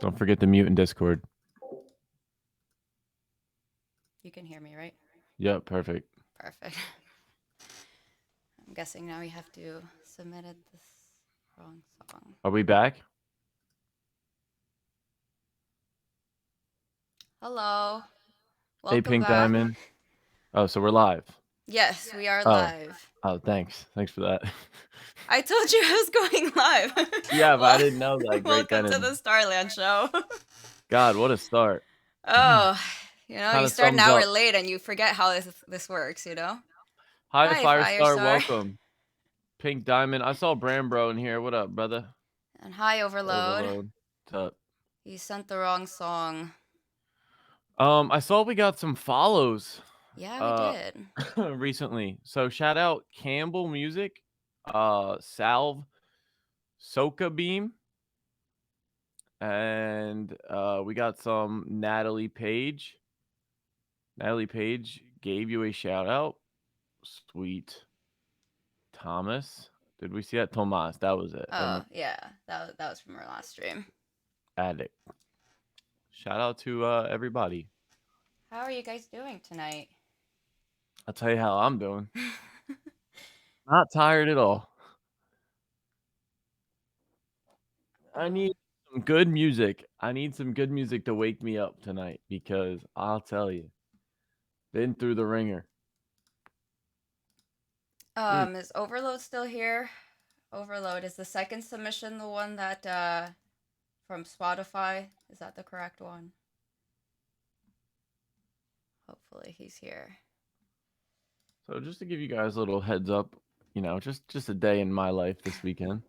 Don't forget to mute in Discord. You can hear me, right? Yep, perfect. Perfect. I'm guessing now we have to submitted this wrong song. Are we back? Hello. Hey, Welcome Pink back. Diamond. Oh, so we're live. Yes, we are Oh, live. thanks. Thanks for that. I told you I was going live. Yeah, but I Well, didn't know like right welcome then to and the Starland Show. God, what a start. Oh, Kind you of start an sums hour up. late and you forget how this works. Hi, Hi, Firestar. Firestar. Welcome. Pink Diamond. I saw Brambro in here. What up, brother? And hi, Overload. Overload. What's up? You sent the wrong song. I saw we got some follows Yeah, we did. recently. So shout out Campbell Music, Salve, Soca Beam, and we got some Natalie Page. Natalie Page gave you a shout out. Sweet. Thomas. Did we see that? Tomas. That was it. Oh, yeah. That was from our last stream. Addict. Shout out to everybody. How are you guys doing tonight? I'll tell you how I'm doing. Not tired at all. I need some good music. I need some good music to wake me up tonight because I'll tell you, been through the ringer. Is Overload still here? Overload, is the second submission the one that from Spotify? Is that the correct one? Hopefully he's here. So just to give you guys a little heads up, just a day in my life this weekend.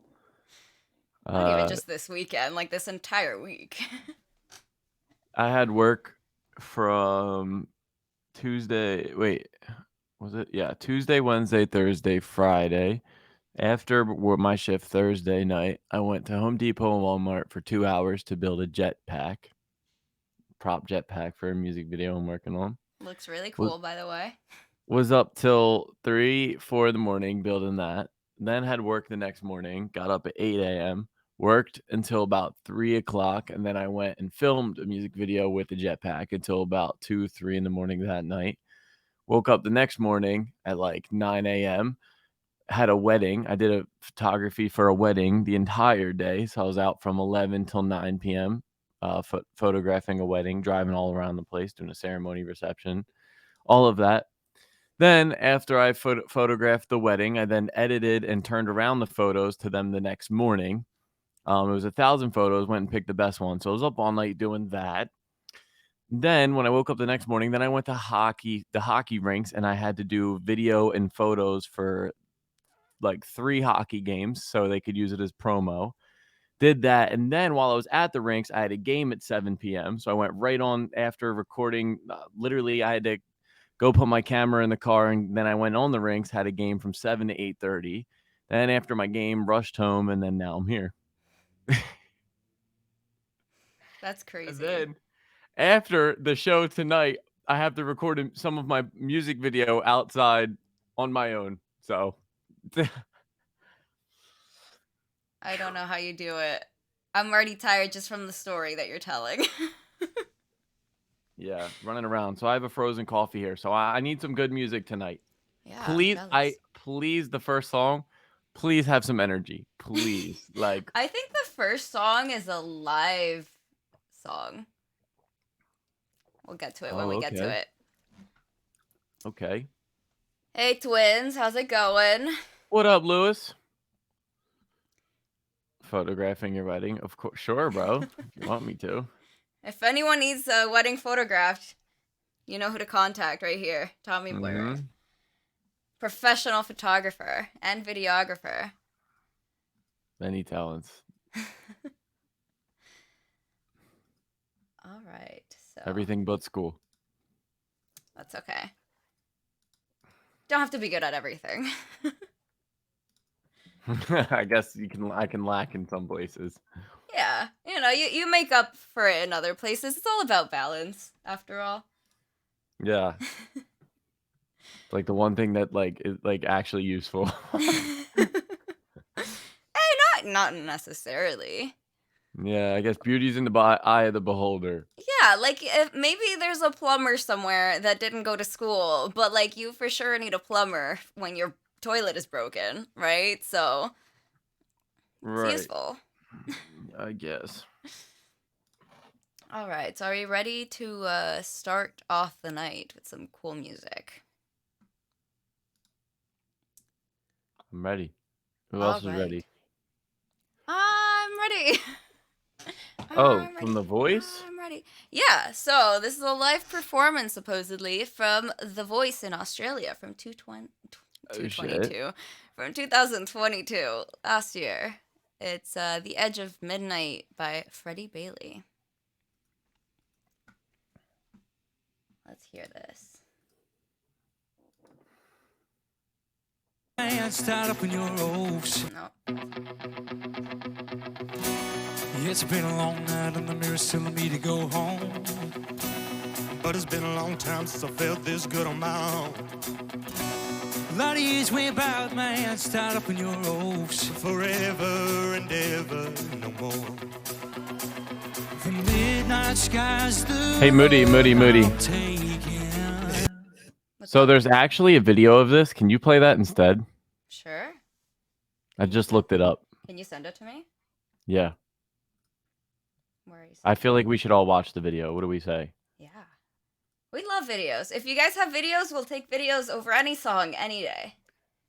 Not even just this weekend, like this entire week. I had work from Tuesday. Wait, was it? Yeah, Tuesday, Wednesday, Thursday, Friday. After my shift Thursday night, I went to Home Depot and Walmart for 2 hours to build a jetpack, prop jetpack for a music video I'm working on. Looks really Was cool, by the way. was up till 3, 4 in the morning building that. Then had work the next morning. Got up at 8 a.m. Worked until about 3 o'clock, and then I went and filmed a music video with the jetpack until about 2, 3 in the morning that night. Woke up the next morning at like 9 a.m. Had a wedding. I did a photography for a wedding the entire day. So I was out from 11 till 9 p.m. Photographing a wedding, driving all around the place, doing a ceremony, reception, all of that. Then after I photographed the wedding, I then edited and turned around the photos to them the next morning. It was 1,000 photos, went and picked the best one. So I was up all night doing that. Then when I woke up the next morning, then I went to the hockey rinks, and I had to do video and photos for like 3 hockey games so they could use it as promo. Did that, and then while I was at the rinks, I had a game at 7 p.m. So I went right on after recording. Literally, I had to go put my camera in the car, and then I went on the rinks, had a game from 7 to 8:30. Then after my game, rushed home, and then now I'm here. That's And crazy. then after the show tonight, I have to record some of my music video outside on my own. So I don't know how you do it. I'm already tired just from the story that you're telling. yeah, running around. So I have a frozen coffee here. So I need some good music tonight. Yeah, I'm Please, jealous. please, the first song, please have some energy. Please. Like, I think the first song is a live song. We'll get to it when oh, we get to okay. it. Okay. Hey, twins, how's it going? What up, Lewis? Photographing your wedding? Of course. Sure, bro. If you want me to. If anyone needs a wedding photographed, you know who to contact right here. Tommy Blair. Mm-hmm. Professional photographer and videographer. Many talents. All right, so Everything but school. that's okay. Don't have to be good at everything. I guess I can lack in some places. Yeah, you make up for it in other places. It's all about balance, after all. Yeah. It's like the one thing that like is like actually useful. Hey, not necessarily. Yeah, I guess beauty's in the eye of the beholder. Yeah, like if maybe there's a plumber somewhere that didn't go to school, but like you for sure need a plumber when your toilet is broken, right? So it's Right. useful. I guess. All right, so are you ready to start off the night with some cool music? I'm ready. Who All else is right. ready? I'm ready. Oh, I'm from ready. The Voice? I'm ready. Yeah, so this is a live performance supposedly from The Voice in Australia from Oh shit. 222 from 2022 last year. It's The Edge of Midnight by Freddie Bailey. Let's hear this. Start up in your robes. No. It's been a long night and the mirror's telling me to go home. But it's been a long time since I felt this good on my own. A lot of years went by, man, start up in your robes. Forever and ever, no more. The midnight sky's the Hey, Moody. What's So up? there's actually a video of this. Can you play that instead? Sure. I just looked it up. Can you send it to me? Yeah. Where are you? I feel like we should all watch the video. What do we say? Yeah. We love videos. If you guys have videos, we'll take videos over any song any day.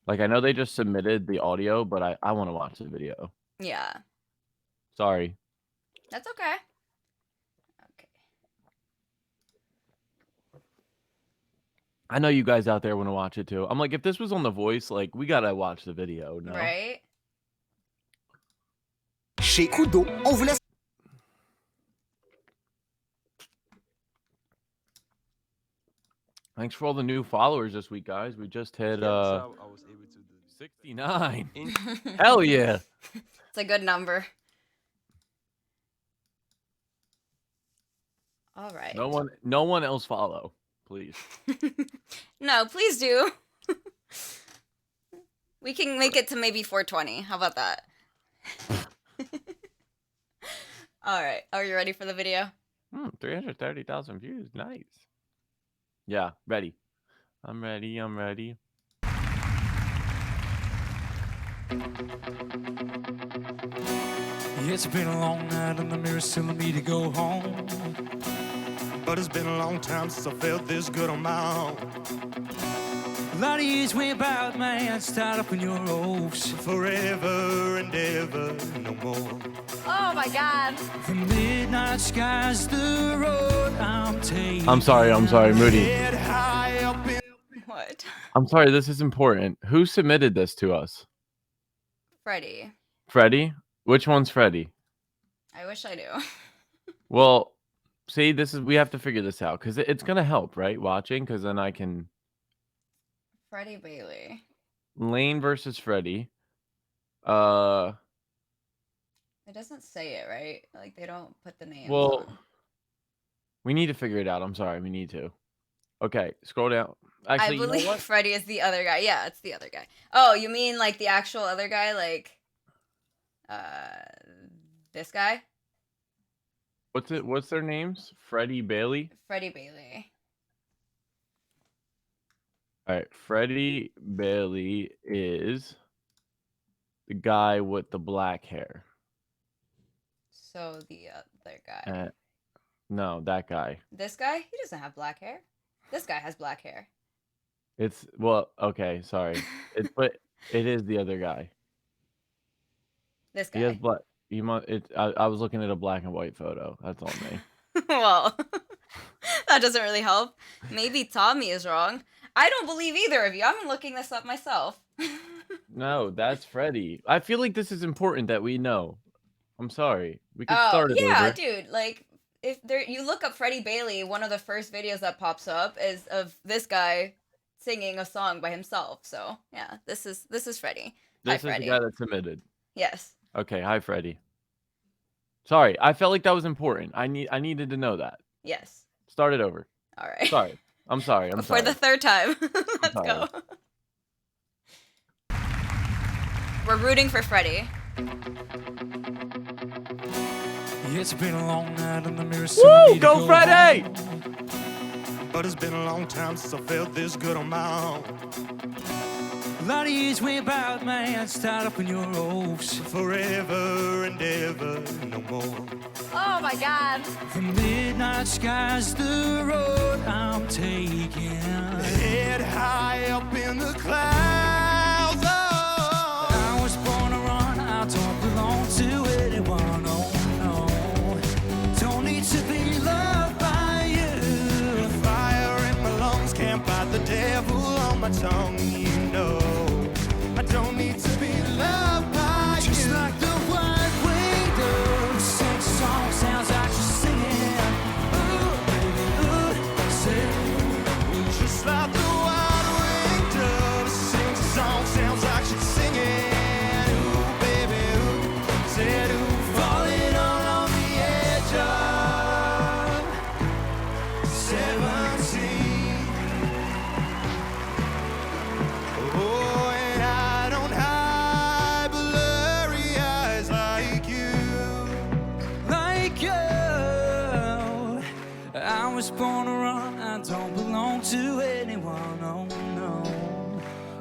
Like, I know they just submitted the audio, but I want to watch the video. Yeah. Sorry. That's okay. Okay. I know you guys out there want to watch it too. I'm like, if this was on The Voice, like, we gotta watch the video. No. Right? Chez Kudo, on vous laisse. Thanks for all the new followers this week, guys. We just hit I was able to do 69. Hell yeah. It's a good number. All right. No one else follow, please. No, please do. We can make it to maybe 420. How about that? All right. Are you ready for the video? 330,000 views. Nice. Yeah, ready. I'm ready. It's been a long night and the mirror's telling me to go home. But it's been a long time since I felt this good on my own. A lot of years went by, man, start up in your robes. Forever and ever, no more. Oh my god. The midnight sky's the road I'm taking. I'm sorry, Moody. Get high up in What? I'm sorry, this is important. Who submitted this to us? Freddie. Freddie? Which one's Freddie? I wish I knew. Well, see, we have to figure this out because it's gonna help, right? Watching, because then I can Freddie Bailey. Lane versus Freddie. It doesn't say it, right? Like they don't put the names Well, on. we need to figure it out. I'm sorry, we need to. Okay, scroll down. I Actually, you know believe what? Freddie is the other guy. Yeah, it's the other guy. Oh, you mean like the actual other guy, like this guy? What's their names? Freddie Bailey. Freddie Bailey. All right, Freddie Bailey is the guy with the black hair. So the other guy. No, that guy. This guy? He doesn't have black hair. This guy has black hair. Okay, sorry. But it is the other guy. This He has guy. black. I was looking at a black and white photo. That's on me. Well, that doesn't really help. Maybe Tommy is wrong. I don't believe either of you. I'm looking this up myself. No, that's Freddie. I feel like this is important that we know. I'm sorry. We could start it yeah, over. dude. Like, if you look up Freddie Bailey, one of the first videos that pops up is of this guy singing a song by himself. So yeah, this is Freddie. Hi, This is Freddie. the guy that submitted. Yes. Okay, hi Freddie. Sorry, I felt like that was important. I needed to know that. Yes. Start it over. All right. Sorry. I'm sorry. For the third time. Let's sorry. go. We're rooting for Freddie. It's been a long night in the mirror. Woo! Go Friday! But it's been a long time since I felt this good on my own. A lot of years went by, man, tied up in your ropes. Forever and ever, no more. Oh my God. The midnight sky's the road I'm taking. Head high up in the clouds. Oh. I was born to run, I don't belong to anyone. Oh no, don't need to be loved by you. Fire in my lungs can't bite the devil on my tongue. You know, I don't need to be loved by you. Just like the white winged dove, sing song sounds like you're singing. Ooh, baby, ooh, say, just like the white winged dove, sing song sounds like she's singing. Ooh, baby, ooh, said ooh, falling on the edge of 17. Oh, and I don't hide blurry eyes like you. Like you. I was born to run, I don't belong to anyone, oh no.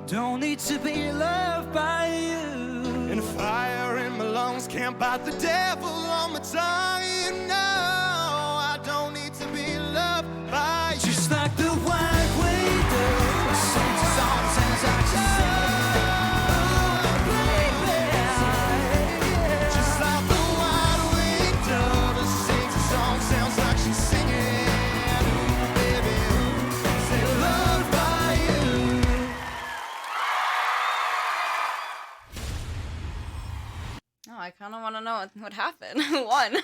Don't need to be loved by you. And fire in my lungs can't bite the devil on my tongue, you know. I don't need to be loved by you. Just like the white winged dove, sings a song, sounds like she's singing. Oh, baby. Just like the white winged dove, sings a song, sounds like she's singing. Ooh, baby, ooh, say loved by you. Oh, I kind of want to know what happened. Who won?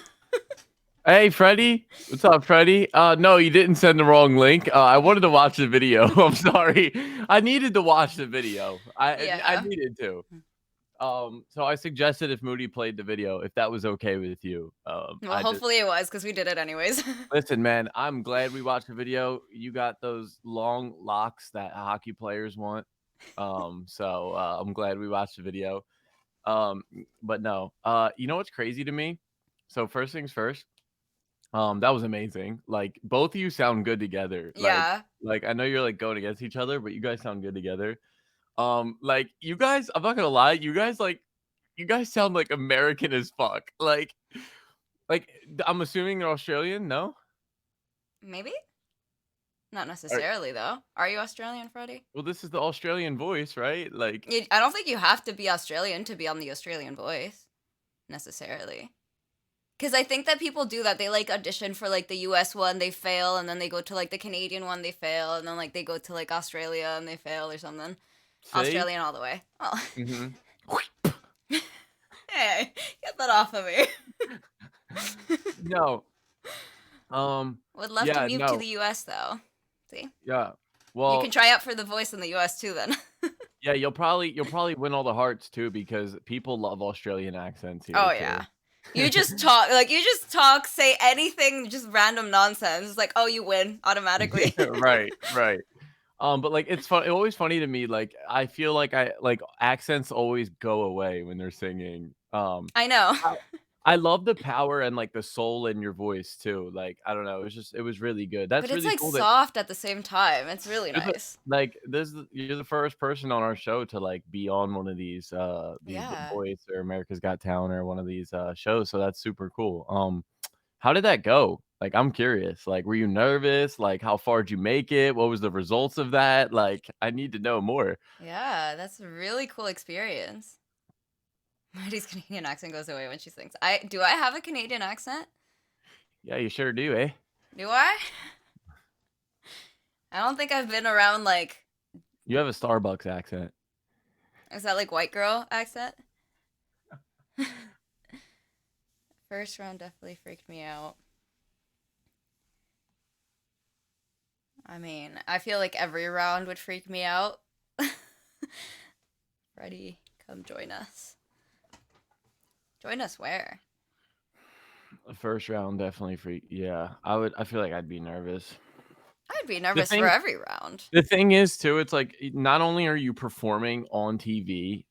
Hey, Freddie. What's up, Freddie? No, you didn't send the wrong link. I wanted to watch the video. I'm sorry. I needed to watch the video. I Yeah. needed to. So I suggested if Moody played the video, if that was okay with you. Well, I just hopefully it was because we did it anyways. listen, man. I'm glad we watched the video. You got those long locks that hockey players want. So I'm glad we watched the video. But no. You know what's crazy to me? So first things first. That was amazing. Like both of you sound good together. Yeah. Like I know you're like going against each other, but you guys sound good together. Like you guys, I'm not gonna lie, you guys sound like American as fuck. Like I'm assuming they're Australian, no? Maybe? Not necessarily, though. Are you Australian, Freddie? Well, this is the Australian voice, right? Like I don't think you have to be Australian to be on the Australian Voice, necessarily. Because I think that people do that. They, like, audition for, like, the US one, they fail, and then they go to, like, the Canadian one, they fail, and then, like, they go to, like, Australia, and they fail or something. see? Australian all the way. Oh. Mhm. Hey, get that off of me. No. Would love Yeah, to move to no. the US, though. See? Yeah. You Well, can try out for the voice in the US, too, then. yeah, you'll probably win all the hearts too because people love Australian accents here. Oh, too. yeah. You just talk, say anything, just random nonsense. It's like, oh, you win automatically. Right. But like it's fun. It's always funny to me. Like I feel like accents always go away when they're singing. I know. I love the power and like the soul in your voice too. Like I don't know. It was really good. That's But it's really like cool. soft at the same time. It's really You're the- nice. like you're the first person on our show to like be on one of these Yeah. Voice or America's Got Talent or one of these shows. So that's super cool. How did that go? Like I'm curious. Like were you nervous? Like how far did you make it? What was the results of that? Like I need to know more. Yeah, that's a really cool experience. Maddie's Canadian accent goes away when she sings. Do I have a Canadian accent? Yeah, you sure do, eh? Do I? I don't think I've been around like. You have a Starbucks accent. Is that like white girl accent? First round definitely freaked me out. I mean, I feel like every round would freak me out. Freddie, come join us. Join us where? The first round definitely freak. Yeah, I feel like I'd be nervous. I'd be nervous thing- for every round. The thing is, too, it's like not only are you performing on TV,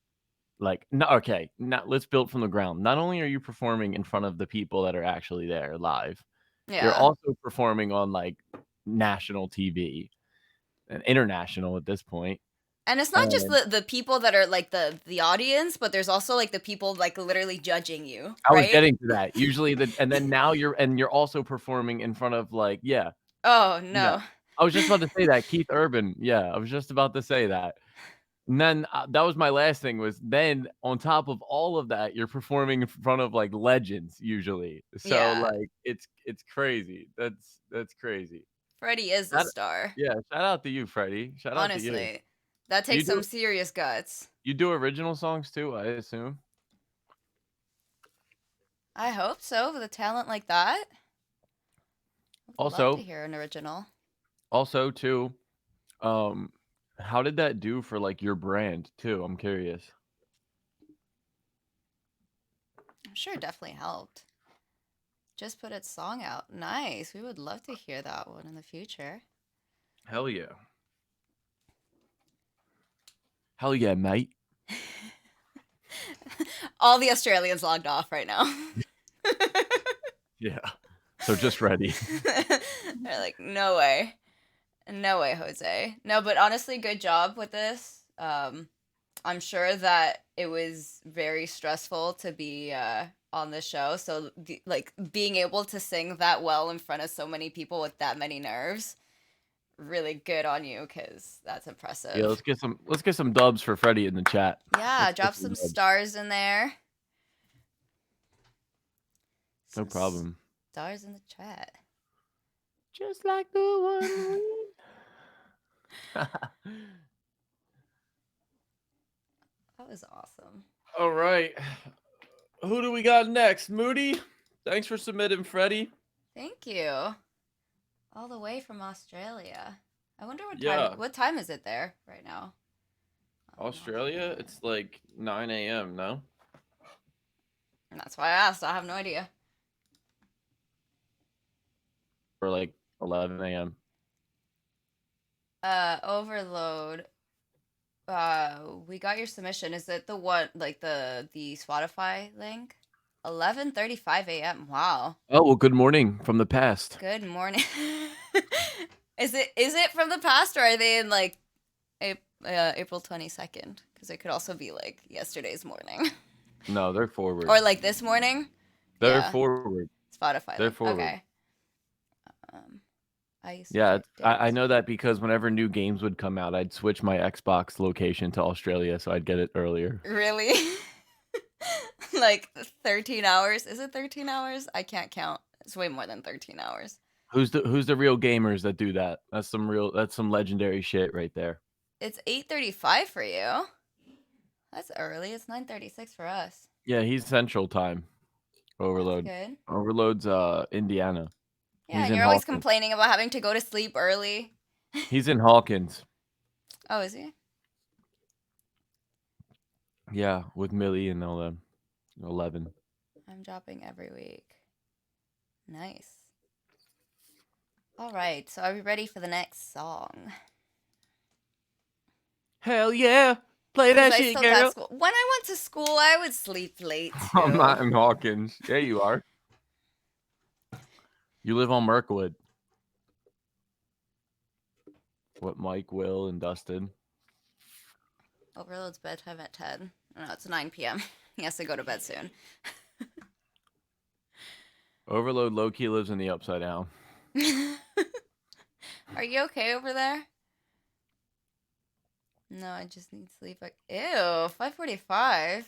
Like, no, okay, not let's build from the ground. Not only are you performing in front of the people that are actually there live, you're Yeah. also performing on like national TV and international at this point. And it's not just And the people that are like the audience, but there's also like the people like literally judging you, I was right? getting to that. Usually and then now you're also performing in front of like, yeah, Oh yeah. no. I was just about to say that, Keith Urban. Yeah, I was just about to say that. And then that was my last thing was then on top of all of that, you're performing in front of like legends usually. So Yeah. like it's crazy. That's crazy. Freddie is a Shout, star. yeah, shout out to you, Freddie. Shout out to you. Honestly. That You takes do some serious guts. you do original songs too, I assume. I hope so, with a talent like that. I'd love to Also, hear an original. also too, um, how did that do for like your brand too? I'm curious. I'm sure it definitely helped. Just put its song out. Nice. We would love to hear that one in the future. Hell yeah. Hell yeah, mate. All the Australians logged off right now. Yeah. So just ready. They're like, no way. No way, Jose. No, but honestly, good job with this. I'm sure that it was very stressful to be on the show. So, like, being able to sing that well in front of so many people with that many nerves, really good on you, because that's Yeah, impressive. let's get some dubs for Freddie in the chat. Yeah, Let's get drop some dubs. stars in there. No Some problem. stars in the chat. Just like the one That was awesome. All right. Who do we got next? Moody? Thanks for submitting, Freddie. Thank you. All the way from Australia. I wonder Yeah. what time is it there right now? Australia? It's like 9 a.m., no? And that's why I asked. I have no idea. Or like 11 a.m. Overload. We got your submission. Is it the one like the Spotify link? 11:35 a.m. Wow. Oh, well, good morning from the past. Good morning. Is it from the past, or are they in like April 22nd? Because it could also be like yesterday's morning. No, they're forward. Or like this morning. They're Yeah. forward. Spotify. They're link. forward. Okay. I used to Yeah, check I dates. know that because whenever new games would come out, I'd switch my Xbox location to Australia so I'd get it earlier. Really? Like 13 hours? Is it 13 hours? I can't count. It's way more than 13 hours. Who's the real gamers that do that? That's some legendary shit right there. It's 8:35 for you. That's early. It's 9:36 for us. Yeah, he's Central Time. Overload. That's good. Overload's Indiana. Yeah, He's and in you're always Hawkins. complaining about having to go to sleep early. He's in Hawkins. Oh, is he? Yeah, with Millie and all them. 11. I'm dropping every week. Nice. All right, so are we ready for the next song? Hell yeah. Play that 'Cause I shit, still got girl. school. When I went to school, I would sleep late too. I'm not in Hawkins. Yeah, you are. You live on Mirkwood. What Mike, Will, and Dustin. Overload's bedtime at 10. Oh, no, it's 9 p.m. He has to go to bed soon. Overload low-key lives in the Upside Down. Are you okay over there? No, I just need sleep. Ew, 5:45.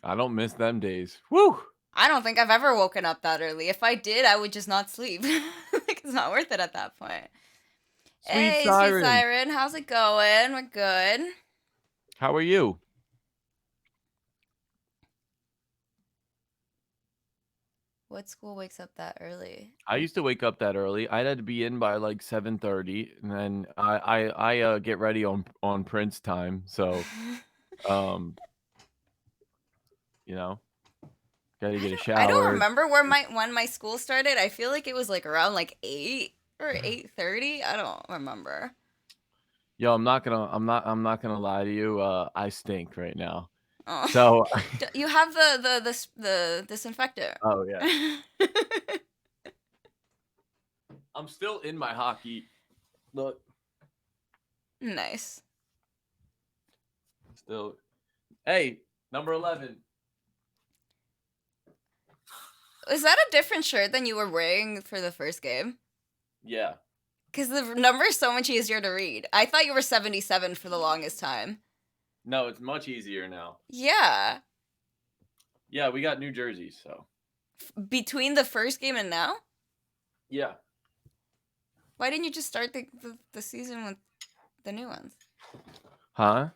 I don't miss them days. Woo! I don't think I've ever woken up that early. If I did, I would just not sleep. Like, it's not worth it at that point. Hey, Sweet Siren, how's it going? We're good. How are you? What school wakes up that early? I used to wake up that early. I had to be in by like 7:30, and then I get ready on Prince time. So, you know, gotta get a shower. I don't remember when my school started. I feel like it was like around like 8 or 8:30. I don't remember. Yo, I'm not gonna lie to you. I stink right now. Oh. So, You have the disinfector. oh yeah, I'm still in my hockey. Look, Nice. still. Hey, number 11. Is that a different shirt than you were wearing for the first game? Yeah. Because the number is so much easier to read. I thought you were 77 for the longest time. No, it's much easier now. Yeah. Yeah, we got new jerseys, so. Between the first game and now? Yeah. Why didn't you just start the season with the new ones? Huh?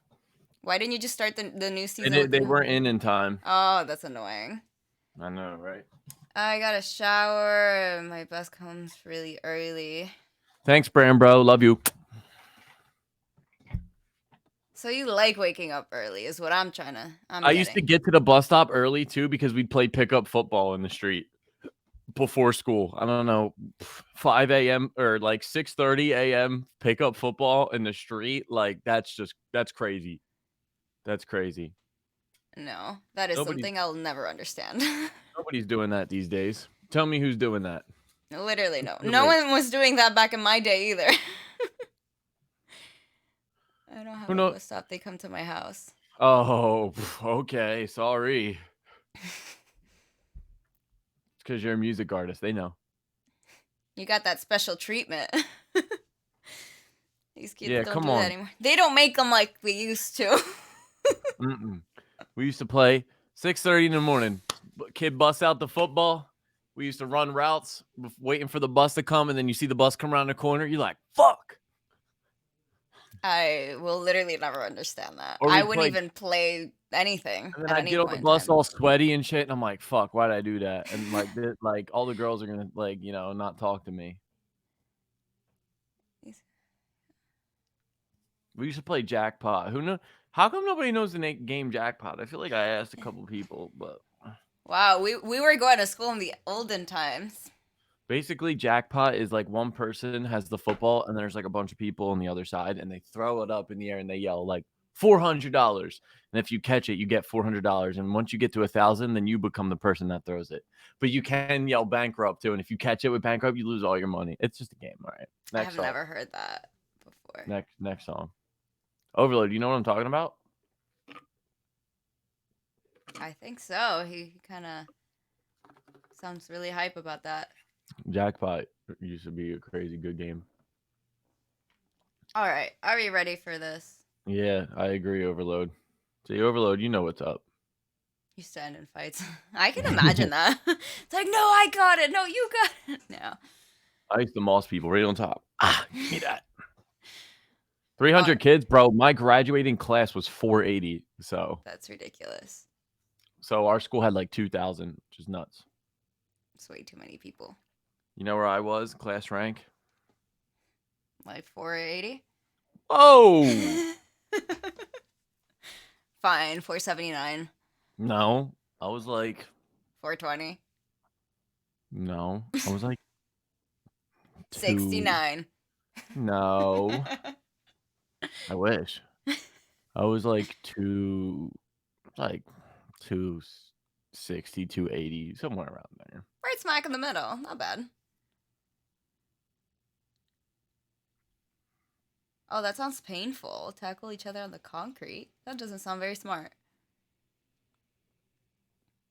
Why didn't you just start the new season They, with the they new weren't in time. Oh, that's annoying. I know, right? I got a shower. My bus comes really early. Thanks, Bram, bro. Love you. So you like waking up early is what I'm I used to get to the bus stop early too because we'd play pickup football in the street before school. I don't know, 5 a.m. or like 6:30 a.m. pickup football in the street. Like that's crazy. That's crazy. No, that is Nobody something I'll never understand. Nobody's doing that these days. Tell me who's doing that. Literally no. You're No right. one was doing that back in my day either. I don't have Who a know? bus stop. They come to my house. Oh, okay. Sorry. It's because you're a music artist. They know. You got that special treatment. These kids Yeah, don't come do that on. anymore. They don't make them like we used to. Mm-mm. We used to play 6:30 in the morning. Kid busts out the football. We used to run routes, waiting for the bus to come, and then you see the bus come around the corner. You're like, "Fuck!" I will literally never understand that. Or I we'd wouldn't play, even play anything and then at I'd any get on point the in bus time. all sweaty and shit, and I'm like, "Fuck! Why did I do that?" And like, like all the girls are gonna not talk to me. We used to play jackpot. Who know? How come nobody knows the game jackpot? I feel like I asked a couple people, but Wow, we were going to school in the olden times. basically jackpot is like one person has the football and there's like a bunch of people on the other side and they throw it up in the air and they yell like $400. And if you catch it, you get $400. And once you get to 1,000, then you become the person that throws it. But you can yell bankrupt too. And if you catch it with bankrupt, you lose all your money. It's just a game. All right. I Next have song. never heard that before. Next song. Overload. You know what I'm talking about? I think so. He kind of sounds really hype about that. Jackpot used to be a crazy good game. All right, are we ready for this? Yeah, I agree, Overload. See, Overload, you know what's up. You stand in fights. I can imagine that. It's like, no, I got it. No, you got it. No. I used to moss people right on top. Give me that. 300 Oh, kids, bro. My graduating class was 480. that's ridiculous. So our school had like 2,000, which is nuts. It's way too many people. You know where I was, class rank? Like 480? Oh, Fine, 479. no. I was like, 420. no. I was like 69. No. I wish. I was like 260, 280, somewhere around there. Right smack in the middle. Not bad. Oh, that sounds painful. Tackle each other on the concrete. That doesn't sound very smart.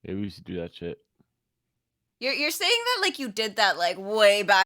Yeah, we used to do that shit. You're saying that like you did that like way back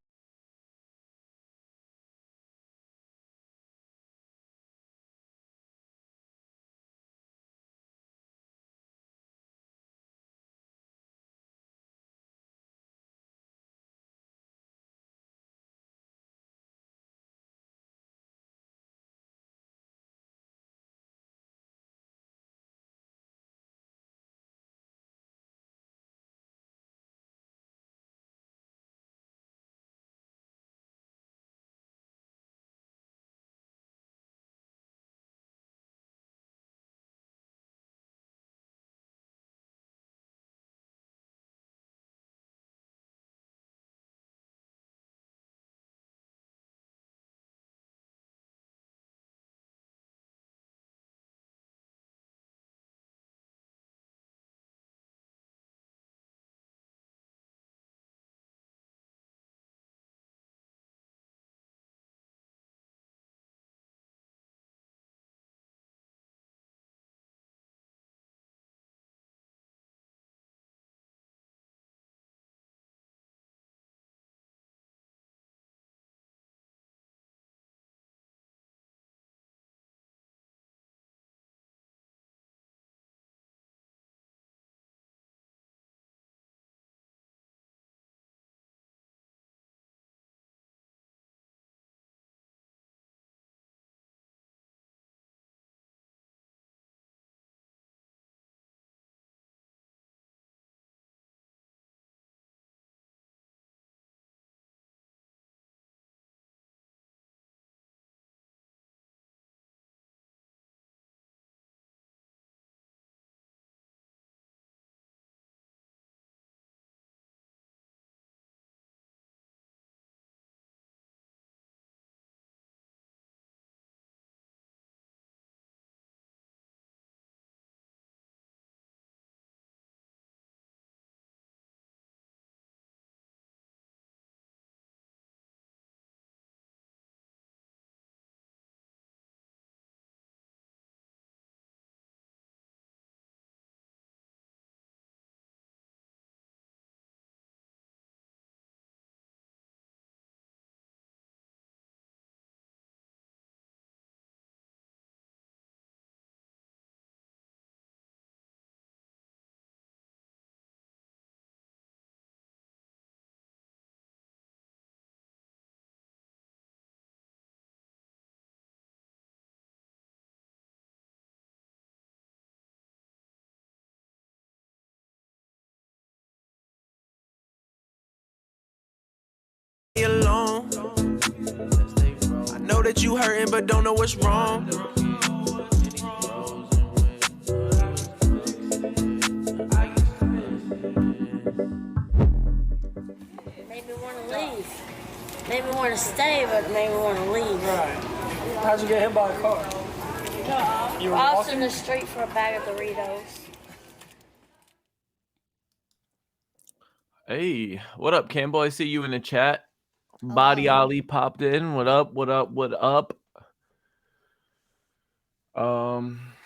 that you hurting but don't know what's wrong. Made me want to leave. Made me want to stay, but made me want to leave. Right. How'd you get hit by a car? You were Crossing walking? the street for a bag of Doritos. Hey, what up, Campbell? I see you in the chat. Body Ollie popped in. What up? What up? What up?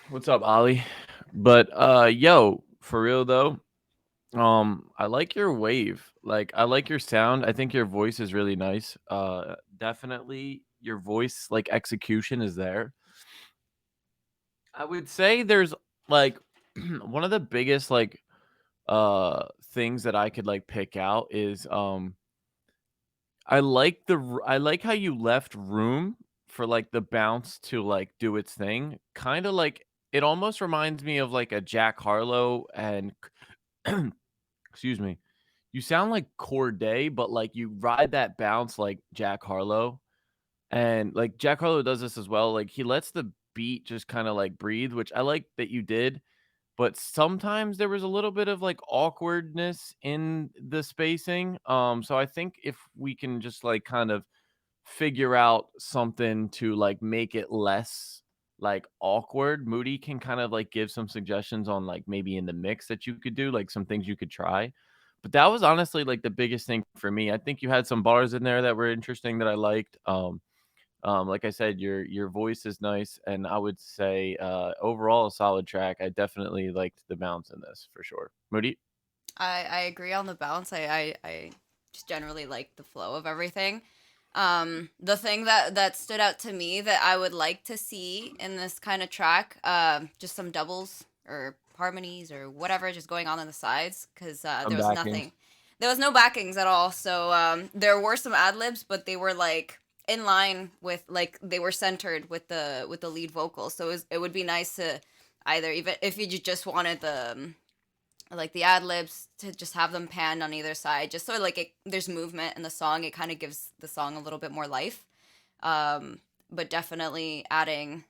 What's up, Ollie? But yo, for real though, I like your wave. Like, I like your sound. I think your voice is really nice. Definitely your voice, like, execution is there. I would say there's like one of the biggest like things that I could like pick out is I like how you left room for like the bounce to like do its thing. Kind of like it almost reminds me of like a Jack Harlow and excuse me. You sound like Corday, but like you ride that bounce like Jack Harlow. And like Jack Harlow does this as well. Like he lets the beat just kind of like breathe, which I like that you did. But sometimes there was a little bit of like awkwardness in the spacing. So I think if we can just like kind of figure out something to like make it less like awkward, Moody can kind of like give some suggestions on like maybe in the mix that you could do, like some things you could try. But that was honestly like the biggest thing for me. I think you had some bars in there that were interesting that I liked. Like I said, your voice is nice, and I would say overall a solid track. I definitely liked the bounce in this for sure. Moody, I agree on the balance. I just generally like the flow of everything. The thing that stood out to me that I would like to see in this kind of track, just some doubles or harmonies or whatever just going on the sides, because some there was backings. nothing. There was no backings at all. So there were some ad libs, but they were like in line with, like, they were centered with the lead vocal. So it would be nice to either, even if you just wanted the like the ad libs, to just have them panned on either side, just so like there's movement in the song. It kind of gives the song a little bit more life. But definitely adding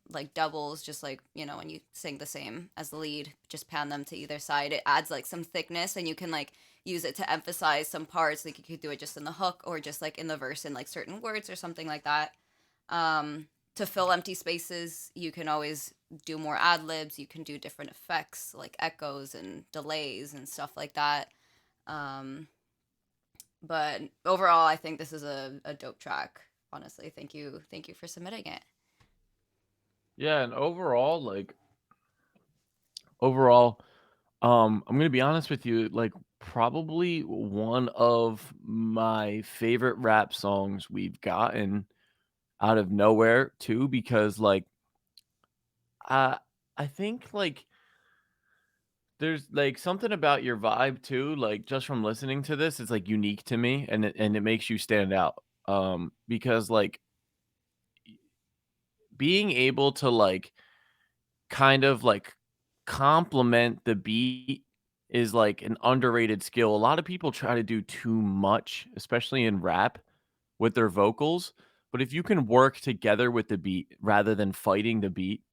like doubles, just like, when you sing the same as the lead, just pan them to either side. It adds like some thickness, and you can like use it to emphasize some parts. Like you could do it just in the hook, or just like in the verse in like certain words or something like that. To fill empty spaces, you can always do more ad libs. You can do different effects like echoes and delays and stuff like that. But overall, I think this is a dope track. Honestly, thank you for submitting it. Yeah, and overall, I'm gonna be honest with you, like probably one of my favorite rap songs we've gotten out of nowhere too, because like I I think like there's like something about your vibe too, like just from listening to this, it's like unique to me, and it makes you stand out. Because like being able to like kind of like complement the beat is like an underrated skill. A lot of people try to do too much, especially in rap with their vocals. But if you can work together with the beat rather than fighting the beat,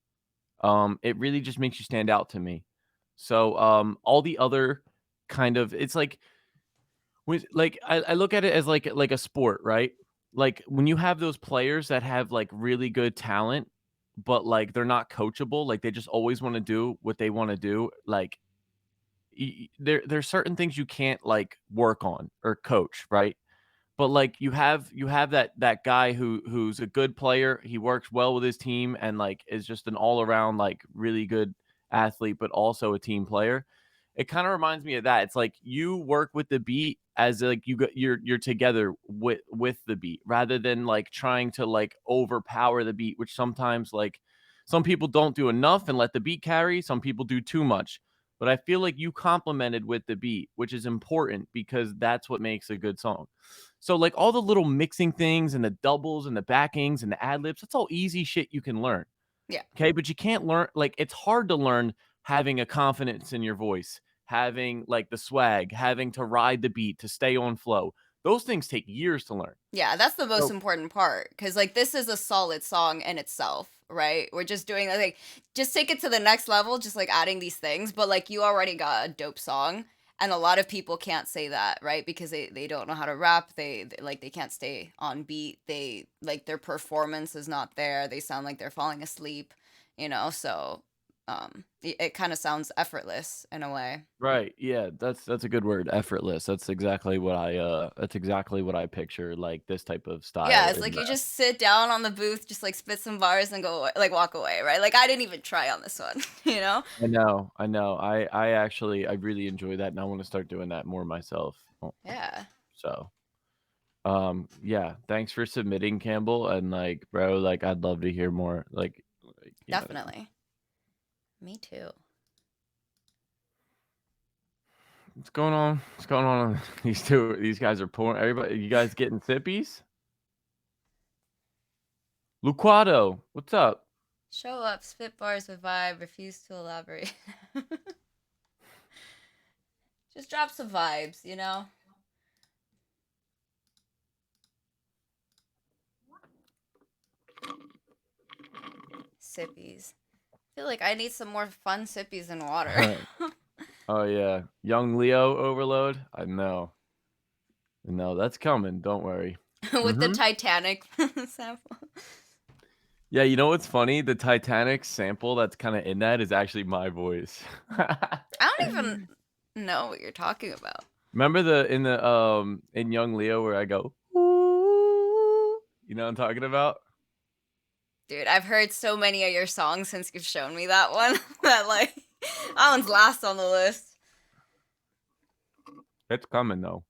it really just makes you stand out to me. So all the other kind of it's like with like I look at it as like a sport, right? Like when you have those players that have like really good talent, but like they're not coachable, like they just always want to do what they want to do. Like there's certain things you can't like work on or coach, right? But like you have that guy who's a good player. He works well with his team and like is just an all around like really good athlete, but also a team player. It kind of reminds me of that. It's like you work with the beat as like you're together with the beat rather than like trying to like overpower the beat, which sometimes like some people don't do enough and let the beat carry. Some people do too much. But I feel like you complemented with the beat, which is important because that's what makes a good song. So like all the little mixing things and the doubles and the backings and the ad libs, that's all easy shit you can learn. Yeah. Okay. But you can't learn, like, it's hard to learn having a confidence in your voice, having like the swag, having to ride the beat, to stay on flow. Those things take years to learn. Yeah, that's the most So important part, because like this is a solid song in itself, right? We're just doing like just take it to the next level, just like adding these things, but like you already got a dope song, and a lot of people can't say that, right? Because they don't know how to rap, like they can't stay on beat, they like their performance is not there, they sound like they're falling asleep, so it kind of sounds effortless in a way. right, yeah, that's a good word, effortless. That's exactly what I picture, like, this type of style Yeah, it's in like you rap. just sit down on the booth, just like spit some bars and go away, like walk away, right? Like I didn't even try on this one, you know? I know. I really enjoy that, and I wanna start doing that more myself. Yeah, So, yeah, thanks for submitting, Campbell, and, like, bro, like, I'd love to hear more, like. definitely. Me too. What's going on? What's going on? These guys are pouring everybody you guys getting sippies? Luquado, what's up? Show up, spit bars with vibe, refuse to elaborate. Just drop some vibes, Sippies. I feel like I need some more fun sippies in water. Oh, yeah. Young Leo overload? I know. No, that's coming, don't worry. With the Mhm. Titanic sample. Yeah, you know what's funny? The Titanic sample that's kinda in that is actually my voice. I don't even know what you're talking about. Remember in Young Leo where I go, "Ooh," you know what I'm talking about? Dude, I've heard so many of your songs since you've shown me that one that like that one's last on the list. It's coming, though.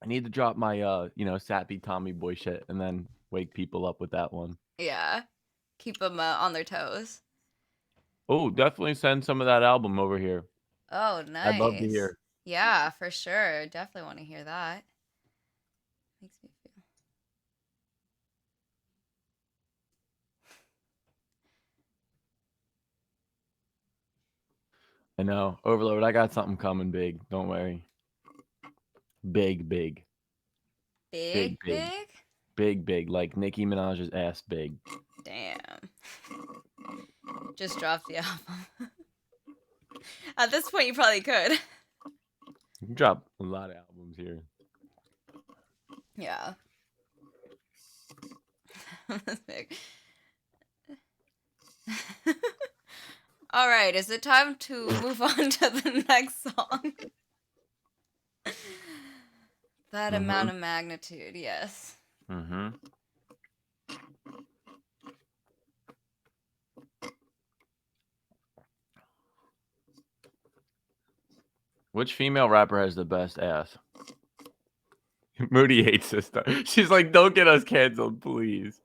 I need to drop my, sappy Tommy Boy shit and then wake people up with that one. Yeah. Keep them on their toes. Oh, definitely send some of that album over here. Oh, I'd love to nice. hear. Yeah, for sure. Definitely want to hear that. Makes me feel. I know. Overload, I got something coming big. Don't worry. Big, big. Big, Big, big. big? Big, big. Like Nicki Minaj's ass big. Damn. Just dropped the album. At this point, you probably could. You can drop a lot of albums here. Yeah. That's big. All right, is it time to move on to the next song? That amount of magnitude, yes. Mm-hmm. Which female rapper has the best ass? Moody hates this stuff. She's like, don't get us canceled, please.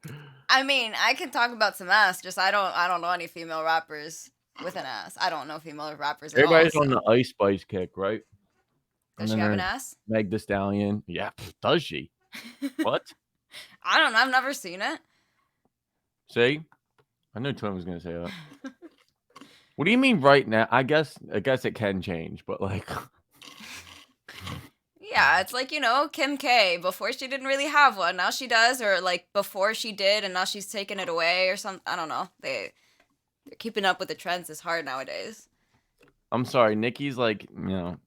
I mean, I can talk about some ass, just I don't know any female rappers with an ass. I don't know female rappers at all. Everybody's So. on the Ice Spice kick, right? Does she have an ass? Meg Thee Stallion. Yeah, does she? What? I don't know. I've never seen it. See? I knew Twin was gonna say that. What do you mean right now? I guess it can change, but like Yeah, it's like, Kim K. Before she didn't really have one. Now she does, or like before she did and now she's taking it away or something. I don't know. They're keeping up with the trends is hard nowadays. I'm sorry, Nikki's like,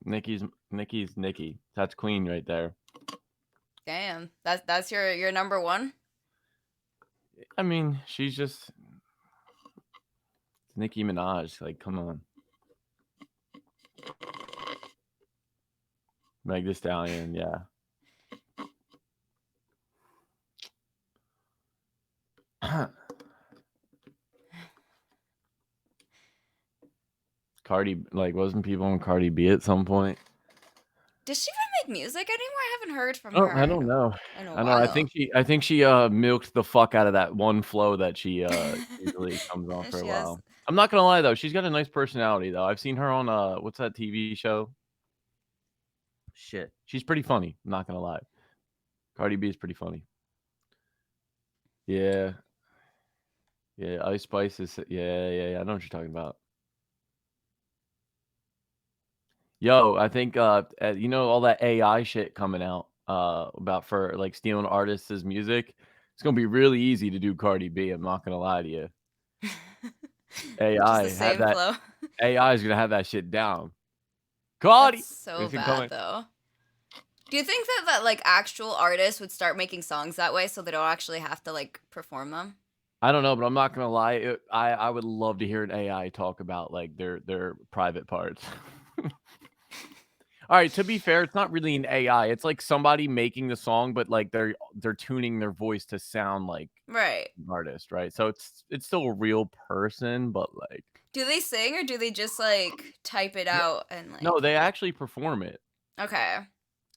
Nikki's Nikki. That's Queen right there. Damn. That's your number one? I mean, she's just Nicki Minaj. Like, come on. Meg Thee Stallion, yeah. Cardi, like, wasn't people on Cardi B at some point? Does she even make music anymore? I haven't heard from Oh, her. I don't know. In a I know. while. I think she milked the fuck out of that one flow that she usually comes on for a She while. has. I'm not gonna lie though, she's got a nice personality though. I've seen her on what's that TV show? Shit, she's pretty funny. I'm not gonna lie. Cardi B is pretty funny. Yeah, yeah. Ice Spice is yeah. I know what you're talking about. Yo, I think all that AI shit coming out. about for like stealing artists' music. It's gonna be really easy to do Cardi B. I'm not gonna lie to you. Just the AI have same that. flow. AI is gonna have that shit down. That's Cardi, so it's bad coming. though. Do you think that like actual artists would start making songs that way so they don't actually have to like perform them? I don't know, but I'm not gonna lie. I would love to hear an AI talk about like their private parts. All right, to be fair, it's not really an AI. It's like somebody making the song, but like they're tuning their voice to sound like Right. an artist, right? So it's still a real person, but like Do they sing or do they just like type it out and no, like they actually perform it. okay.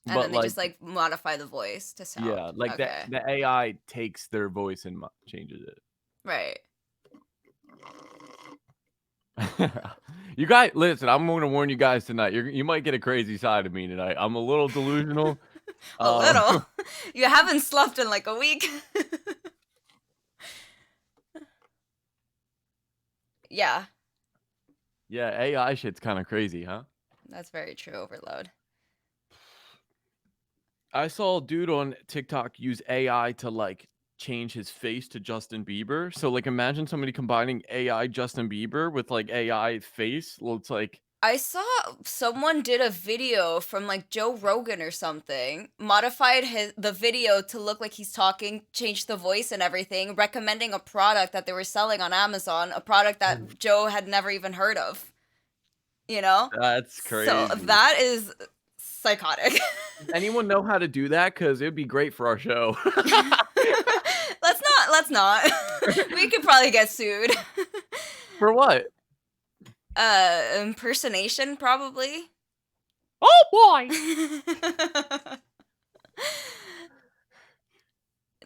And But then they like just like modify the voice to yeah, sound. like Okay. the AI takes their voice and changes it. Right. You guys, listen. I'm going to warn you guys tonight. You might get a crazy side of me tonight. I'm a little delusional. A little. You haven't slept in like a week. Yeah, Yeah, AI shit's kind of crazy, huh? that's very true. Overload. I saw a dude on TikTok use AI to like change his face to Justin Bieber. So like, imagine somebody combining AI Justin Bieber with like AI face. Well, it's like I saw someone did a video from like Joe Rogan or something, modified the video to look like he's talking, changed the voice and everything, recommending a product that they were selling on Amazon, a product that Joe had never even heard of. You know? that's So crazy. that is psychotic. Does anyone know how to do that? Because it'd be great for our show. Let's not. We could probably get sued. For what? Impersonation probably. Oh boy!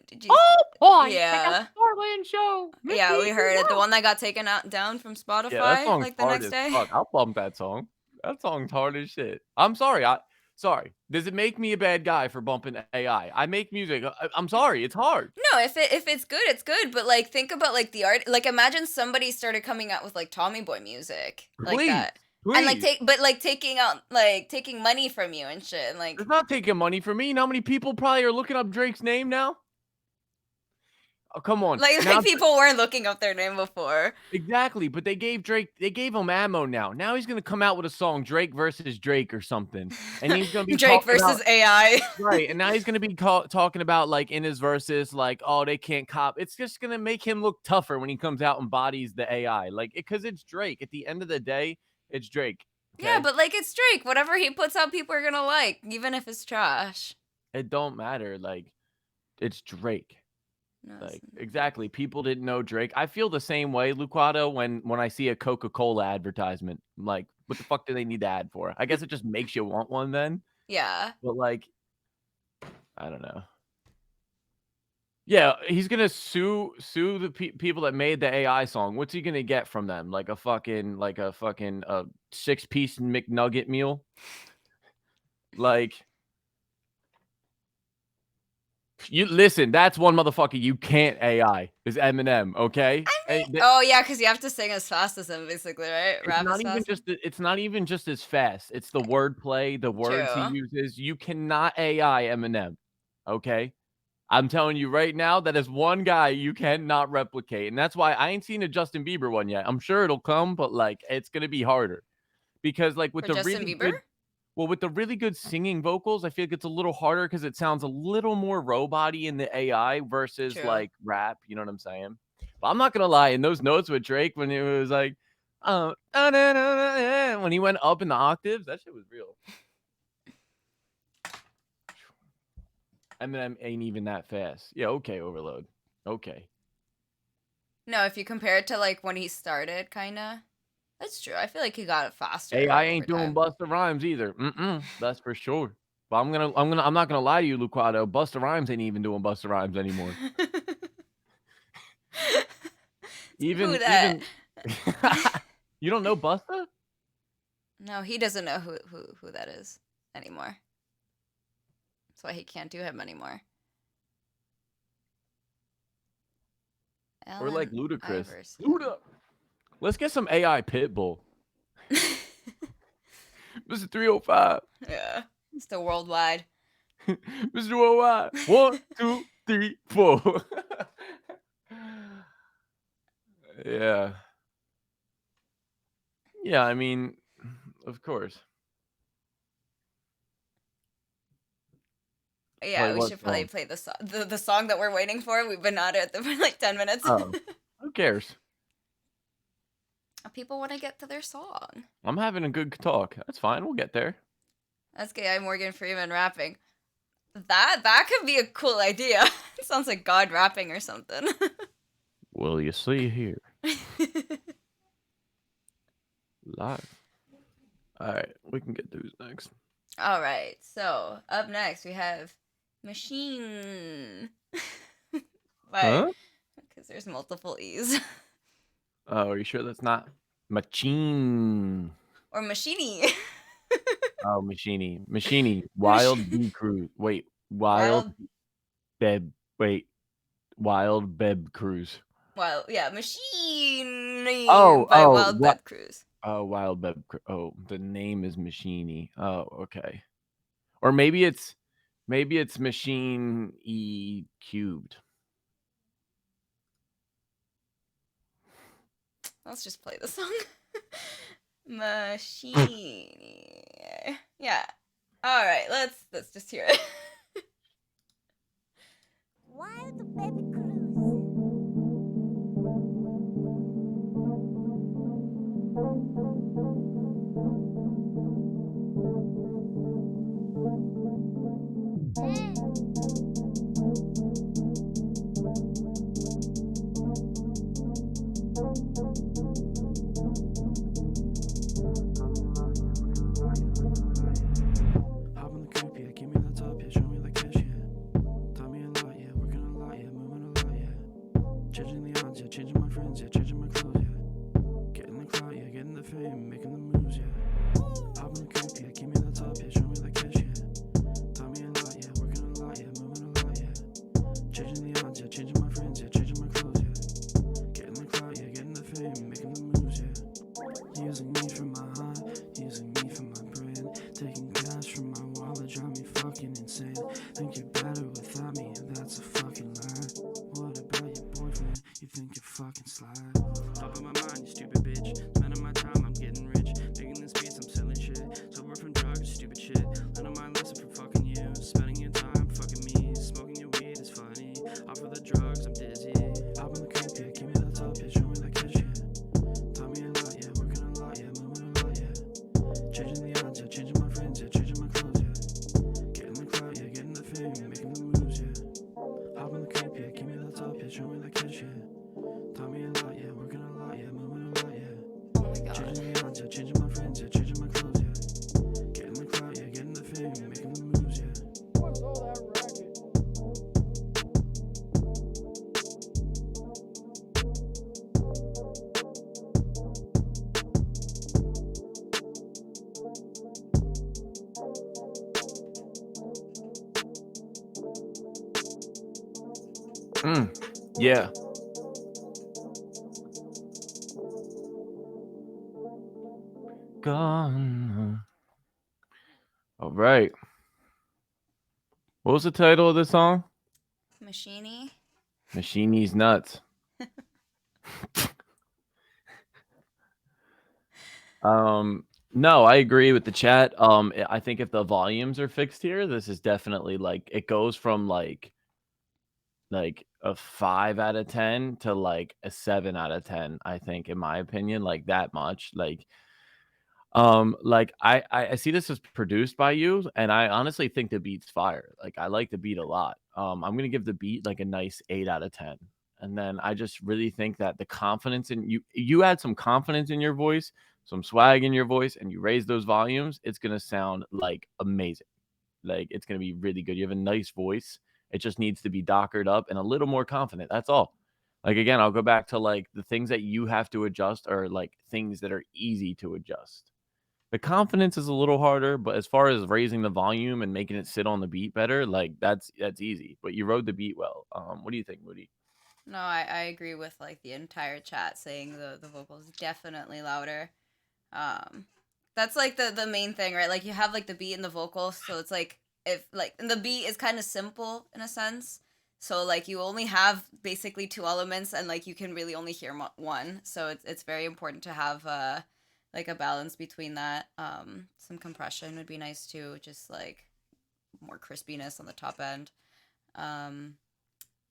Did you? Oh boy! Yeah. Starland show. Yeah, we heard it. The one that got taken down from Spotify Yeah, that song's like the hard next as day. fuck. I'll bump that song. That song's hard as shit. I'm sorry. Sorry. Does it make me a bad guy for bumping AI? I make music. I'm sorry. It's hard. No, if it's good, it's good. But like, think about like the art. Like, imagine somebody started coming out with like Tommy Boy music like Please, that, and like please. taking money from you and shit, and like It's not taking money from me. You know how many people probably are looking up Drake's name now? Oh, come on. Now, people weren't looking up their name before. exactly, but they gave him ammo now. Now he's gonna come out with a song, Drake versus Drake or something, and he's gonna be Drake talking about versus AI. right, and now he's gonna be talking about like in his verses, like, oh, they can't cop. It's just gonna make him look tougher when he comes out and bodies the AI, like, because it's Drake. At the end of the day, it's Drake. Yeah, Okay? but like it's Drake. Whatever he puts out, people are gonna like, even if it's trash. It don't matter. Like, it's Drake. No, Like, exactly. People didn't know Drake. I feel the same way, Lucado, when I see a Coca-Cola advertisement. I'm like, what the fuck do they need the ad for? I guess it just makes you want one then. yeah. But like, I don't know. Yeah, he's gonna sue the people that made the AI song. What's he gonna get from them? Like a fucking 6-piece McNugget meal? Like, you listen, that's one motherfucker you can't AI is Eminem, okay? Oh yeah, because you have to sing as fast as him, basically, right? It's Rap not as even fast. just it's not even just as fast. It's the wordplay, the words he True. uses. You cannot AI Eminem, okay? I'm telling you right now, that is one guy you cannot replicate, and that's why I ain't seen a Justin Bieber one yet. I'm sure it'll come, but like it's gonna be harder because like with For the Justin really Bieber? good, well, with the really good singing vocals, I feel like it's a little harder because it sounds a little more robot-y in the AI versus True. like rap. You know what I'm saying? But I'm not gonna lie, in those notes with Drake when it was like, when he went up in the octaves, that shit was real. Eminem ain't even that fast. Yeah, okay, Overload. Okay. No, if you compare it to like when he started, kinda. That's true. I feel like he got it faster. AI over ain't doing time. Busta Rhymes either. That's for sure. But I'm not gonna lie to you, Lucado. Busta Rhymes ain't even doing Busta Rhymes anymore. Who that? You don't know Busta? No, he doesn't know who that is anymore. That's why he can't do him anymore. Or like Allen Ludacris. Iverson. Luda. Let's get some AI Pitbull. Mr. 305. Yeah, it's the worldwide Mr. Worldwide. 1, 2, 3, 4. Yeah. Yeah, I mean, of course. Play Yeah, we what should probably song? play the song that we're waiting for. We've been at it for like 10 minutes. Oh, who cares? People want to get to their song. I'm having a good talk. That's fine. We'll get there. That's gay. Morgan Freeman rapping. That could be a cool idea. It sounds like God rapping or something. Will you see here live? All right, we can get those next. All right. So up next we have Machine. Huh? Because there's multiple E's. Oh, are you sure that's not machine? Or Machini. Oh, machine. Wild Bee Cruise. Wait, Wild. Beb. Wait, Wild Beb Cruise. Well, yeah, Machine by Oh, Wild what? Bed Cruise. Oh, Wild Beb. Oh, the name is Machine. Oh, okay. Or maybe it's Machine E cubed. Let's just play the song. Machine. Yeah. All right, let's just hear it. Wild baby cruise. Hop in the coupe, yeah, give me the top, yeah, show me the cash, yeah. Taught me a lot, yeah, working a lot, yeah, moving a lot, yeah. Changing the odds, yeah, changing my friends, yeah, changing my clothes, yeah. Getting the clout, yeah, getting the fame, making the moves, yeah. Hop in the coupe, yeah, give me the top, yeah, show me the cash, yeah. Taught me a lot, yeah, working a lot, yeah, moving a lot, yeah. Changing the odds, yeah, changing my friends, yeah, changing my clothes, yeah. Getting the clout, yeah, getting the fame, making the moves, yeah. Using me for my high, using me for my brain. Taking cash from my wallet, drive me fucking insane. Think you're better without me, that's a fucking lie. What about your boyfriend? You think you're fucking sly? Top of my mind, you stupid bitch. Spending my time, I'm getting rich. Making this beats, I'm selling shit. Sober from drugs, stupid shit. None of my lesson for fucking you. Spending your time, fucking me. Smoking your weed is funny. Off of the drugs, I'm dizzy. Hop in the coupe, yeah, give me the top, yeah, show me the cash, yeah. Taught me a lot, yeah, working a lot, yeah, moving a lot, yeah. Changing the odds, yeah, changing my friends, yeah, changing my clothes, yeah. Getting the clout, yeah, getting the fame, making the moves, yeah. Hop in the coupe, yeah, give me the top, yeah, show me the cash, yeah. Taught me a lot, yeah, working a lot, yeah, moving a lot, yeah. Oh my god. Changing the odds, yeah, changing my friends, yeah, changing my clothes, yeah. Getting the clout, yeah, getting the fame, making the moves, yeah. What's all that racket? Yeah. Gone. All right. What was the title of the song? Machini. Machine's nuts. No, I agree with the chat. I think if the volumes are fixed here, this is definitely like it goes from like a 5 out of 10 to like a 7 out of 10, I think, in my opinion, like that much. Like I see this as produced by you, and I honestly think the beat's fire. Like I like the beat a lot. I'm gonna give the beat like a nice 8 out of 10. And then I just really think that the confidence in you add some confidence in your voice, some swag in your voice, and you raise those volumes, it's gonna sound like amazing. Like it's gonna be really good. You have a nice voice. It just needs to be dockered up and a little more confident. That's all. Like again, I'll go back to like the things that you have to adjust are like things that are easy to adjust. The confidence is a little harder, but as far as raising the volume and making it sit on the beat better, like that's easy. But you rode the beat well. What do you think, Moody? No, I agree with like the entire chat saying the vocals definitely louder. That's like the main thing, right? Like you have like the beat and the vocals, so it's like if like, and the beat is kind of simple in a sense. So like you only have basically two elements, and like you can really only hear one. So it's very important to have like a balance between that. Some compression would be nice too, just like more crispiness on the top end.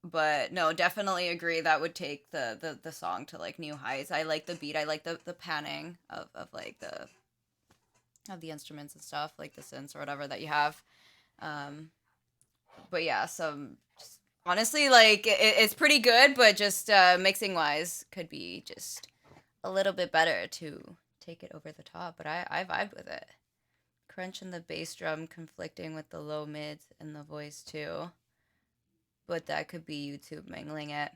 But no, definitely agree that would take the song to like new heights. I like the beat. I like the panning of like the instruments and stuff, like the synths or whatever that you have. But yeah, honestly, like it's pretty good, but just mixing wise could be just a little bit better to take it over the top. But I vibed with it. Crunch in the bass drum conflicting with the low mids and the voice too. But that could be YouTube mingling it.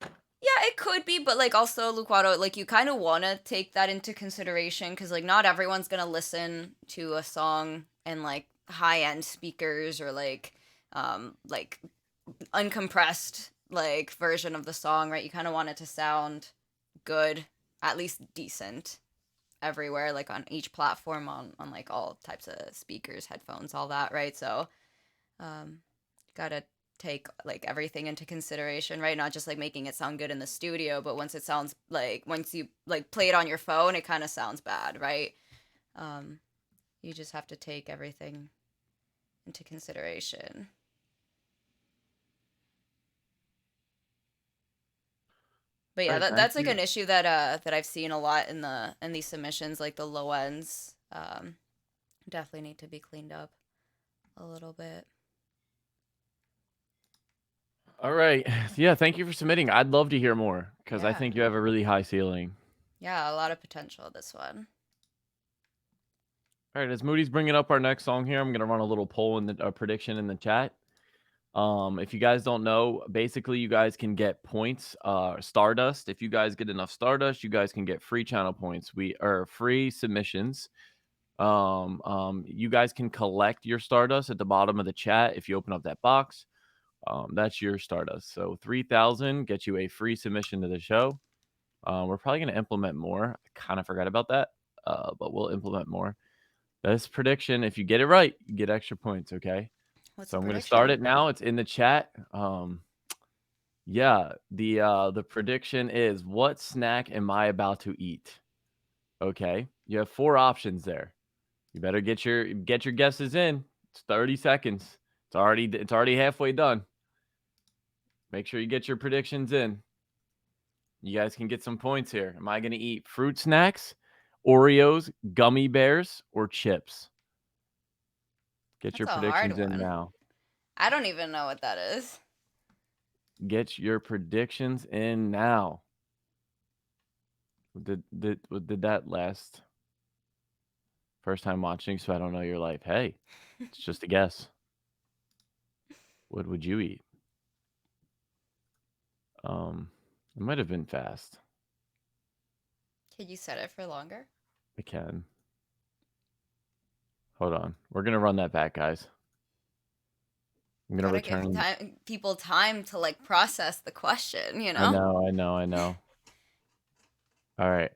Yeah, it could be, but like also Luquado, like you kind of want to take that into consideration because like not everyone's gonna listen to a song in like high end speakers or like uncompressed like version of the song, right? You kind of want it to sound good, at least decent everywhere, like on each platform, on like all types of speakers, headphones, all that, right? So gotta take like everything into consideration, right? Not just like making it sound good in the studio, but once you like play it on your phone, it kind of sounds bad, right? You just have to take everything into consideration. But yeah, All right, that's thank like you. an issue that I've seen a lot in these submissions, like the low ends definitely need to be cleaned up a little bit. All right. Yeah, thank you for submitting. I'd love to hear more because I Yeah. think you have a really high ceiling. Yeah, a lot of potential this one. All right, as Moody's bringing up our next song here, I'm going to run a little poll in the prediction in the chat. If you guys don't know, basically you guys can get points, Stardust. If you guys get enough Stardust, you guys can get free channel points. We are free submissions. You guys can collect your Stardust at the bottom of the chat if you open up that box. That's your Stardust. So 3,000 gets you a free submission to the show. We're probably going to implement more. I kind of forgot about that, but we'll implement more. This prediction, if you get it right, you get extra points, okay? What's So the I'm going to start prediction? it now. It's in the chat. Yeah, the prediction is, what snack am I about to eat? Okay, you have 4 options there. You better get your guesses in. It's 30 seconds. It's already halfway done. Make sure you get your predictions in. You guys can get some points here. Am I going to eat fruit snacks, Oreos, gummy bears, or chips? Get your That's a hard predictions in one. now. I don't even know what that is. Get your predictions in now. Did that last? First time watching, so I don't know your life. Hey, it's just a guess. What would you eat? It might have been fast. Could you set it for longer? I can. Hold on. We're gonna run that back, guys. I'm gonna Gotta give return. people time to like process the question, you I know? know. All right,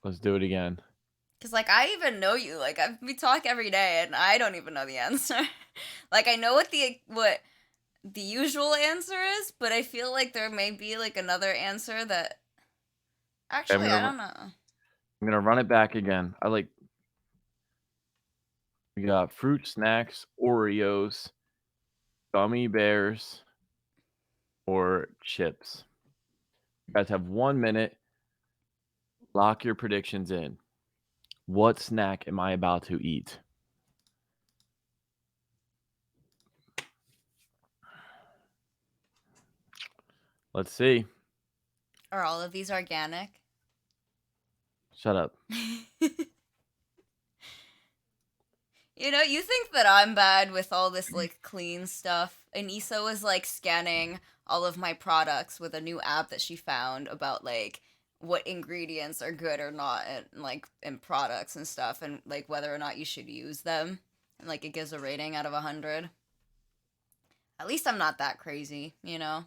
let's do it again. Cause like I even know you, like we talk every day, and I don't even know the answer. Like I know what the usual answer is, but I feel like there may be like another answer that. Actually, I don't know. I'm gonna run it back again. We got fruit snacks, Oreos, gummy bears, or chips. You guys have 1 minute. Lock your predictions in. What snack am I about to eat? Let's see. Are all of these organic? Shut up. You know, you think that I'm bad with all this like clean stuff. Anissa was like scanning all of my products with a new app that she found about like what ingredients are good or not in products and stuff, and like whether or not you should use them. And like it gives a rating out of 100. At least I'm not that crazy, you know?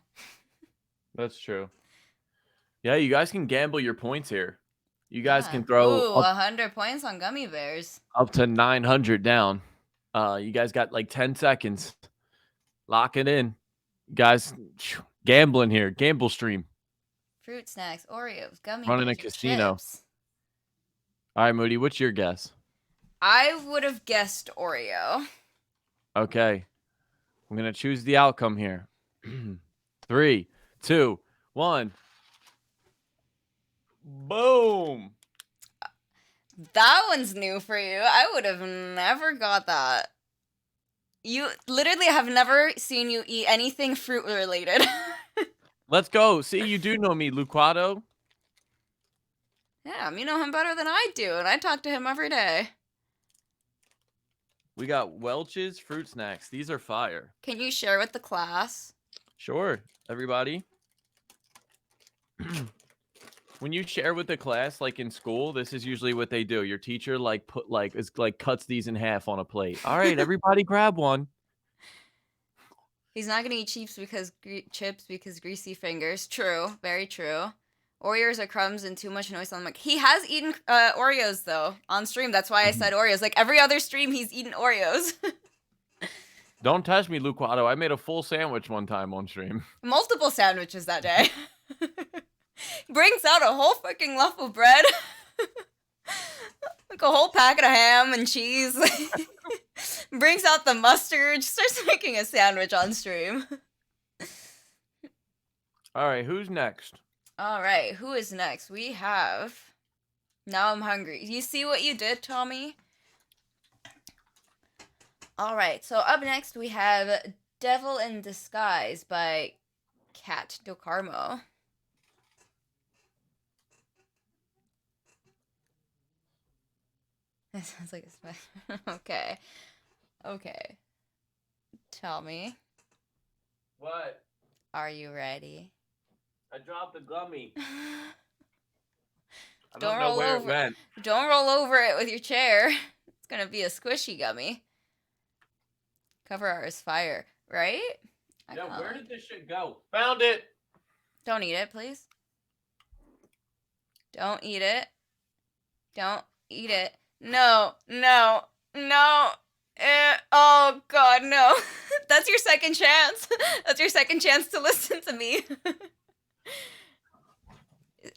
That's true. Yeah, you guys can gamble your points here. You guys can throw Ooh, 100 points on gummy bears. up to 900 down. You guys got like 10 seconds. Lock it in. Guys, gambling here. Gamble stream. Fruit snacks, Oreos, gummy Running a bears, or casino. chips. All right, Moody, what's your guess? I would have guessed Oreo. Okay. I'm going to choose the outcome here. 3, 2, 1. Boom. That one's new for you. I would have never got that. You literally have never seen you eat anything fruit related. Let's go. See, you do know me, Luquado. Yeah, you know him better than I do, and I talk to him every day. We got Welch's fruit snacks. These are fire. Can you share with the class? Sure, everybody. When you share with the class, like in school, this is usually what they do. Your teacher cuts these in half on a plate. All right, everybody grab one. He's not gonna eat chips because greasy fingers. True, very true. Oreos are crumbs and too much noise on the mic. He has eaten Oreos though on stream. That's why I said Oreos. Like every other stream, he's eaten Oreos. Don't test me, Luquado. I made a full sandwich one time on stream. Multiple sandwiches that day. Brings out a whole freaking loaf of bread. Like a whole packet of ham and cheese. Brings out the mustard. Starts making a sandwich on stream. All right, who's next? All right, who is next? We have... Now I'm hungry. You see what you did, Tommy? All right, so up next we have Devil in Disguise by Kat DeCarmo. That sounds like a smash. Okay. Okay. Tell me, What? are you ready? I dropped the gummy. I Don't know roll where over. it went. Don't roll over it with your chair. It's gonna be a squishy gummy. Cover art is fire, right? Yeah, where did this shit go? Found it. Don't eat it, please. Don't eat it. Don't eat it. No, no, no. Oh, God, no. That's your second chance. That's your second chance to listen to me.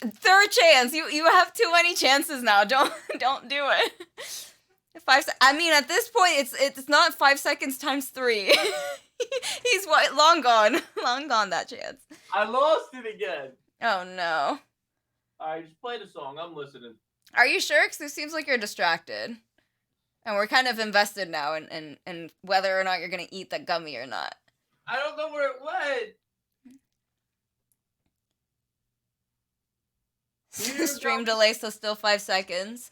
Third chance. You have too many chances now. Don't do it. I mean, at this point, it's not 5 seconds times 3. He's long gone. Long gone, that chance. I lost it again. Oh, no. All right, just play the song. I'm listening. Are you sure? Because it seems like you're distracted. And we're kind of invested now in whether or not you're going to eat that gummy or not. I don't know where it went. Stream delay, so still 5 seconds.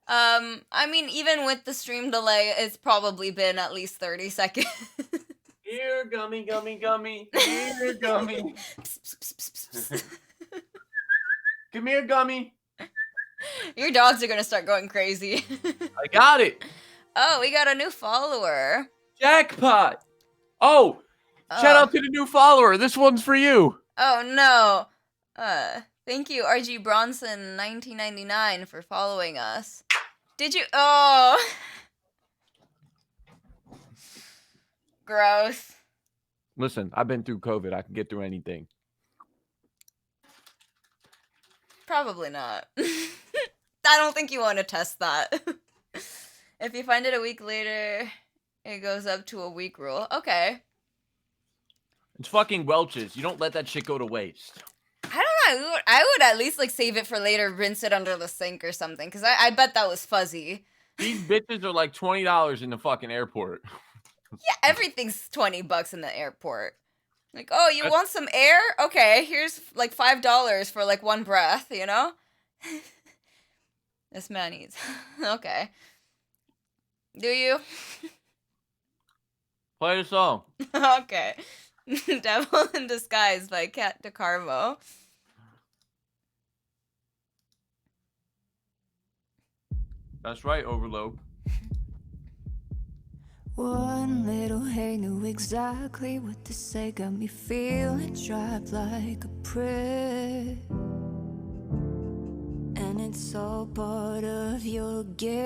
I mean, even with the stream delay, it's probably been at least 30 seconds. Here, gummy, gummy, gummy. Here, gummy. Come here, gummy. Your dogs are gonna start going crazy. I got it. Oh, we got a new follower. Jackpot. Oh, shout out to the new follower. This one's for you. Oh, no. Thank you, RG Bronson 1999 for following us. Did you? Oh. Gross. Listen, I've been through COVID. I can get through anything. Probably not. I don't think you want to test that. If you find it a week later, it goes up to a week rule. Okay. It's fucking Welch's. You don't let that shit go to waste. I don't know. I would at least like save it for later, rinse it under the sink or something. Because I bet that was fuzzy. These bitches are like $20 in the fucking airport. Yeah, everything's $20 in the airport. Like, oh, you want some air? Okay, here's like $5 for like one breath, you know? This man eats. Okay. Do you? Play the song. Okay. Devil in Disguise by Kat DeCarmo. That's right, Overload. One little hey knew exactly what to say, got me feeling trapped like a prick. And it's all part of your game.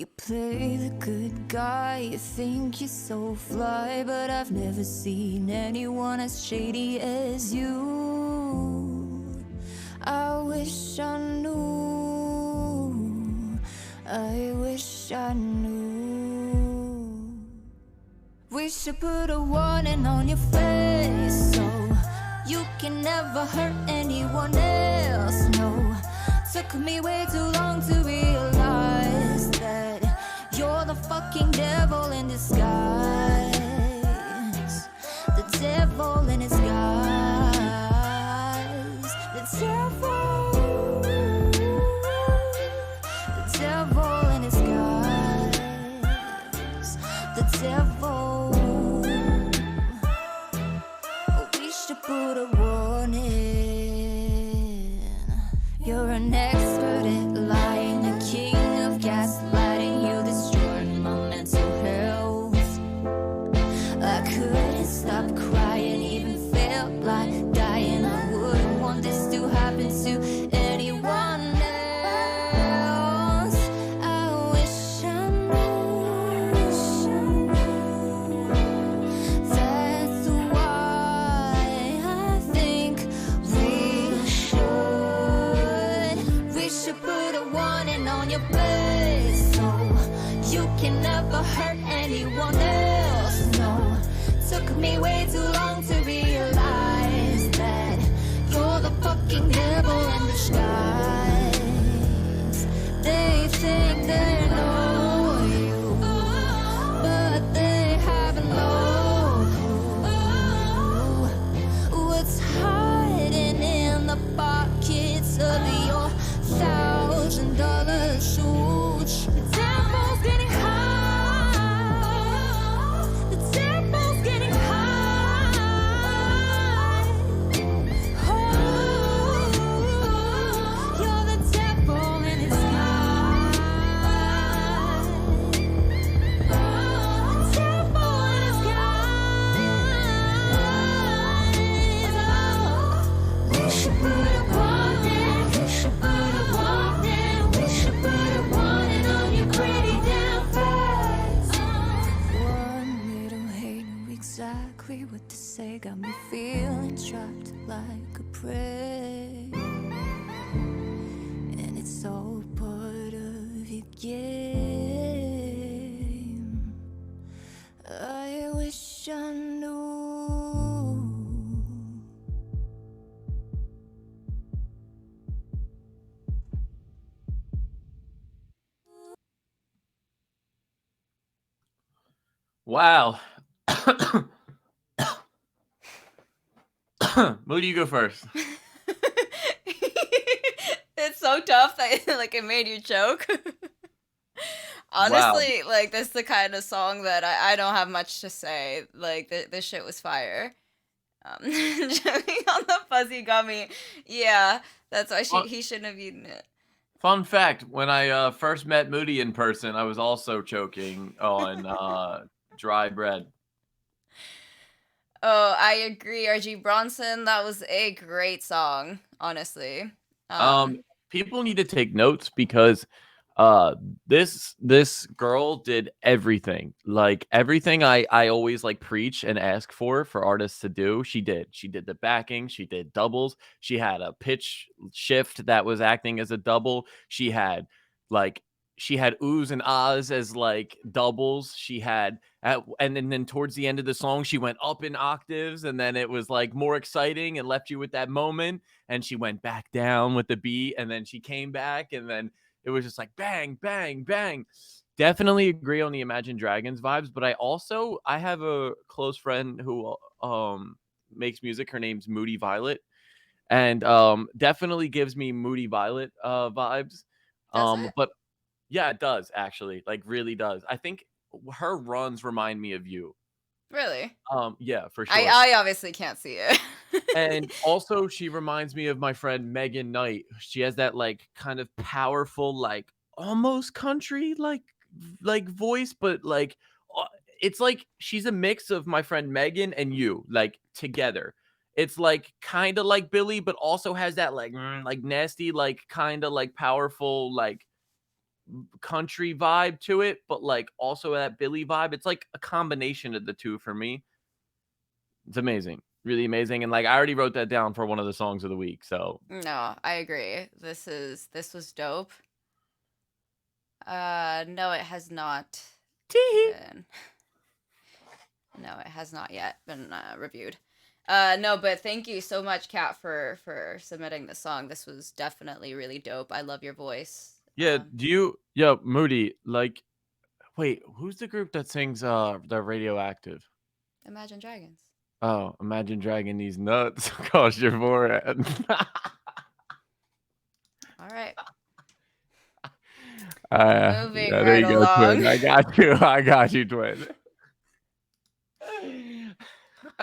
You play the good guy, you think you're so fly, but I've never seen anyone as shady as you. I wish I knew, I wish I knew. We should put a warning on your face so you can never hurt anyone else, no. Took me way too long to realize that you're the fucking devil in disguise. The devil in disguise. The devil. The devil in disguise. The devil. We should put a warning. You're an expert at lying, a king of gaslighting. You destroyed my mental health. I couldn't stop crying, even felt like dying. I wouldn't want this to happen to anyone else. I wish I knew. That's why I think we should put a warning on your face so you can never hurt anyone else, no. Took me way too long to realize that you're the fucking devil in disguise. They think they know you, but they haven't known what's hiding in the pockets of your $1,000 suit. The devil's getting high. The devil's getting high. Oh, you're the devil in disguise. The devil in disguise. We should put a warning. We should put a warning. We should put a warning on your pretty damn face. One little hate knew exactly what to say, got me feeling trapped like a prey. And it's all part of your game. I wish I knew. Wow. Moody, you go first. It's so tough that like it made you choke. Honestly, like that's the kind of song that I don't have much to say. Like this shit was fire. Choking on the fuzzy gummy. Yeah, that's why he shouldn't have eaten it. Fun fact, when I first met Moody in person, I was also choking on dry bread. Oh, I agree. RG Bronson, that was a great song, honestly. People need to take notes because this girl did everything. Like everything I always like preach and ask for artists to do, she did. She did the backing, she did doubles, she had a pitch shift that was acting as a double. She had oohs and ahs as like doubles. She had and then towards the end of the song, she went up in octaves, and then it was like more exciting and left you with that moment. And she went back down with the beat, and then she came back, and then it was just like bang, bang, bang. Definitely agree on the Imagine Dragons vibes, but I have a close friend who makes music. Her name's Moody Violet, and definitely gives me Moody Violet vibes. But yeah, it does actually, like really does. I think her runs remind me of you. Really? Yeah, for sure. I obviously can't see it. And also she reminds me of my friend Megan Knight. She has that like kind of powerful, like almost country like voice, but like it's like she's a mix of my friend Megan and you, like together. It's like kind of like Billy, but also has that like nasty, like kind of like powerful, like country vibe to it, but like also that Billy vibe. It's like a combination of the two for me. It's amazing. Really amazing. And like I already wrote that down for one of the songs of the week. So No, I agree. This was dope. No, it has not been. No, it has not yet been reviewed. No, but thank you so much, Kat, for submitting the song. This was definitely really dope. I love your voice. yeah, yeah, Moody, like wait, who's the group that sings the Radioactive? Imagine Dragons. Oh, Imagine dragging these nuts across your forehead. All right. Moving yeah, there right you go, along. twin. I got you, twin.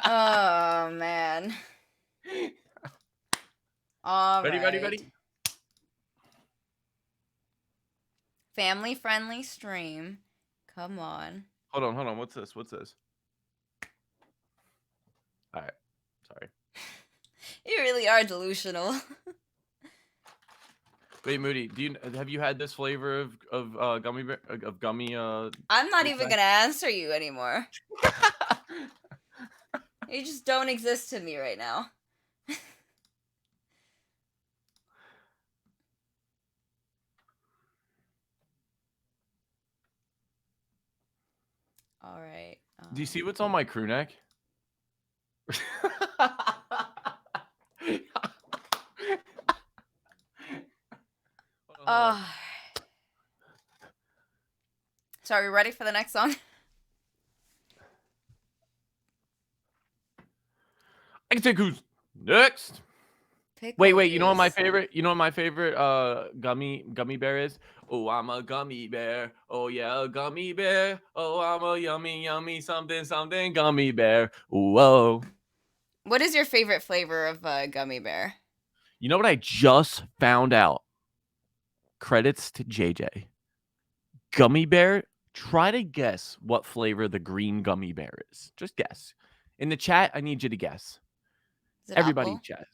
Oh man. All ready, right. ready. Family friendly stream. Come on. Hold on. What's this? All right. Sorry. You really are delusional. Wait, Moody, have you had this flavor of gummy bear, of gummy I'm not even gonna answer you anymore. You just don't exist to me right now. All right. Do you see what's on my crew neck? So are we ready for the next song? I can take who's next. Wait, you know what my favorite gummy bear is? Oh, I'm a gummy bear. Oh yeah, a gummy bear. Oh, I'm a yummy something gummy bear. Whoa. What is your favorite flavor of gummy bear? You know what I just found out? Credits to JJ. Gummy bear. Try to guess what flavor the green gummy bear is. Just guess. In the chat, I need you to guess. Is it Everybody apple? chat.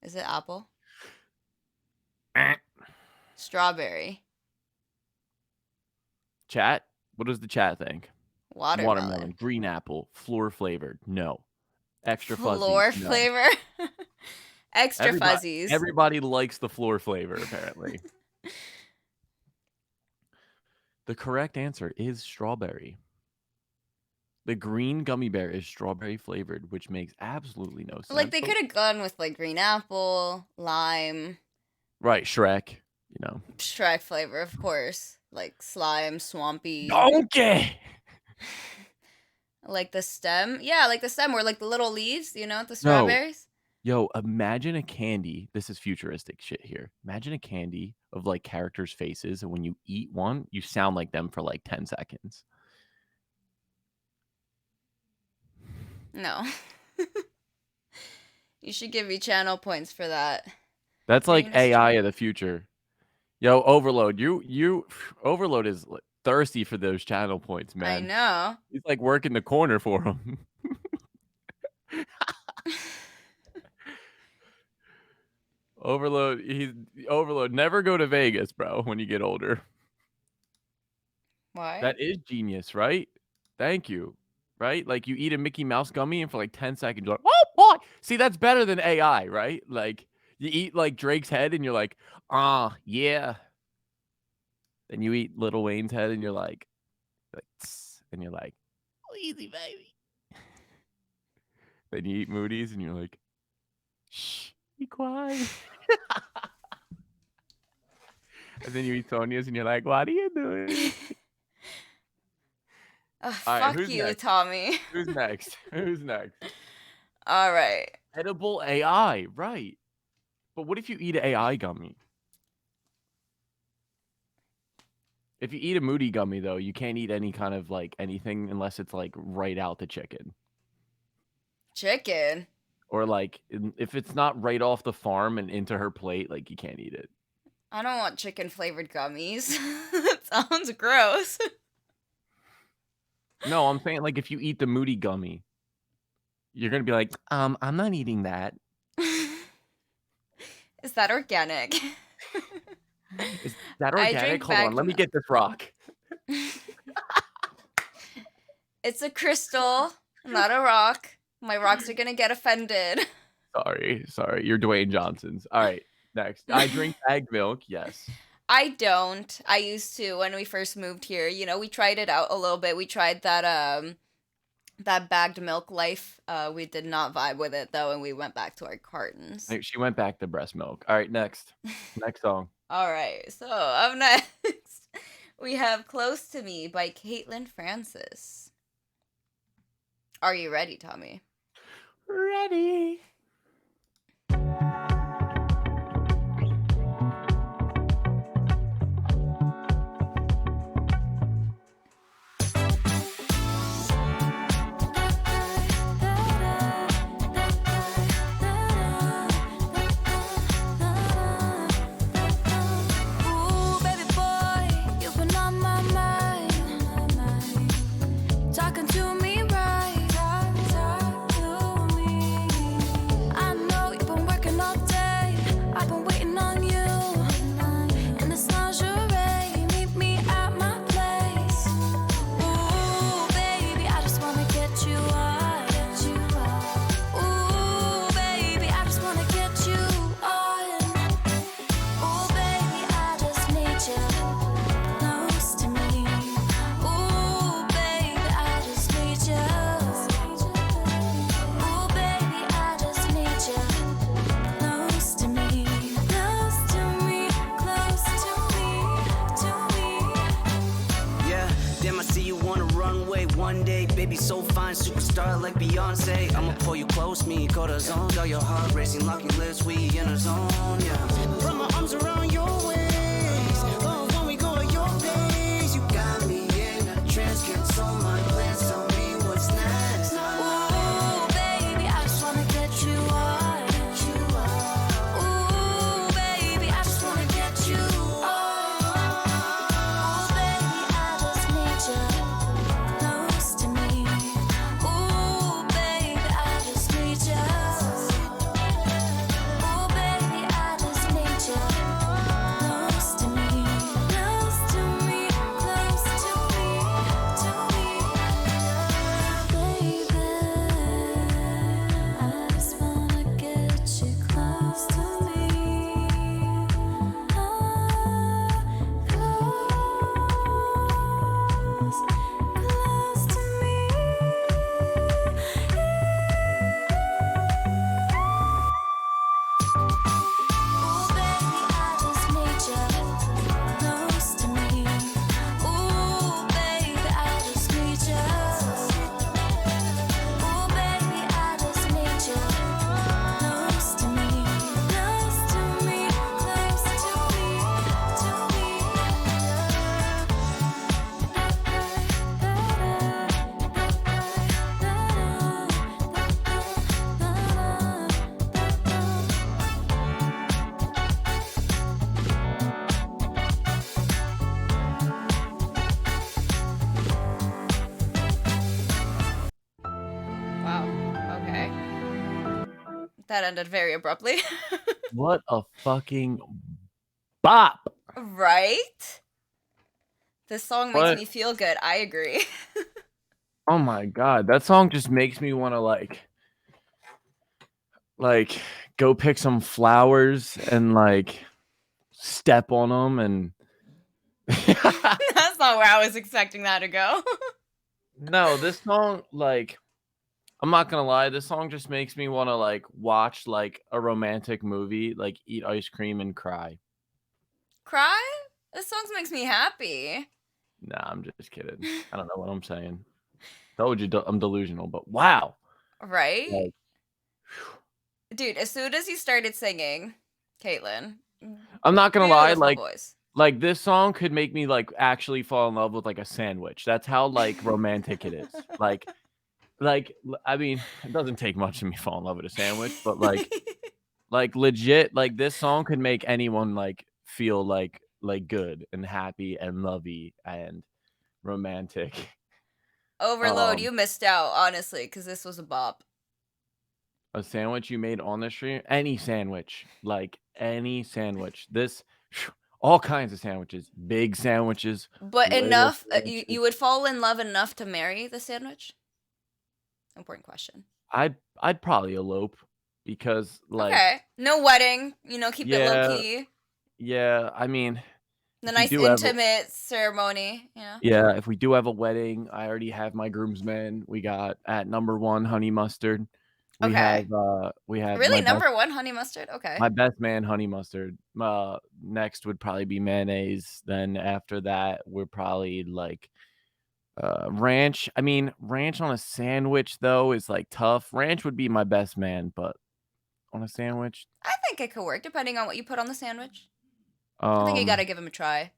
Is it apple? Eh. Strawberry. Chat? What does the chat think? Watermelon. Green apple. Floor flavored. No. Extra fuzzies. Floor No. flavor? Extra fuzzies. Everybody likes the floor flavor, apparently. The correct answer is strawberry. The green gummy bear is strawberry flavored, which makes absolutely no sense. Like, they could have gone with, like, green apple, lime. Right, Shrek, you know. Shrek flavor, of course. Like, slime, swampy. Donkey! Like the stem. Yeah, like the stem, or like the little leaves, you know, the strawberries. Yo, imagine a candy. This is futuristic shit here. Imagine a candy of, like, characters' faces, and when you eat one, you sound like them for, like, 10 seconds. No. You should give me channel points for that. That's like AI of the future. Yo, Overload, Overload is thirsty for those channel points, man. I know. He's like working the corner for him. Overload. Never go to Vegas, bro, when you get older. Why? That is genius, right? Thank you. Right? Like, you eat a Mickey Mouse gummy and for like 10 seconds you're like, oh boy. See, that's better than AI, right? Like, you eat like Drake's head and you're like, yeah. Then you eat Lil Wayne's head and you're like and you're like, oh, easy, baby. Then you eat Moody's and you're like, shh, be quiet. And then you eat Sonia's and you're like, what are you doing? Fuck you, next? Tommy. Who's next? All right. Edible AI, right. But what if you eat an AI gummy? If you eat a Moody gummy, though, you can't eat any kind of, like, anything unless it's, like, right out the chicken. Chicken? Or, like, if it's not right off the farm and into her plate, like, you can't eat it. I don't want chicken-flavored gummies. That sounds gross. No, I'm saying, like, if you eat the Moody gummy, you're gonna be like, I'm not eating that. Is that organic? Is that I organic? drink Hold on, bagged let me milk. get this rock. It's a crystal, not a rock. My rocks are gonna get offended. Sorry, you're Dwayne Johnson's. All right, next. I drink bagged milk, yes. I don't. I used to when we first moved here. You know, we tried it out a little bit. We tried that bagged milk life. We did not vibe with it though, and we went back to our cartons. Like, she went back to breast milk. All right, next. Next song. All right, so up next we have "Close to Me" by Caitlin Francis. Are you ready, Tommy? Ready. Ooh, baby boy, you've been on my mind. Talking to me right. Talk to me. I know you've been working all day. I've been waiting on you. In this lingerie, meet me at my place. Ooh, baby, I just wanna get you on. Ooh, baby, I just wanna get you on. Ooh, baby, I just need you close to me. Ooh, baby, I just need you. Ooh, baby, I just need you close to me. Close to me, close to me. Yeah, damn, I see you on a runway one day. Baby, so fine, superstar like Beyonce. I'ma pull you close, me, corazón. Got your heart racing, lock your lips, we in a zone, yeah. Put my arms around your waist. Oh, when we go at your pace. You got me in a trance, cancel my plans, tell me what's next. Ooh, baby, I just wanna get you on. Ooh, baby, I just wanna get you on. Ooh, baby, I just need you close to me. Ooh, baby, I just need you. Ooh, baby, I just need you close to me. Close to me, close to me. Baby, I just wanna get you close to me. Close to me. Ooh, baby, I just need you close to me. Ooh, baby, I just need you. Ooh, baby, I just need you close to me. Close to me, close Wow. Okay. That ended very abruptly. What a fucking bop. Right? This song makes What? me feel good. I agree. Oh my god, that song just makes me want to like go pick some flowers and like step on them and That's not where I was expecting that to go. No, this song, like, I'm not gonna lie, this song just makes me want to like watch like a romantic movie, like eat ice cream and cry. Cry? This song makes me happy. Nah, I'm just kidding. I don't know what I'm saying. Told you I'm delusional, but wow. Right? Like, Dude, as soon as he started singing, Caitlin, I'm not gonna lie, beautiful voice. like this song could make me like actually fall in love with like a sandwich. That's how like romantic it is. Like I mean, it doesn't take much to me fall in love with a sandwich, but like legit, like this song could make anyone like feel like good and happy and lovey and romantic. Overload, you missed out, honestly, because this was a bop. A sandwich you made on the stream? Any sandwich. Like any sandwich. This All kinds of sandwiches, big sandwiches, But little enough, you sandwiches. would fall in love enough to marry the sandwich? Important question. I'd probably elope because like Okay. No wedding, keep it low yeah, key. yeah. I mean, The if we nice do have a intimate ceremony. yeah, if we do have a wedding, I already have my groomsmen. We got at number one honey mustard. Okay. We have Really, number one, honey mustard? Okay. my best man honey mustard. Next would probably be mayonnaise. Then after that, we're probably like ranch. I mean, ranch on a sandwich though is like tough. Ranch would be my best man, but on a sandwich, I think it could work depending on what you put on the sandwich. I think you um, gotta give him a try.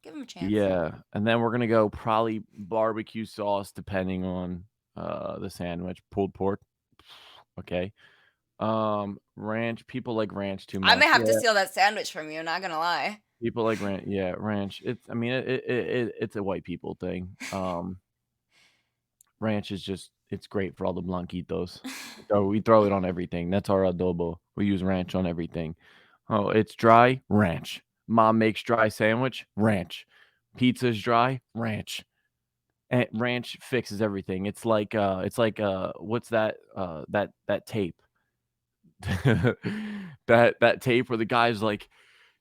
Give him a chance. yeah. And then we're gonna go probably barbecue sauce depending on the sandwich. Pulled pork. Okay. Ranch. People like ranch too I much. may have to Yeah. steal that sandwich from you, not gonna lie. People like ranch. Yeah, ranch. It's. I mean, it's a white people thing. Ranch is just. It's great for all the blanquitos. So we throw it on everything. That's our adobo. We use ranch on everything. Oh, it's dry. Ranch. Mom makes dry sandwich. Ranch. Pizza's dry. Ranch. And ranch fixes everything. It's like what's that that tape? that tape where the guy's like,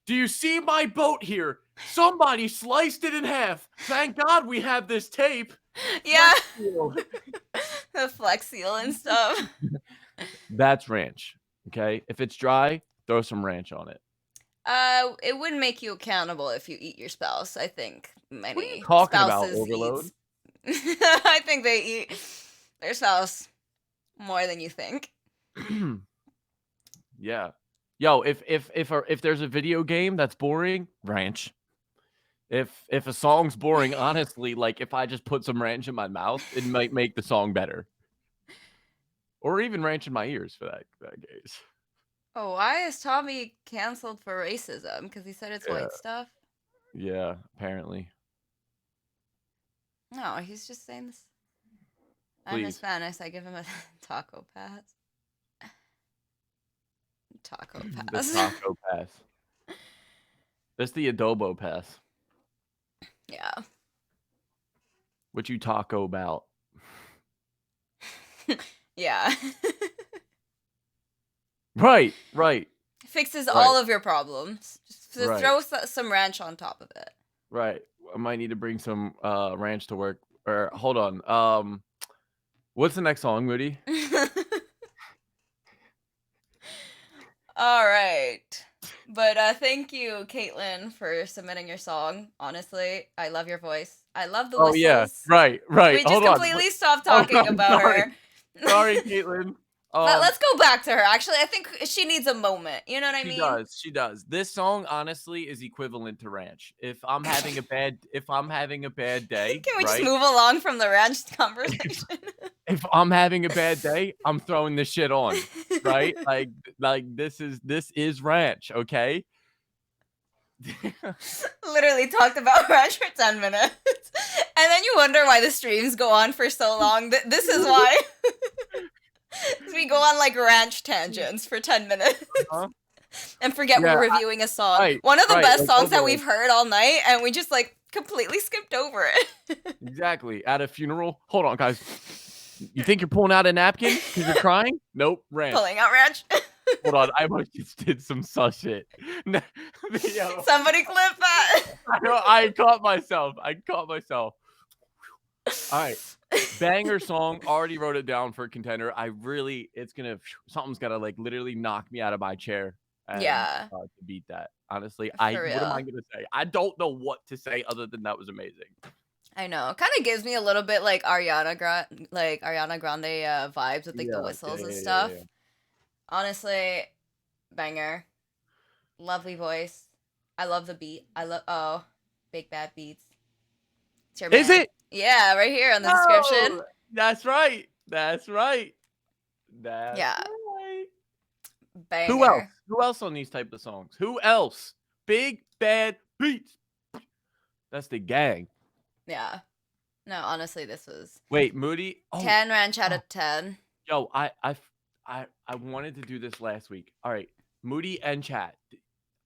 "Do you see my boat here? Somebody sliced it in half. Thank God we have this tape." Yeah. Flex seal. The Flex Seal and stuff. That's ranch. Okay? If it's dry, throw some ranch on it. It would make you accountable if you eat your spouse. I think What are you many talking about, spouses overload? I think they eat their spouse more than you think. Yeah. Yo, if there's a video game that's boring, ranch. If a song's boring, honestly, like if I just put some ranch in my mouth, it might make the song better. Or even ranch in my ears for that case. Oh, why is Tommy canceled for racism? Because he said it's Yeah. white stuff? Yeah, apparently. No, he's just saying this. I'm Please. Hispanic, so I give him a taco pass. Taco The pass. taco pass. That's the adobo pass. Yeah. What you taco about? Yeah. Right. Fixes Right. all of your problems. Just Right. throw some ranch on top of it. Right. I might need to bring some ranch to work. Or hold on. What's the next song, Moody? All right. But thank you, Caitlin, for submitting your song. Honestly, I love your voice. I love the Oh whistles. yeah. Right. We just Hold on. completely stopped talking on, about sorry. her. Sorry, Caitlin. Let's go back to her. Actually, I think she needs a moment. You know what I mean? She does. This song honestly is equivalent to ranch. If I'm having a bad day, Can we right? just move along from the ranch conversation? If I'm having a bad day, I'm throwing this shit on, right? Like this is ranch, okay? Literally talked about ranch for 10 minutes. And then you wonder why the streams go on for so long. This is why. We go on like ranch tangents for 10 minutes. Uh-huh. And forget Yeah, we're reviewing a song. right, One of the right, best like songs that overload. we've heard all night, and we just like completely skipped over it. Exactly. At a funeral. Hold on, guys. You think you're pulling out a napkin because you're crying? Nope, ranch. Pulling out ranch. Hold on, I almost just did some sus shit. Yo, Somebody clip that. I caught myself. All right. Banger song. Already wrote it down for a contender. Something's gonna like literally knock me out of my chair. Yeah. To beat that. Honestly, For what am real. I gonna say? I don't know what to say other than that was amazing. I know. Kind of gives me a little bit like Ariana Grande vibes with like the whistles and stuff. Yeah. Honestly, banger. Lovely voice. I love the beat. Big Bad Beats. It's your Is man. it? Yeah, right here on the description. Oh, that's right. Yeah. Right. Banger. Who else on these type of songs? Who else? Big Bad Beats. That's the gang. Yeah. No, honestly, this was Wait, Moody. 10 ranch out of 10. Yo, I wanted to do this last week. All right, Moody and chat.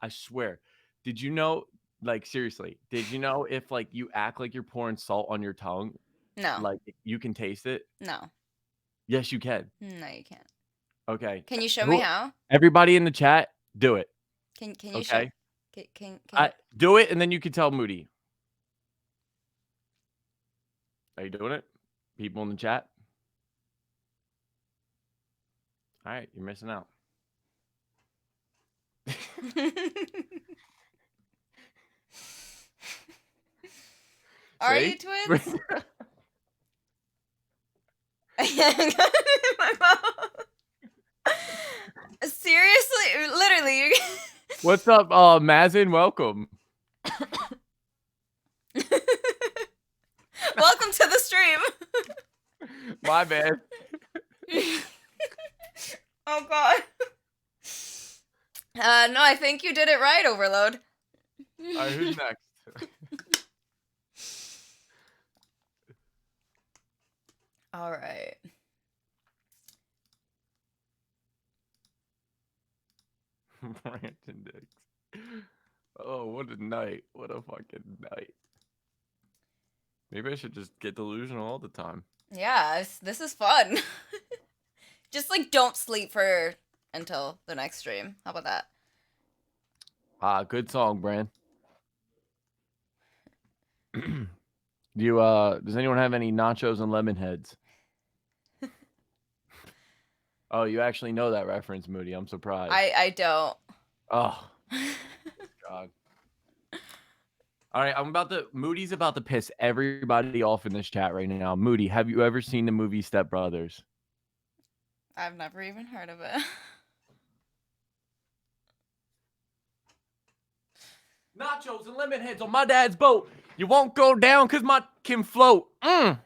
I swear, Did you know, like, seriously, did you know if, like, you act like you're pouring salt on your tongue, No. like, you can taste it? No. Yes, you can. No, you can't. Okay. Can you show me how? Everybody in the chat, do it. Can you show? Okay. Can you? Do it, and then you can tell Moody. Are you doing it? People in the chat? All right, you're missing out. Are See? you twins? My mouth. Seriously, literally. What's up, Mazin? Welcome. Welcome to the stream. My bad. Oh God. No, I think you did it right, Overload. All right, who's next? All right. Brandon Dix. Oh, what a night. What a fucking night. Maybe I should just get delusional all the time. Yeah, this is fun. Just like don't sleep until the next stream. How about that? Good song, Brand. Does anyone have any nachos and lemon heads? Oh, you actually know that reference, Moody. I'm surprised. I don't. Oh, God. All right, Moody's about to piss everybody off in this chat right now. Moody, have you ever seen the movie Step Brothers? I've never even heard of it. Nachos and lemon heads on my dad's boat. You won't go down because my can float. No.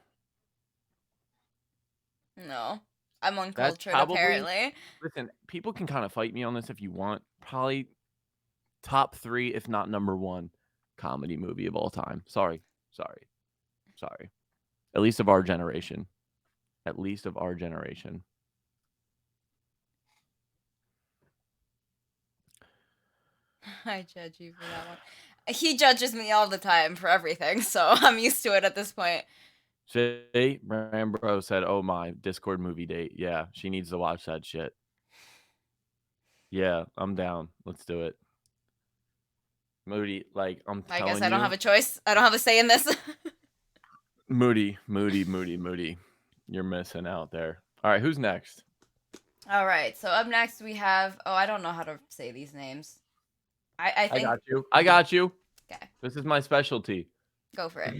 I'm That's uncultured, probably, apparently. listen, people can kind of fight me on this if you want. Probably top 3, if not number 1, comedy movie of all time. Sorry. At least of our generation. I judge you for that one. He judges me all the time for everything, so I'm used to it at this point. See, Brambro said, "Oh my, Discord movie date. Yeah, she needs to watch that shit." Yeah, I'm down. Let's do it. Moody, like I'm telling you. I guess I don't have a choice. I don't have a say in this. Moody. You're missing out there. All right, who's next? All right, so up next we have. Oh, I don't know how to say these names. I think. I got you. Okay. This is my specialty. Go for it.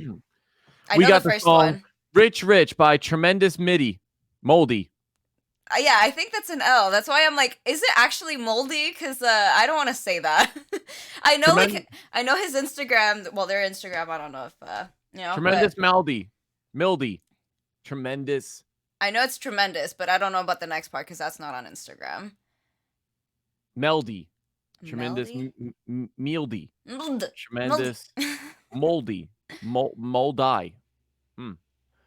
We know got the first song, one. Rich by Tremendous Moldy. Yeah, I think that's an L. That's why I'm like, is it actually moldy? Because I don't want to say that. I know, I know his Instagram. Well, their Instagram. I don't know if Tremendous Mildy. Tremendous. I know it's tremendous, but I don't know about the next part because that's not on Instagram. Meldy. Tremendous Mealdy. Tremendous Moldy. Moldy.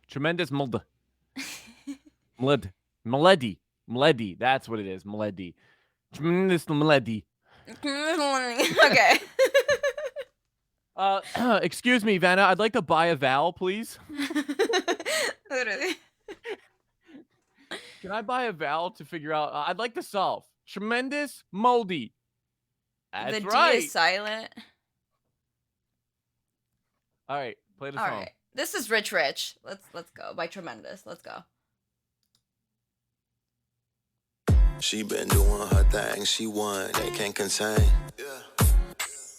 Tremendous Mold. Mledy. That's what it is. Mledy. Tremendous Mledy. Okay. Excuse me, Vanna. I'd like to buy a vowel, please. Literally. Can I buy a vowel to figure out? I'd like to solve. Tremendous Moldy. That's the right. D is silent. All right, play the All song. right. This is Rich. Let's go by Tremendous. Let's go. She been doing her thing, she won, they can't contain. Yeah.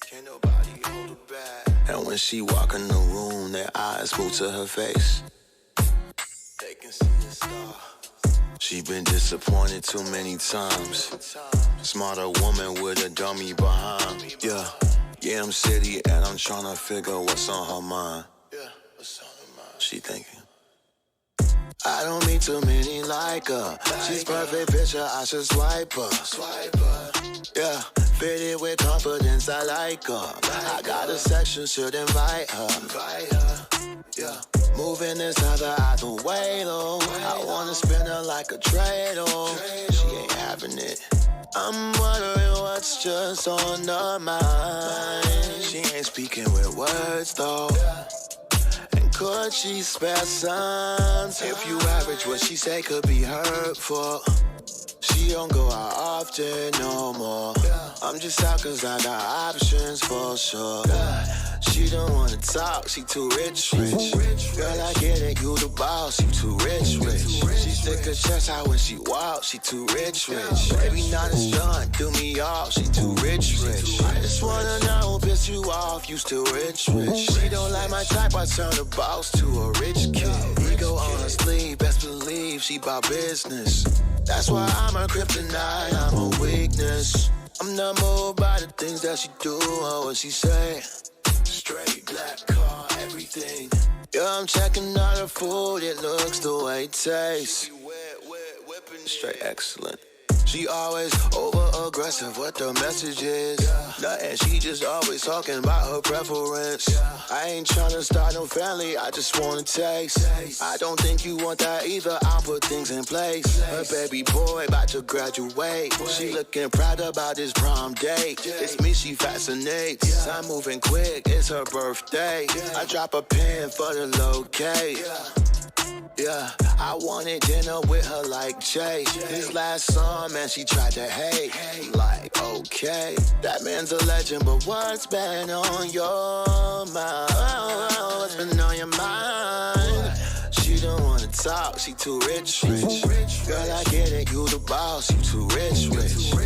Can't nobody hold her back. And when she walk in the room, their eyes move to her face. They can see the star. She been disappointed too many times. Smarter woman with a dummy behind. Yeah, I'm city and I'm tryna figure what's on her mind. Yeah, what's on her mind? She thinking, I don't meet too many like her. She's perfect picture, I should swipe her. Yeah, fitted with confidence, I like her. I got a section, should invite her. Yeah, moving this other out the way though. I wanna spin her like a Trado. She ain't having it. I'm wondering what's just on her mind. She ain't speaking with words though. And could she spare signs? If you average what she say could be hurtful. She don't go out often no more. I'm just out cause I got options for sure. She don't wanna talk, she too rich. Girl, I get it, you the boss, you too rich. She stick her chest out when she walk, she too rich. Baby, not as young, do me off, she too rich. I just wanna know, piss you off, you still rich. She don't like my type, I turn the boss to a rich kid. Ego on her sleeve, best believe she bout business. That's why I'm a kryptonite, I'm a weakness. I'm not moved by the things that she do or what she say. Straight black car, everything. Yeah, I'm checking out her food, it looks the way it tastes. Straight excellent. She always over-aggressive, what the message is. Nothing, she just always talking about her preference. I ain't tryna start no family, I just wanna taste. I don't think you want that either, I'll put things in place. Her baby boy about to graduate. She looking proud about his prom date. It's me she fascinates. I'm moving quick, it's her birthday. I drop a pin for the locate. Yeah, I wanted dinner with her like Jay. His last song, man, she tried to hate. Like, okay, that man's a legend, but what's been on your mind? What's been on your mind? She don't wanna talk, she too rich. Girl, I get it, you the boss, you too rich.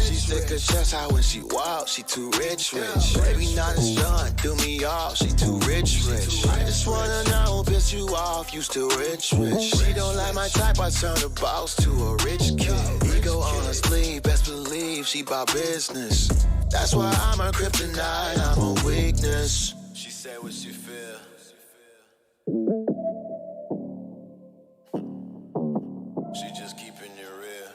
She stick her chest out when she walk, she too rich. Baby, not as young, do me off, she too rich. I just wanna know, piss you off, you still rich. She don't like my type, I turn the boss to a rich kid. Ego on her sleeve, best believe she bout business. That's why I'm a kryptonite, I'm a weakness. She say what she feel. She just keeping it real.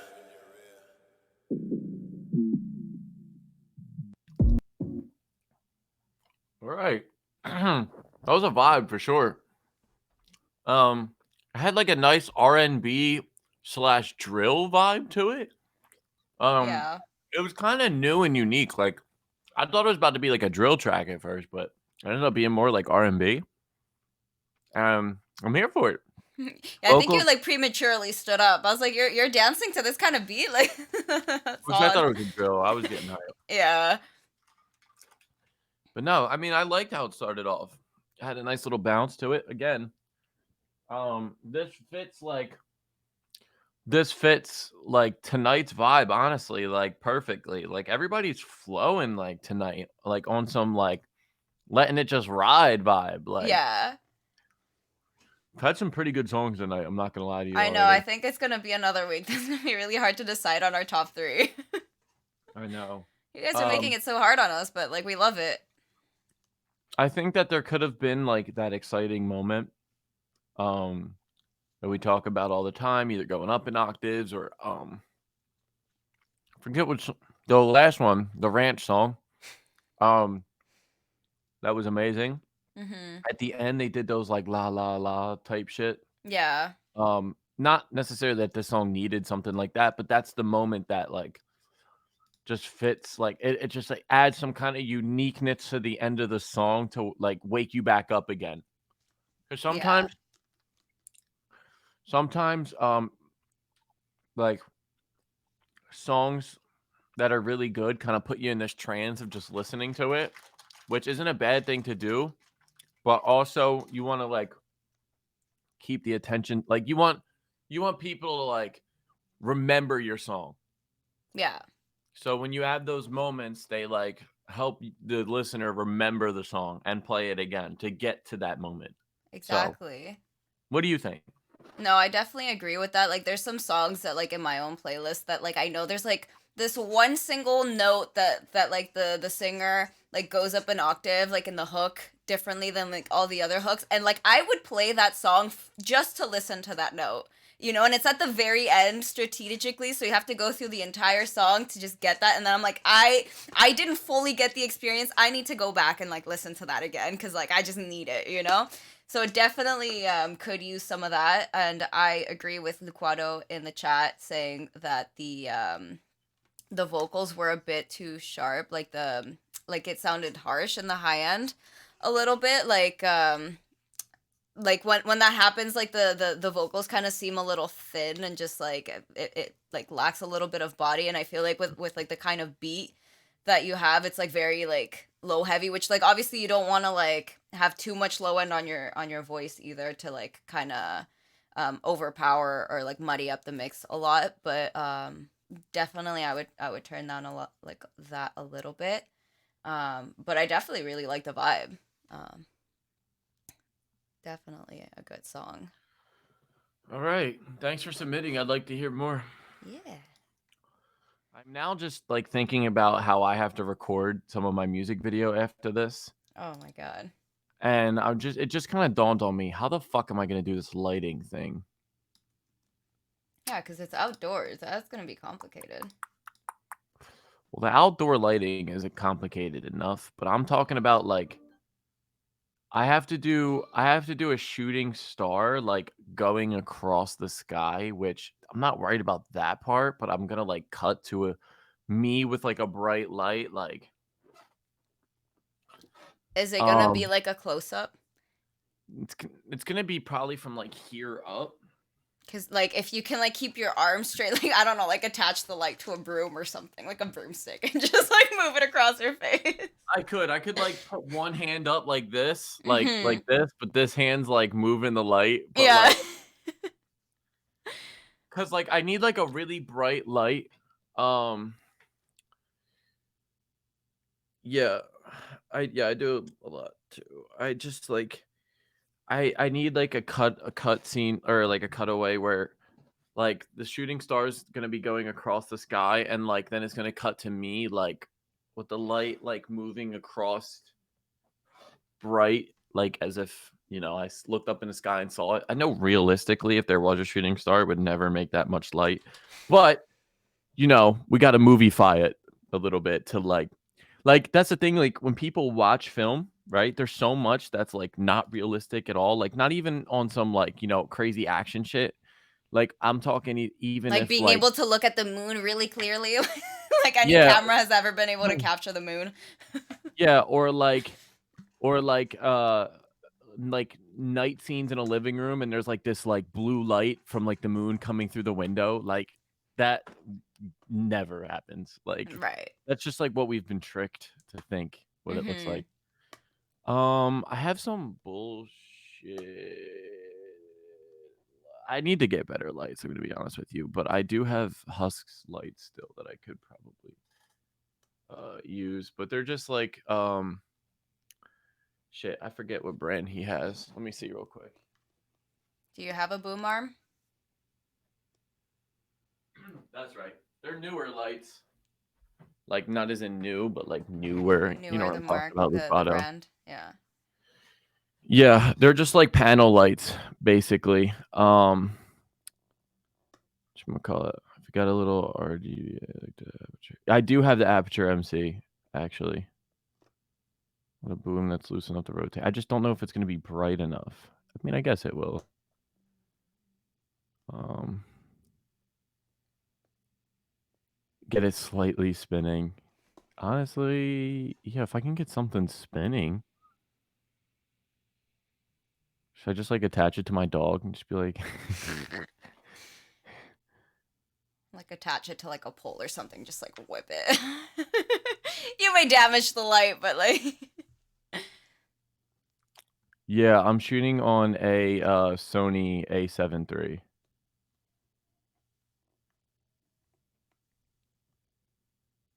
All right. That was a vibe for sure. I had like a nice R&B slash drill vibe to it. Yeah. It was kind of new and unique. Like I thought it was about to be like a drill track at first, but it ended up being more like R&B. I'm here for it. Yeah, I think you like prematurely stood up. I was like, you're dancing to this kind of beat, like. Which I thought it was a drill. I was getting hyped. Yeah. But no, I mean, I liked how it started off. It had a nice little bounce to it. Again, this fits like tonight's vibe, honestly, like perfectly. Like everybody's flowing like tonight, like on some like letting it just ride vibe. Like Yeah. I've had some pretty good songs tonight. I'm not gonna lie to you. I know. already. I think it's gonna be another week. It's gonna be really hard to decide on our top 3. I know. You guys are making it so hard on us, but like we love it. I think that there could have been like that exciting moment that we talk about all the time, either going up in octaves or forget which the last one, the ranch song. That was amazing. Mm-hmm. At the end they did those like la la la type shit. Yeah. Not necessarily that the song needed something like that, but that's the moment that like just fits, like it just like adds some kind of uniqueness to the end of the song to like wake you back up again. Because sometimes like songs that are really good kind of put you in this trance of just listening to it, which isn't a bad thing to do, but also you want to like keep the attention, like you want people to like remember your song. Yeah. So when you have those moments, they like help the listener remember the song and play it again to get to that moment. Exactly. So, what do you think? No, I definitely agree with that. Like there's some songs that like in my own playlist that like I know there's like this one single note that like the singer like goes up an octave like in the hook differently than like all the other hooks, and like I would play that song just to listen to that note. You know, and it's at the very end strategically, so you have to go through the entire song to just get that. And then I'm like, I didn't fully get the experience. I need to go back and like listen to that again because like I just need it, you know. So it definitely could use some of that, and I agree with Luquado in the chat saying that the the vocals were a bit too sharp, like it sounded harsh in the high end a little bit, like when that happens, like the vocals kind of seem a little thin and just like it like lacks a little bit of body. And I feel like with like the kind of beat that you have, it's like very like low heavy, which like obviously you don't want to like have too much low end on your voice either to like kind of overpower or like muddy up the mix a lot. But definitely I would turn down a lot like that a little bit. But I definitely really like the vibe. um Definitely a good song. All right. Thanks for submitting. I'd like to hear more. Yeah. I'm now just like thinking about how I have to record some of my music video after this. Oh my god. And it just kind of dawned on me, how the fuck am I going to do this lighting thing? Yeah, because it's outdoors. That's going to be complicated. Well, the outdoor lighting isn't complicated enough, but I'm talking about like I have to do a shooting star like going across the sky, which I'm not worried about that part, but I'm gonna like cut to me with like a bright light, like Is it going to be um like a close up? it's gonna be probably from like here up. Because like if you can like keep your arms straight, like I don't know, like attach the light to a broom or something, like a broomstick, and just like move it across your face. I could like put one hand up like this, Mm-hmm. like this, but this hand's like moving the light, but Yeah. like cause like I need like a really bright light. Um yeah, I do a lot too. I just like I need like a cut scene or like a cutaway where like the shooting star is gonna be going across the sky and like then it's gonna cut to me like with the light like moving across bright, like as if I looked up in the sky and saw it. I know realistically, if there was a shooting star, it would never make that much light, but we got to movieify it a little bit to like that's the thing. Like when people watch film, right? There's so much that's like not realistic at all. Like not even on some like crazy action shit. Like I'm talking even Like if being like able to look at the moon really clearly, like any yeah camera has ever been able to capture the moon. yeah or like night scenes in a living room and there's like this like blue light from like the moon coming through the window, like that never happens. Like Right. that's just like what we've been tricked to think what it looks Mm-hmm. like. I have some bullshit. I need to get better lights, I'm gonna be honest with you, but I do have Husks lights still that I could probably use, but they're just like shit, I forget what brand he has. Let me see real quick. Do you have a boom arm? That's right. They're newer lights. Like not as in new, but like newer. You know Newer, what the I'm talking mark, about, the Lucado. brand. Yeah. Yeah, they're just like panel lights, basically. Whatchamacallit? I've got a little RGB. I do have the Aperture MC, actually. With a boom that's loose enough to rotate. I just don't know if it's going to be bright enough. I mean, I guess it will. Get it slightly spinning. Honestly, yeah, if I can get something spinning. Should I just like attach it to my dog and just be like Like attach it to like a pole or something, just like whip it. You may damage the light, but like Yeah, I'm shooting on a Sony A7 III.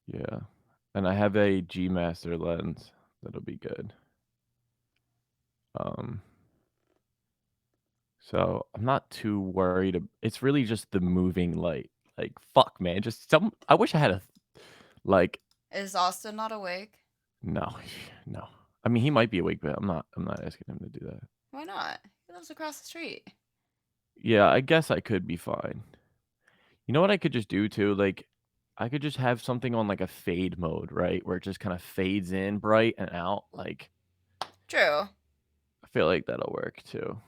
Yeah. And I have a G Master lens. That'll be good. So I'm not too worried. It's really just the moving light. Like fuck, man. I wish I had a like. Is Austin not awake? No, no. I mean, he might be awake, but I'm not asking him to do that. Why not? He lives across the street. Yeah, I guess I could be fine. You know what I could just do too? Like, I could just have something on like a fade mode, right? Where it just kind of fades in bright and out. Like, True. I feel like that'll work too.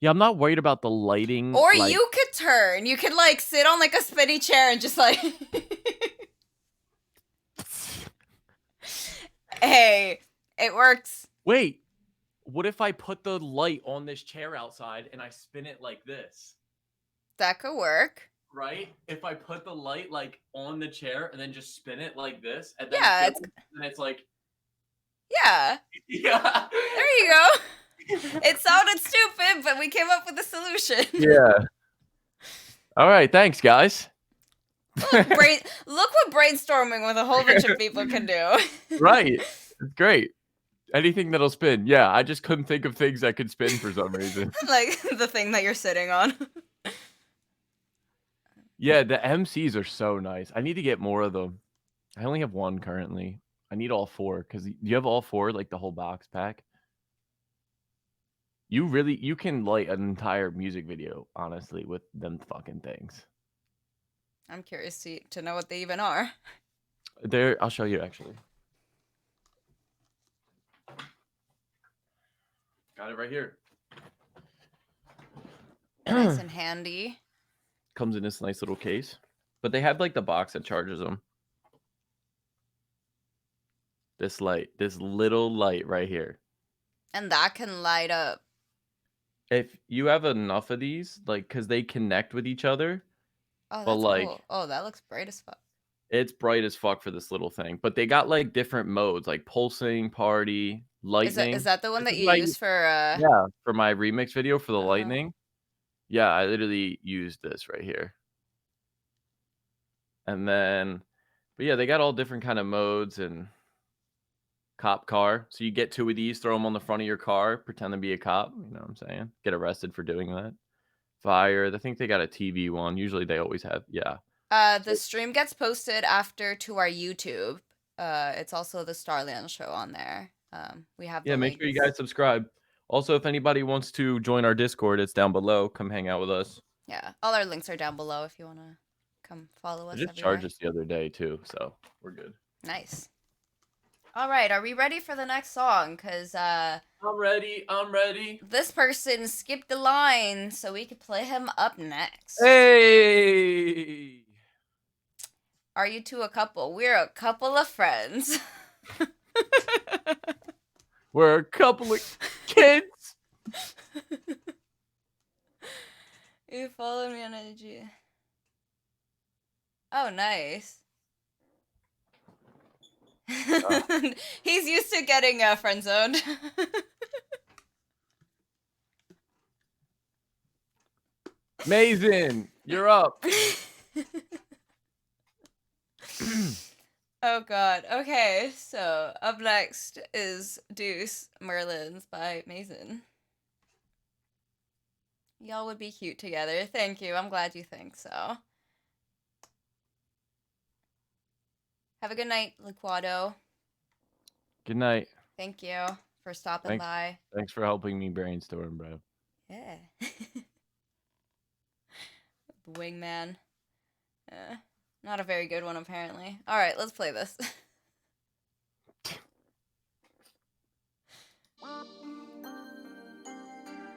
Yeah, I'm not worried about the lighting. Or like, you could turn. You could like sit on like a spinny chair and just like. Hey, it works. Wait, what if I put the light on this chair outside and I spin it like this? That could work. Right? If I put the light like on the chair and then just spin it like this, and then Yeah, it's like, yeah. yeah. There you go. It sounded stupid, but we came up with a solution. Yeah. All right, thanks, guys. Look what brainstorming with a whole bunch of people can do. Right. It's great. Anything that'll spin. Yeah, I just couldn't think of things that could spin for some reason. Like the thing that you're sitting on. Yeah, the MCs are so nice. I need to get more of them. I only have one currently. I need all 4 because you have all 4, like the whole box pack. You can light an entire music video, honestly, with them fucking things. I'm curious to know what they even are. I'll show you actually. Got it right here. Nice and handy. Comes in this nice little case. But they have like the box that charges them. This little light right here. And that can light up. If you have enough of these, like, because they connect with each other. Oh, but that's like, cool. Oh, that looks bright as fuck. It's bright as fuck for this little thing. But they got like different modes, like pulsing, party, lightning. Is that the one that you use for Yeah, for my remix video for the lightning. Yeah, I literally used this right here. And then, but yeah, they got all different kind of modes and cop car. So you get 2 of these, throw them on the front of your car, pretend to be a cop. You know what I'm saying? Get arrested for doing that. Fire. I think they got a TV one. Usually they always have. Yeah. The stream gets posted after to our YouTube. It's also the Starland show on there. We have Yeah, make sure you guys subscribe. Also, if anybody wants to join our Discord, it's down below. Come hang out with us. Yeah, all our links are down below if you want to come follow us. I just charged us the other day too, so we're good. Nice. All right, are we ready for the next song? Cause I'm ready. I'm ready. This person skipped the line, so we could play him up next. Hey. Are you two a couple? We're a couple of friends. We're a couple of kids. You follow me on IG. Oh, nice. He's used to getting friend zoned. Mason, you're up. Oh god. Okay, so up next is Deuce Merlins by Mason. Y'all would be cute together. Thank you. I'm glad you think so. Have a good night, Liquado. Good night. Thank you for stopping by. Thanks for helping me brainstorm, bro. Yeah. Wingman. Not a very good one, apparently. Alright, let's play this.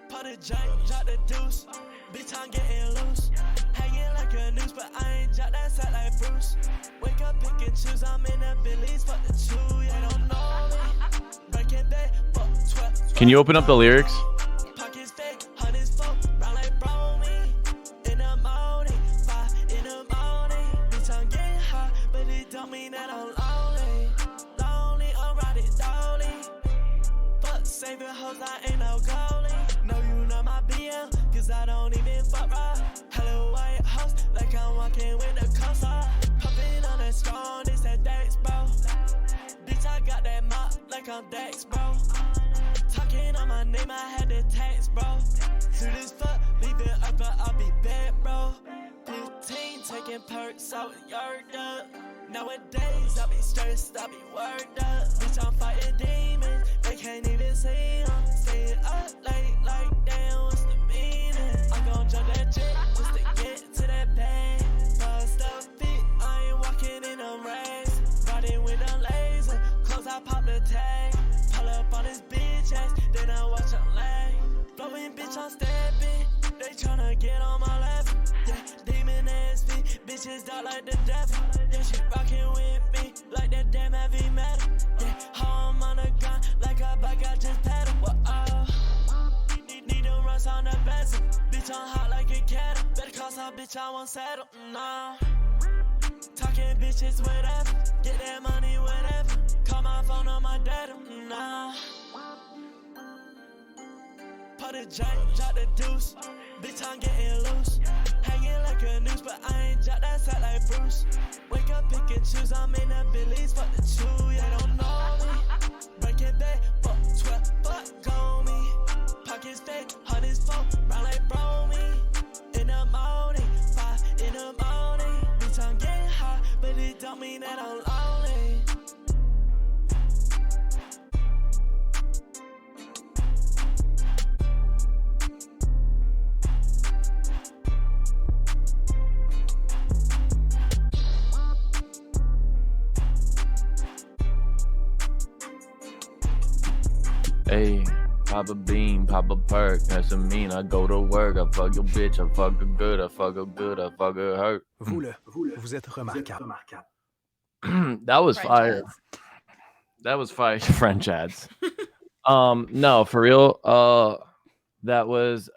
Put a jank, drop the deuce. Bitch, I'm getting loose. Hanging like a noose, but I ain't drop that set like Bruce. Wake up, pick and choose. I'm in the Billies, fuck the chew. Yeah, don't know me. Breaking day, fuck 12. Can you open up the lyrics? Pockets fake, hundreds full, round like brownie. In the morning, 5 in the morning. Bitch, I'm getting hot, but it don't mean that I'm lonely. Lonely, I'm riding dolly. Fuck saving hoes, I ain't no goalie. No, you know my BM, cause I don't even fuck right. Hello, white house, like I'm walking with the coaster. Popping on that strong, this that Dex, bro. Bitch, I got that mop, like I'm Dex, bro. Talking on my name, I had to text, bro. Shoot this fuck, leave it up, but I'll be back, bro. 15, taking perks out, yard up. Nowadays, I be stressed, I be worked up. Bitch, I'm fighting demons, they can't even see them. Staying up late, like damn, what's the meaning? I'm gon' jump that jet, just to get to that bag. Bust up feet, I ain't walking in them rags. Riding with them laser, close, I pop the tag. Pull up on this bitch ass, then I watch her lag. Blowing bitch, I'm stabbing. bitches dark like the devil. Yeah, she rockin' with me like that damn heavy metal. Yeah, home on the gun like a bike, I just pedal. Need to run on the bezel. Bitch, I'm hot like a kettle. Better call some bitch, I won't settle. No. Talking bitches, whatever. Get that money, whatever. Call my phone on my data. No. Put a joint, drop the deuce. Bitch, I'm getting loose. Hanging like a noose, but I ain't drop that set like Bruce. Wake up, pick and choose. I'm in the Billies, fuck the chew. Yeah, don't know me. Break it back, fuck 12, fuck on me. Pockets fake, hard as fuck, round like bro me. In the morning, 5 in the morning. Bitch, I'm getting hot, but it don't mean that I'm lonely. Hey, pop a bean, pop a perk. That's a mean. I go to work. I fuck your bitch. I fuck her good. I fuck her good. I fuck her hurt. Vous êtes remarquable. That was French fire. ads. That was fire. French ads. No, for real. That was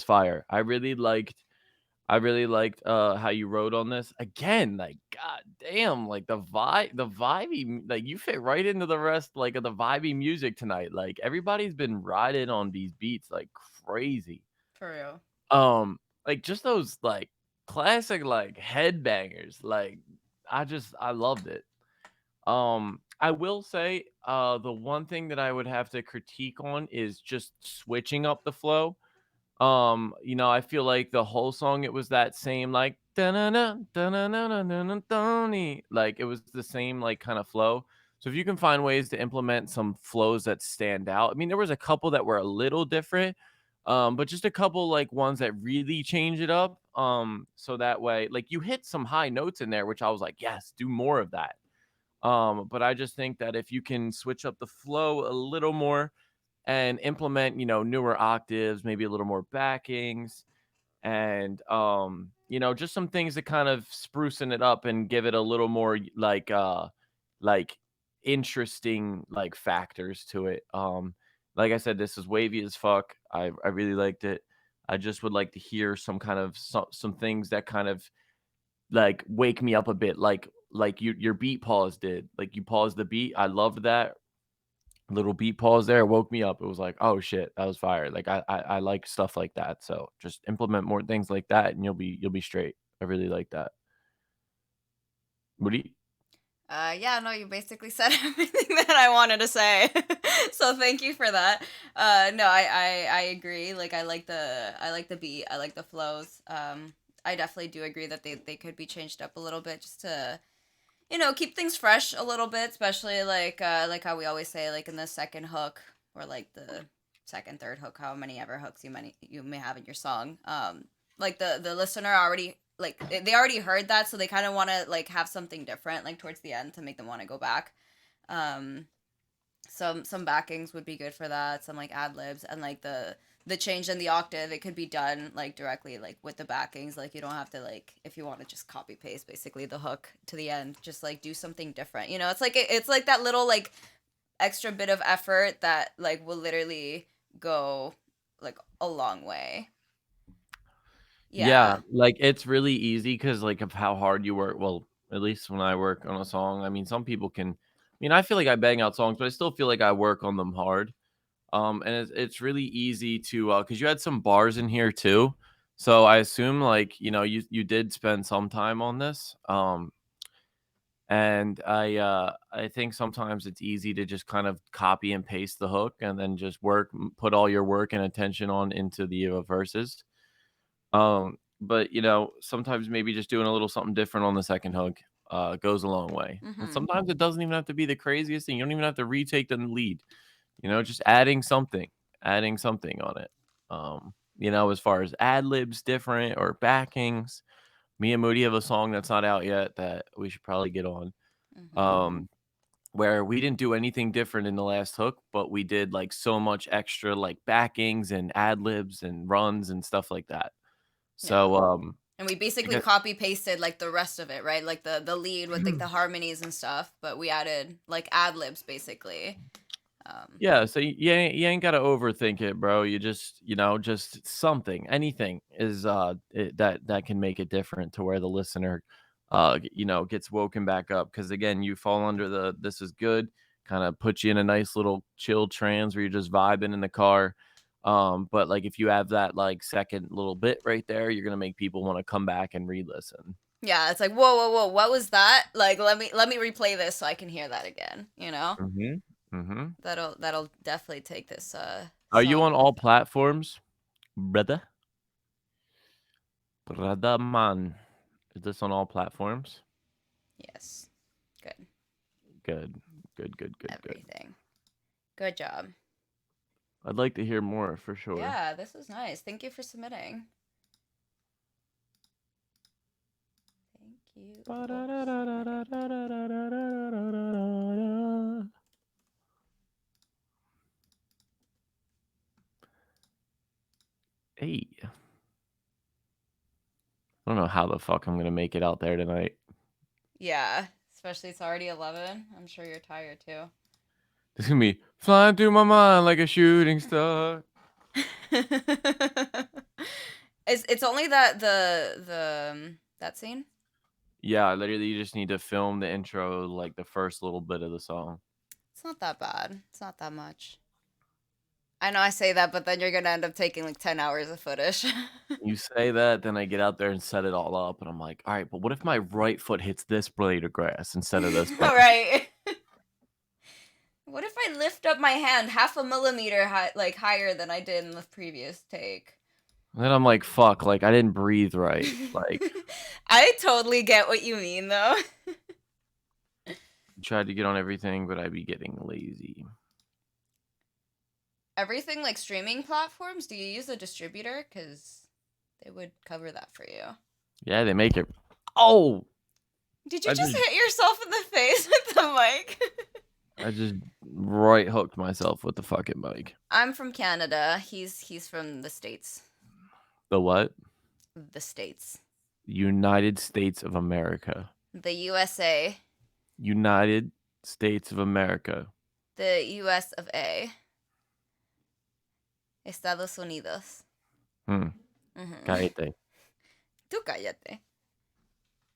fire. I really liked how you wrote on this. Again, like god damn, like the vibey, like you fit right into the rest like of the vibey music tonight. Like everybody's been riding on these beats like crazy. For real. Like just those like classic like headbangers. Like I loved it. I will say the one thing that I would have to critique on is just switching up the flow. I feel like the whole song it was that same like da-na-na, da-na-na-na-na-na-na-na, like it was the same like kind of flow. So if you can find ways to implement some flows that stand out. I mean, there was a couple that were a little different, but just a couple like ones that really change it up. So that way, like you hit some high notes in there, which I was like, yes, do more of that. But I just think that if you can switch up the flow a little more and implement, newer octaves, maybe a little more backings, and just some things that kind of sprucing it up and give it a little more like interesting like factors to it. Like I said, this is wavy as fuck. I really liked it. I just would like to hear some things that kind of like wake me up a bit, like your beat pause did. Like you paused the beat. I loved that little beat pause there. Woke me up. It was like, oh shit, that was fire. Like I like stuff like that. So just implement more things like that, and you'll be straight. I really like that. What do you? Yeah, no, you basically said everything that I wanted to say. So thank you for that. No, I agree. Like I like the beat. I like the flows. I definitely do agree that they could be changed up a little bit just to keep things fresh a little bit, especially like how we always say, like in the second hook or like the second, third hook, how many ever hooks you may have in your song. Like the listener already like they already heard that, so they kind of want to like have something different like towards the end to make them want to go back. Some backings would be good for that. Some like ad libs and like the change in the octave, it could be done like directly like with the backings. Like you don't have to like if you want to just copy paste basically the hook to the end, just like do something different. It's like that little like extra bit of effort that like will literally go like a long way. Yeah, like it's really easy because like of how hard you work. Well, at least when I work on a song, I mean, some people can. I mean, I feel like I bang out songs, but I still feel like I work on them hard. And it's really easy to because you had some bars in here too, so I assume like you did spend some time on this. And I think sometimes it's easy to just kind of copy and paste the hook and then just put all your work and attention on into the verses. But sometimes maybe just doing a little something different on the second hook goes a long way. And sometimes it doesn't even have to be the craziest thing. You don't even have to retake the lead. Just adding something on it. As far as ad libs different or backings. Me and Moody have a song that's not out yet that we should probably get on. Where we didn't do anything different in the last hook, but we did like so much extra like backings and ad libs and runs and stuff like that. So And we basically copy pasted like the rest of it, right? Like the lead with like the harmonies and stuff, but we added like ad libs basically. Yeah, so you ain't gotta overthink it, bro. You just, just something, anything is that can make it different to where the listener gets woken back up. Because again, you fall under the this is good, kind of put you in a nice little chill trance where you're just vibing in the car. But like if you have that like second little bit right there, you're gonna make people want to come back and re-listen. Yeah, it's like whoa, what was that? Like let me replay this so I can hear that again, you know? That'll definitely take this Are you song. on all platforms, brother? Brother man. Is this on all platforms? Yes. Good. Good. Everything. Good job. I'd like to hear more for sure. Yeah, this was nice. Thank you for submitting. Thank you. Hey. I don't know how the fuck I'm gonna make it out there tonight. Yeah, especially it's already 11. I'm sure you're tired too. It's gonna be flying through my mind like a shooting star. It's only that that scene? Yeah, literally you just need to film the intro, like the first little bit of the song. It's not that bad. It's not that much. I know I say that, but then you're gonna end up taking like 10 hours of footage. You say that, then I get out there and set it all up, and I'm like, all right, but what if my right foot hits this blade of grass instead of this one? Right. What if I lift up my hand half a millimeter higher than I did in the previous take? And then I'm like, fuck, like I didn't breathe right. Like I totally get what you mean though. tried to get on everything, but I'd be getting lazy. Everything like streaming platforms, do you use a distributor? Because they would cover that for you. Yeah, they make it. Oh! Did you just hit yourself in the face with the mic? I just right hooked myself with the fucking mic. I'm from Canada. He's from the States. The what? The States. United States of America. The USA. United States of America. The US of A. Estados Unidos. Cállate. Tú cállate.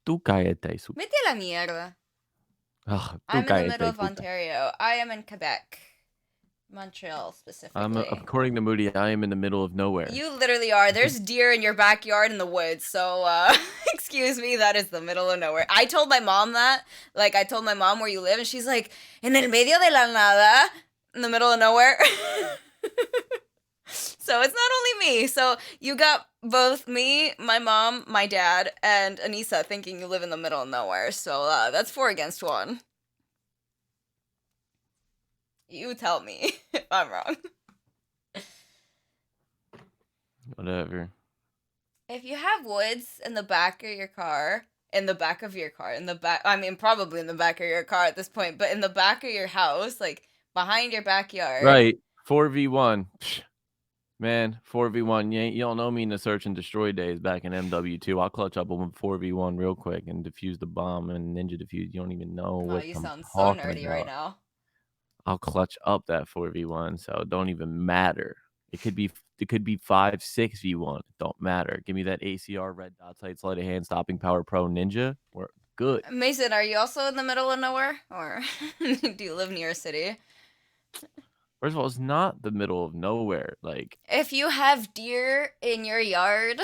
Tú cállate. Vete a la mierda. Ugh, I'm in the middle of Ontario. I am in Quebec. Montreal, specifically. According to Moody, I am in the middle of nowhere. You literally are. There's deer in your backyard in the woods. So, excuse me, that is the middle of nowhere. I told my mom that. Like, I told my mom where you live, and she's like, en el medio de la nada, in the middle of nowhere. So it's not only me. So you got both me, my mom, my dad, and Anissa thinking you live in the middle of nowhere. So that's 4 against 1. You tell me if I'm wrong. Whatever. If you have woods in the back of your car, I mean, probably in the back of your car at this point, but in the back of your house, like behind your backyard. Right. 4v1. Man, 4v1. You don't know me in the search and destroy days back in MW2. I'll clutch up a 4v1 real quick and defuse the bomb and ninja defuse. You don't even know what you I'm sound so talking nerdy about. right now. I'll clutch up that 4v1, so it don't even matter. It could be 5-6v1. It don't matter. Give me that ACR red dot sight sleight of hand stopping power pro ninja. We're good. Mason, are you also in the middle of nowhere, or do you live near a city? First of all, it's not the middle of nowhere. Like, if you have deer in your yard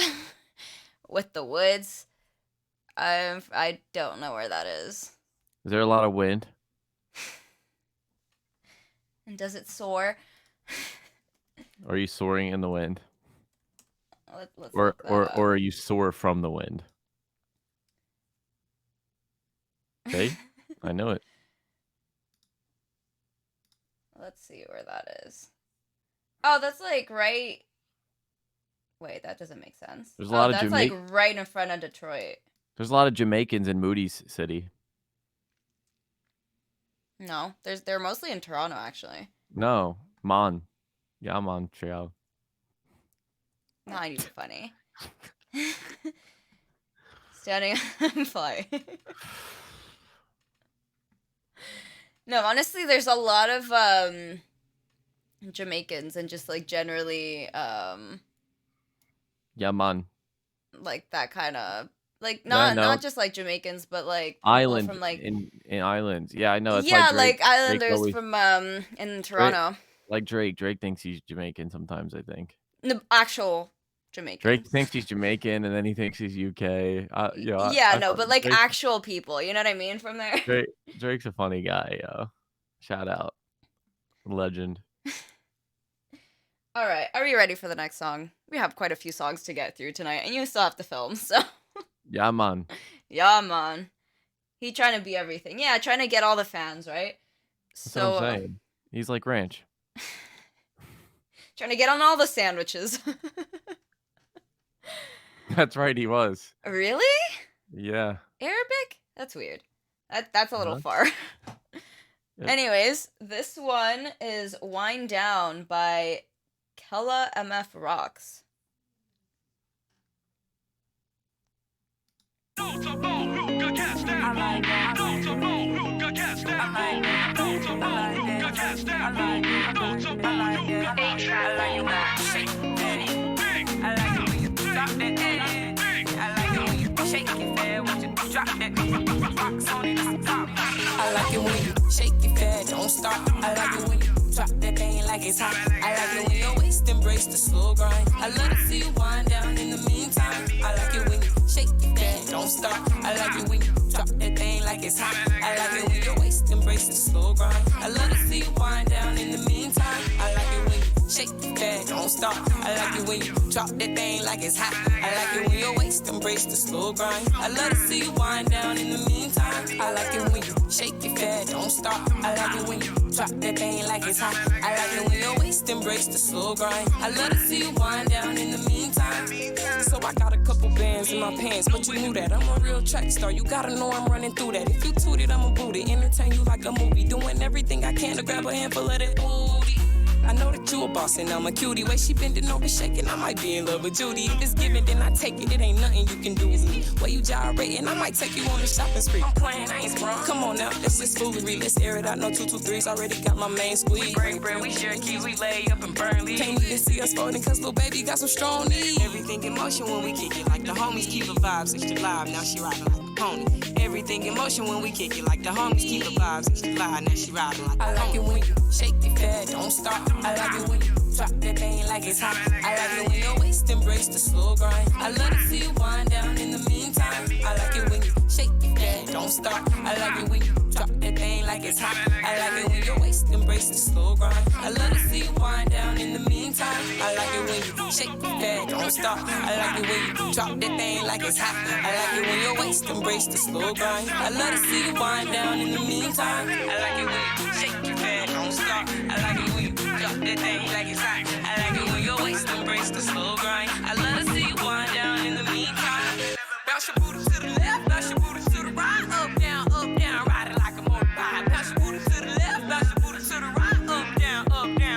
with the woods, I don't know where that is. Is there a lot of wind? And does it soar? Are you soaring in the wind? Let's or look that up. are you soar from the wind? Okay, I know it. Let's see where that is. Oh, that's like right. Wait, that doesn't make sense. There's a lot of that's like right in front of Detroit. There's a lot of Jamaicans in Moody's City. No, they're mostly in Toronto, actually. No, yeah, Montreal. Not even funny. Standing and fly. No, honestly, there's a lot of Jamaicans and just like generally Yeah, man. like that kind of like Yeah, no. not just like Jamaicans, but like people Island from like in islands. Yeah, I know. That's why yeah, Drake like islanders always from in Drake, Toronto. like Drake thinks he's Jamaican sometimes, I think. The actual Jamaican. Drake thinks he's Jamaican and then he thinks he's UK. Yeah, I no, thought but like Drake, actual people, you know what I mean from there. Drake's a funny guy, Shout out. Legend. All right, are we ready for the next song? We have quite a few songs to get through tonight, and you still have to film, so. Yeah, man. Yeah, man. He trying to be everything. Yeah, trying to get all the fans, right? That's So, what I'm saying. He's like Ranch. trying to get on all the sandwiches. That's right, he was. Really? Yeah. Arabic? That's weird. That's a little Uh-huh. far. Yep. Anyways, this one is Wind Down by Kella MF Rocks. I like it when you shake your fat, don't stop. I like it when you drop that thing like it's hot. I like it when your waist embrace the slow grind. I love to see you wind down in the meantime. I like it when you shake your fat, don't stop. I like it when you drop that thing like it's hot. I like it when your waist embrace the slow grind. I love to see you wind down in the meantime. I like it when you shake your fat, don't stop. I like it when you drop that thing like it's hot. I like it when your waist embrace the slow grind. I love to see you wind down in the meantime. I like it when you shake your fat, don't stop. I like it when you drop that thing like it's hot. I like it when your waist embrace the slow grind. I love to see you wind down in the meantime. So I got a couple bands in my pants, but you knew that I'm a real track star. You gotta know I'm running through that. If you toot it, I'ma boot it. Entertain you like a movie, doing everything I can to grab a handful of that booty. I know that you a boss and I'm a cutie. Way she bending over shaking, I might be in love with Judy. If it's given, then I take it. It ain't nothing you can do with me. Way you gyrating, I might take you on the shopping spree. I'm playing, I ain't sprung. Come on now, that's just foolery. Let's air it out. No 223's already got my main squeeze. We break bread, we share keys, we lay up and burn leaves. Can't even see us folding cause little baby got some strong knees. Everything in motion when we kick it. Like the homies keep the vibes, it's live. Now she riding like a pony. Everything in motion when we kick it. Like the homies keep the vibes, it's live. Now she riding like a pony. I like it when you shake your fat, don't stop. I like it when you drop that thing like it's hot. I like it when your waist embrace the slow grind. I love to see you wind down in the meantime. I like it when you shake your fat, don't stop. I like it when you drop that thing like it's hot. I like it when your waist embrace the slow grind. I love to see you wind down in the meantime. I like it when you shake your fat, don't stop. I like it when you drop that thing like it's hot. I like it when your waist embrace the slow grind. I love to see you wind down in the meantime. I like it when you shake your fat, don't stop. I like it when you drop that thing like it's hot. I like it when your waist embrace the slow grind. I love to see you wind down in the meantime. Bounce your booty to the left, bounce your booty to the right, up, down, ride it like a motorbike. Bounce your booty to the left, bounce your booty to the right, up, down,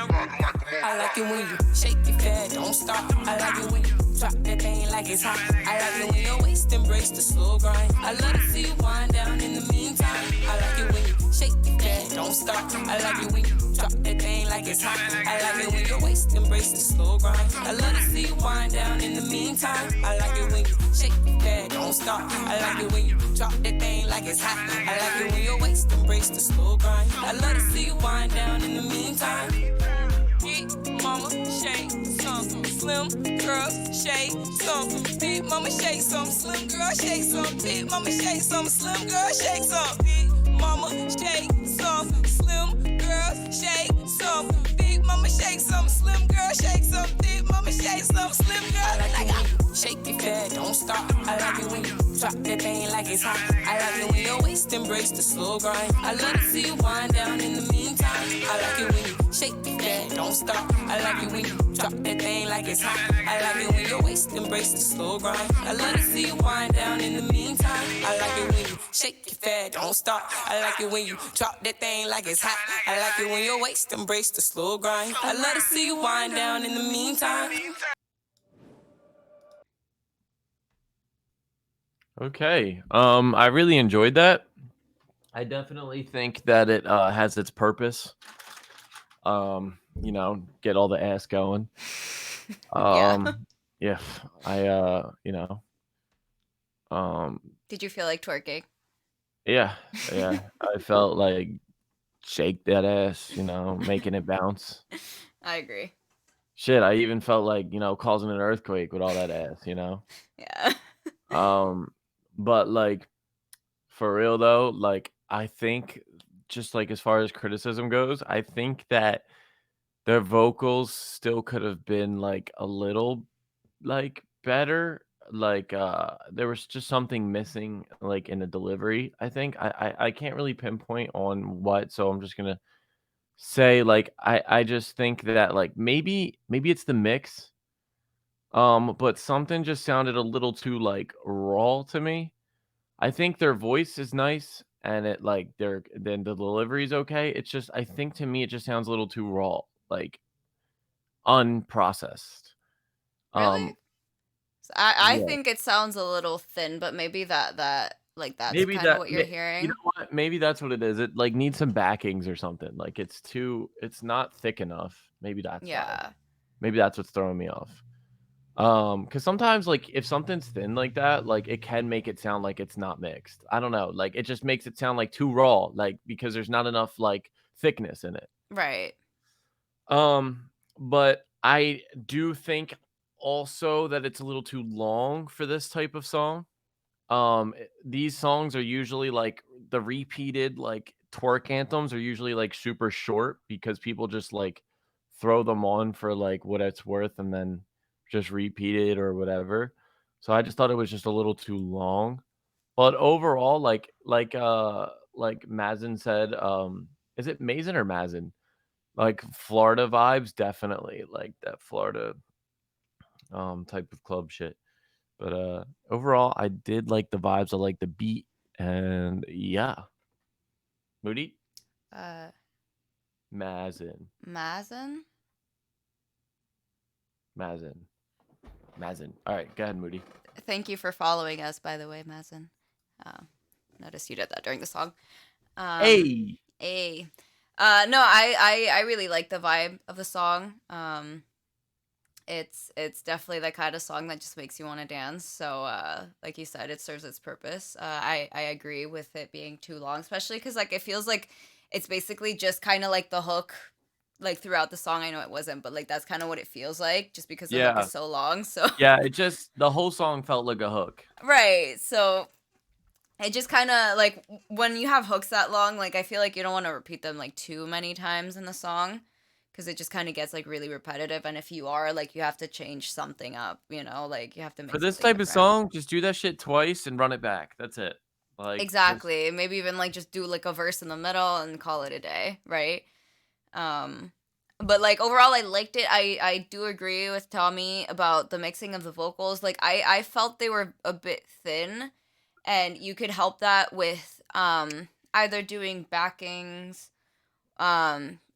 ride it like a motorbike. I like it when you shake your fat, don't stop. I like it when you drop that thing like it's hot. I like it when your waist embrace the slow grind. I love to see you wind down in the meantime. I like it when you shake your fat, don't stop. I like it when you drop that thing like it's hot. I like it when your waist embrace the slow grind. I love to see you wind down in the meantime. I like it when you shake your fat, don't stop. I like it when you drop that thing like it's hot. I like it when your waist embrace the slow grind. I love to see you wind down in the meantime. Big mama shake some, slim girl shake some. Big mama shake some, slim girl shake some. Big mama shake some, slim girl shake some. Big mama shake some, slim girl shake some. Big mama shake some, slim girl shake some. Big mama shake some, slim girl. I like it. Shake your fat, don't stop. I like it when you drop that thing like it's hot. I like it when your waist embrace the slow grind. I love to see you wind down in the meantime. I like it when you shake your fat, don't stop. I like it when you drop that thing like it's hot. I like it when your waist embrace the slow grind. I love to see you wind down in the meantime. I like it when you shake your fat, don't stop. I like it when you drop that thing like it's hot. I like it when your waist embrace the slow grind. I love to see you wind down in the meantime. Okay. I really enjoyed that. I definitely think that it has its purpose. Get all the ass going. Yeah. Yeah, you know, um, Did you feel like twerking? yeah, yeah. I felt like shake that ass, making it bounce. I agree. Shit, I even felt like, causing an earthquake with all that ass. Yeah. Um, but like for real though, like I think just like as far as criticism goes, I think that their vocals still could have been like a little like better. Like there was just something missing like in the delivery. I think I can't really pinpoint on what, so I'm just gonna say like I just think that like maybe it's the mix. But something just sounded a little too like raw to me. I think their voice is nice and it like then the delivery is okay. It's just I think to me it just sounds a little too raw, like unprocessed. Really? Um I yeah. think it sounds a little thin, but maybe that like that's Maybe kind of that what you're may you hearing. know what? Maybe that's what it is. It like needs some backings or something. Like it's not thick enough. Maybe that's why. Yeah. Maybe that's what's throwing me off. Because sometimes like if something's thin like that, like it can make it sound like it's not mixed. I don't know. Like it just makes it sound like too raw, like because there's not enough like thickness in it. Right. But I do think also that it's a little too long for this type of song. These songs are usually like the repeated like twerk anthems are usually like super short because people just like throw them on for like what it's worth and then just repeat it or whatever. So I just thought it was just a little too long. But overall, like Mazin said, is it Mazin or Mazin? Like Florida vibes, definitely like that Florida type of club shit. But overall, I did like the vibes. I like the beat, and yeah, Moody Uh Mazin, Mazen? Mazin, Mazin. All right, go ahead, Moody. Thank you for following us, by the way, Mazen. Um, Noticed you did that during the song. Um, Hey, a, no, I really like the vibe of the song. It's definitely the kind of song that just makes you want to dance. So, like you said, it serves its purpose. I agree with it being too long, especially because like it feels like it's basically just kind of like the hook, like throughout the song. I know it wasn't, but like that's kind of what it feels like, just because the hook yeah, is so long. So, yeah. It just the whole song felt like a hook. right. So it just kind of like when you have hooks that long, like I feel like you don't want to repeat them like too many times in the song because it just kind of gets like really repetitive. And if you are like, you have to change something up, like you have to For make this something type of different. song, just do that shit twice and run it back. That's it. Like, just Exactly. Maybe even like just do like a verse in the middle and call it a day, right? Um, but like overall, I liked it. I do agree with Tommy about the mixing of the vocals. Like I felt they were a bit thin, and you could help that with either doing backings.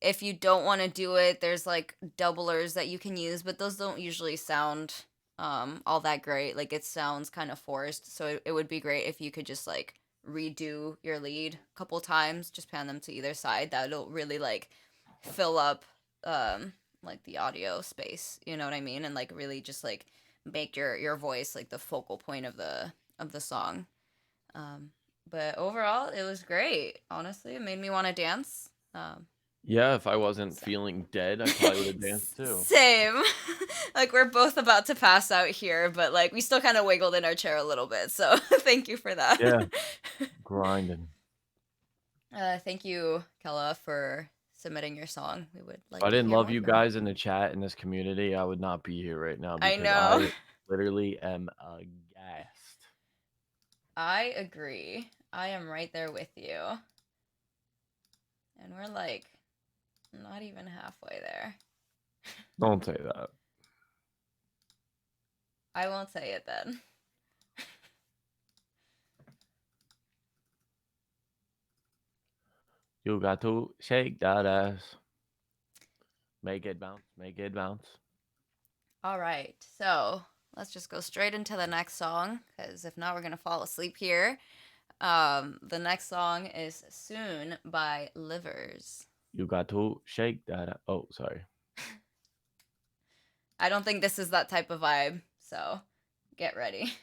If you don't want to do it, there's like doublers that you can use, but those don't usually sound all that great. Like it sounds kind of forced. So it would be great if you could just like redo your lead a couple times, just pan them to either side. That'll really like fill up like the audio space, you know what I mean? And like really just like make your voice like the focal point of the song. Um but overall it was great. Honestly, it made me want to dance. yeah. If I wasn't So. feeling dead, I probably would have danced too. Same. Like we're both about to pass out here, but like we still kind of wiggled in our chair a little bit. So thank you for that. Yeah, grinding. Thank you, Kella, for submitting your song. We would If like I to didn't hear love more you from you. guys in the chat in this community, I would not be here right now I because I know. literally am aghast. I agree. I am right there with you. And we're like not even halfway there. Don't say that. I won't say it then. You got to shake that ass. Make it bounce. Make it bounce. All right. So let's just go straight into the next song, because if not, we're gonna fall asleep here. The next song is Soon by Livers. You got to shake that. Oh, sorry. I don't think this is that type of vibe, so get ready.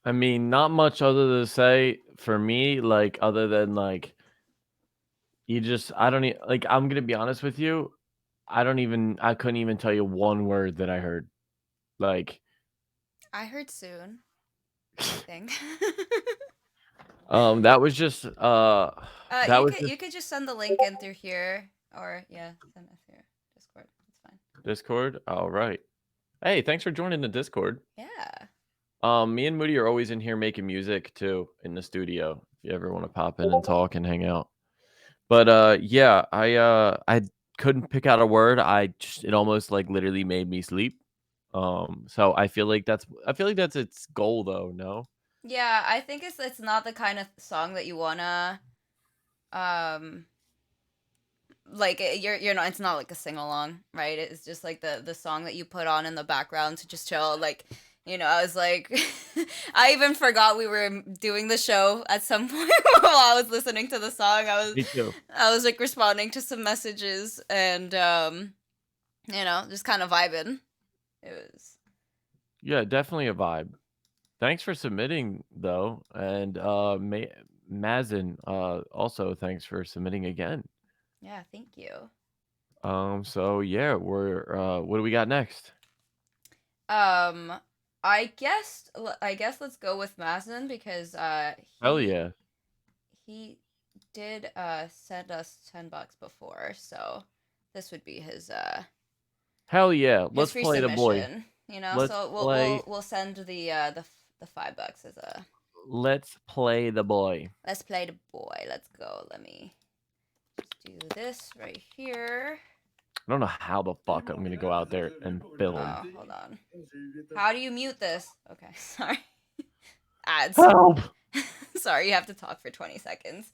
I mean, not much other to say for me, like, other than, like, I don't like, I'm gonna be honest with you, I couldn't even tell you one word that I heard. Like, I heard soon, I think. that was just, that was You just could just send the link in through here, or yeah, send it through Discord. It's fine. Discord? Alright. Hey, thanks for joining the Discord. Yeah. Me and Moody are always in here making music too in the studio. If you ever want to pop in and talk and hang out. But yeah, I couldn't pick out a word. It almost like literally made me sleep. So I feel like that's its goal though, no? Yeah, I think it's not the kind of song that you wanna um like you're not, it's not like a sing along, right? It's just like the song that you put on in the background to just chill. Like, I was like, I even forgot we were doing the show at some point while I was listening to the song. Me too. I was like responding to some messages and just kind of vibing. It was Yeah, definitely a vibe. Thanks for submitting though, and Mazin, also thanks for submitting again. yeah, thank you. So yeah, what do we got next? I guess let's go with Maslin because Hell yeah. he did send us $10 before, so this would be his Hell yeah. his Let's free play the boy. submission, Let's so play we'll send the $5 as a Let's play the boy. let's play the boy. Let's go. Let me do this right here. I don't know how the fuck I'm gonna go out there and film. Oh, hold on. How do you mute this? Okay, sorry. Ads. Help! Sorry, you have to talk for 20 seconds.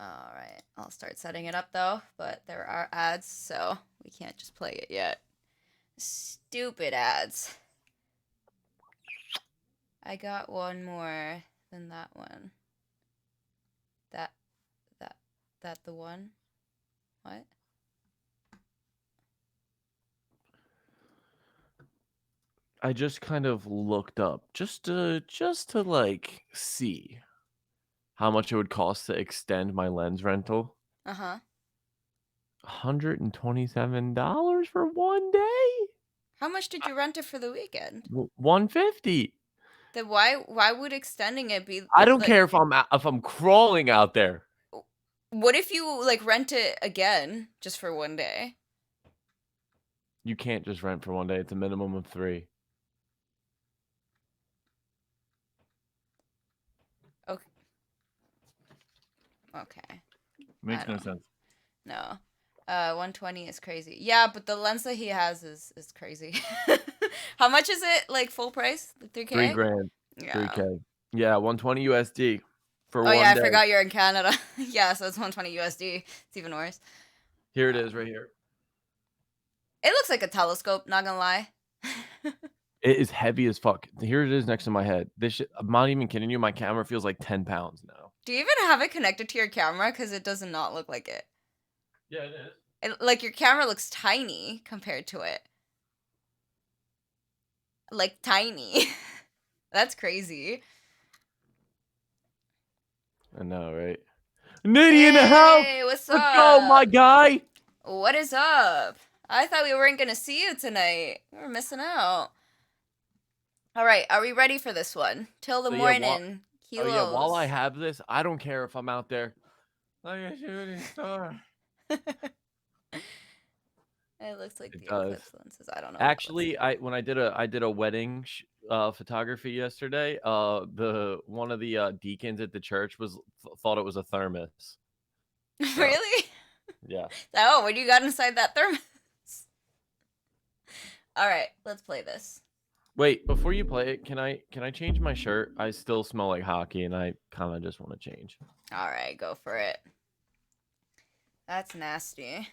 Alright, I'll start setting it up though, but there are ads, so we can't just play it yet. Stupid ads. I got one more than that one. That the one? What? I just kind of looked up just to like see how much it would cost to extend my lens rental. Uh-huh. $127 for one day? How much did you rent it for the weekend? $150. Then why would extending it be I don't like, care if I'm crawling out there. what if you like rent it again just for one day? You can't just rent for one day. It's a minimum of 3. Okay. Makes no sense. No. 120 is crazy. Yeah, but the lens that he has is crazy. How much is it? Like full price? 3K? 3 grand. Yeah. 3K. Yeah, 120 USD for Oh one yeah, day. I forgot you're in Canada. Yeah, so it's 120 USD. It's even worse. Here it is right here. It looks like a telescope, not gonna lie. It is heavy as fuck. Here it is next to my head. I'm not even kidding you. My camera feels like 10 pounds now. Do you even have it connected to your camera? Because it does not look like it. Yeah, it is. Like your camera looks tiny compared to it. Like tiny. That's crazy. I know, right? Nitty in the house. Hey, what's Let's up? go, my guy. What is up? I thought we weren't gonna see you tonight. We were missing out. All right, are we ready for this one? Till the morning. Oh yeah, while I have this, I don't care if I'm out there like a shooting star. It looks like the eclipse lenses. I don't know. Actually, when I did a wedding photography yesterday, one of the deacons at the church thought it was a thermos. Really? Yeah. Oh, what do you got inside that thermos? All right, let's play this. Wait, before you play it, can I change my shirt? I still smell like hockey, and I kind of just want to change. All right, go for it. That's nasty.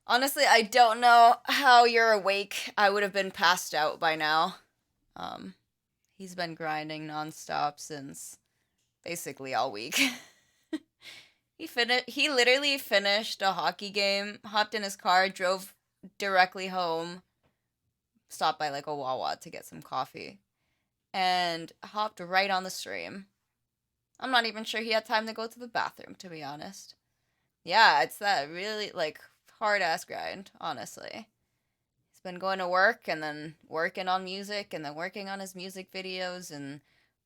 Honestly, I don't know how you're awake. I would have been passed out by now. He's been grinding nonstop since basically all week. He literally finished a hockey game, hopped in his car, drove directly home, stopped by like a Wawa to get some coffee and hopped right on the stream. I'm not even sure he had time to go to the bathroom, to be honest. Yeah, it's that really like hard ass grind, honestly. He's been going to work and then working on music and then working on his music videos and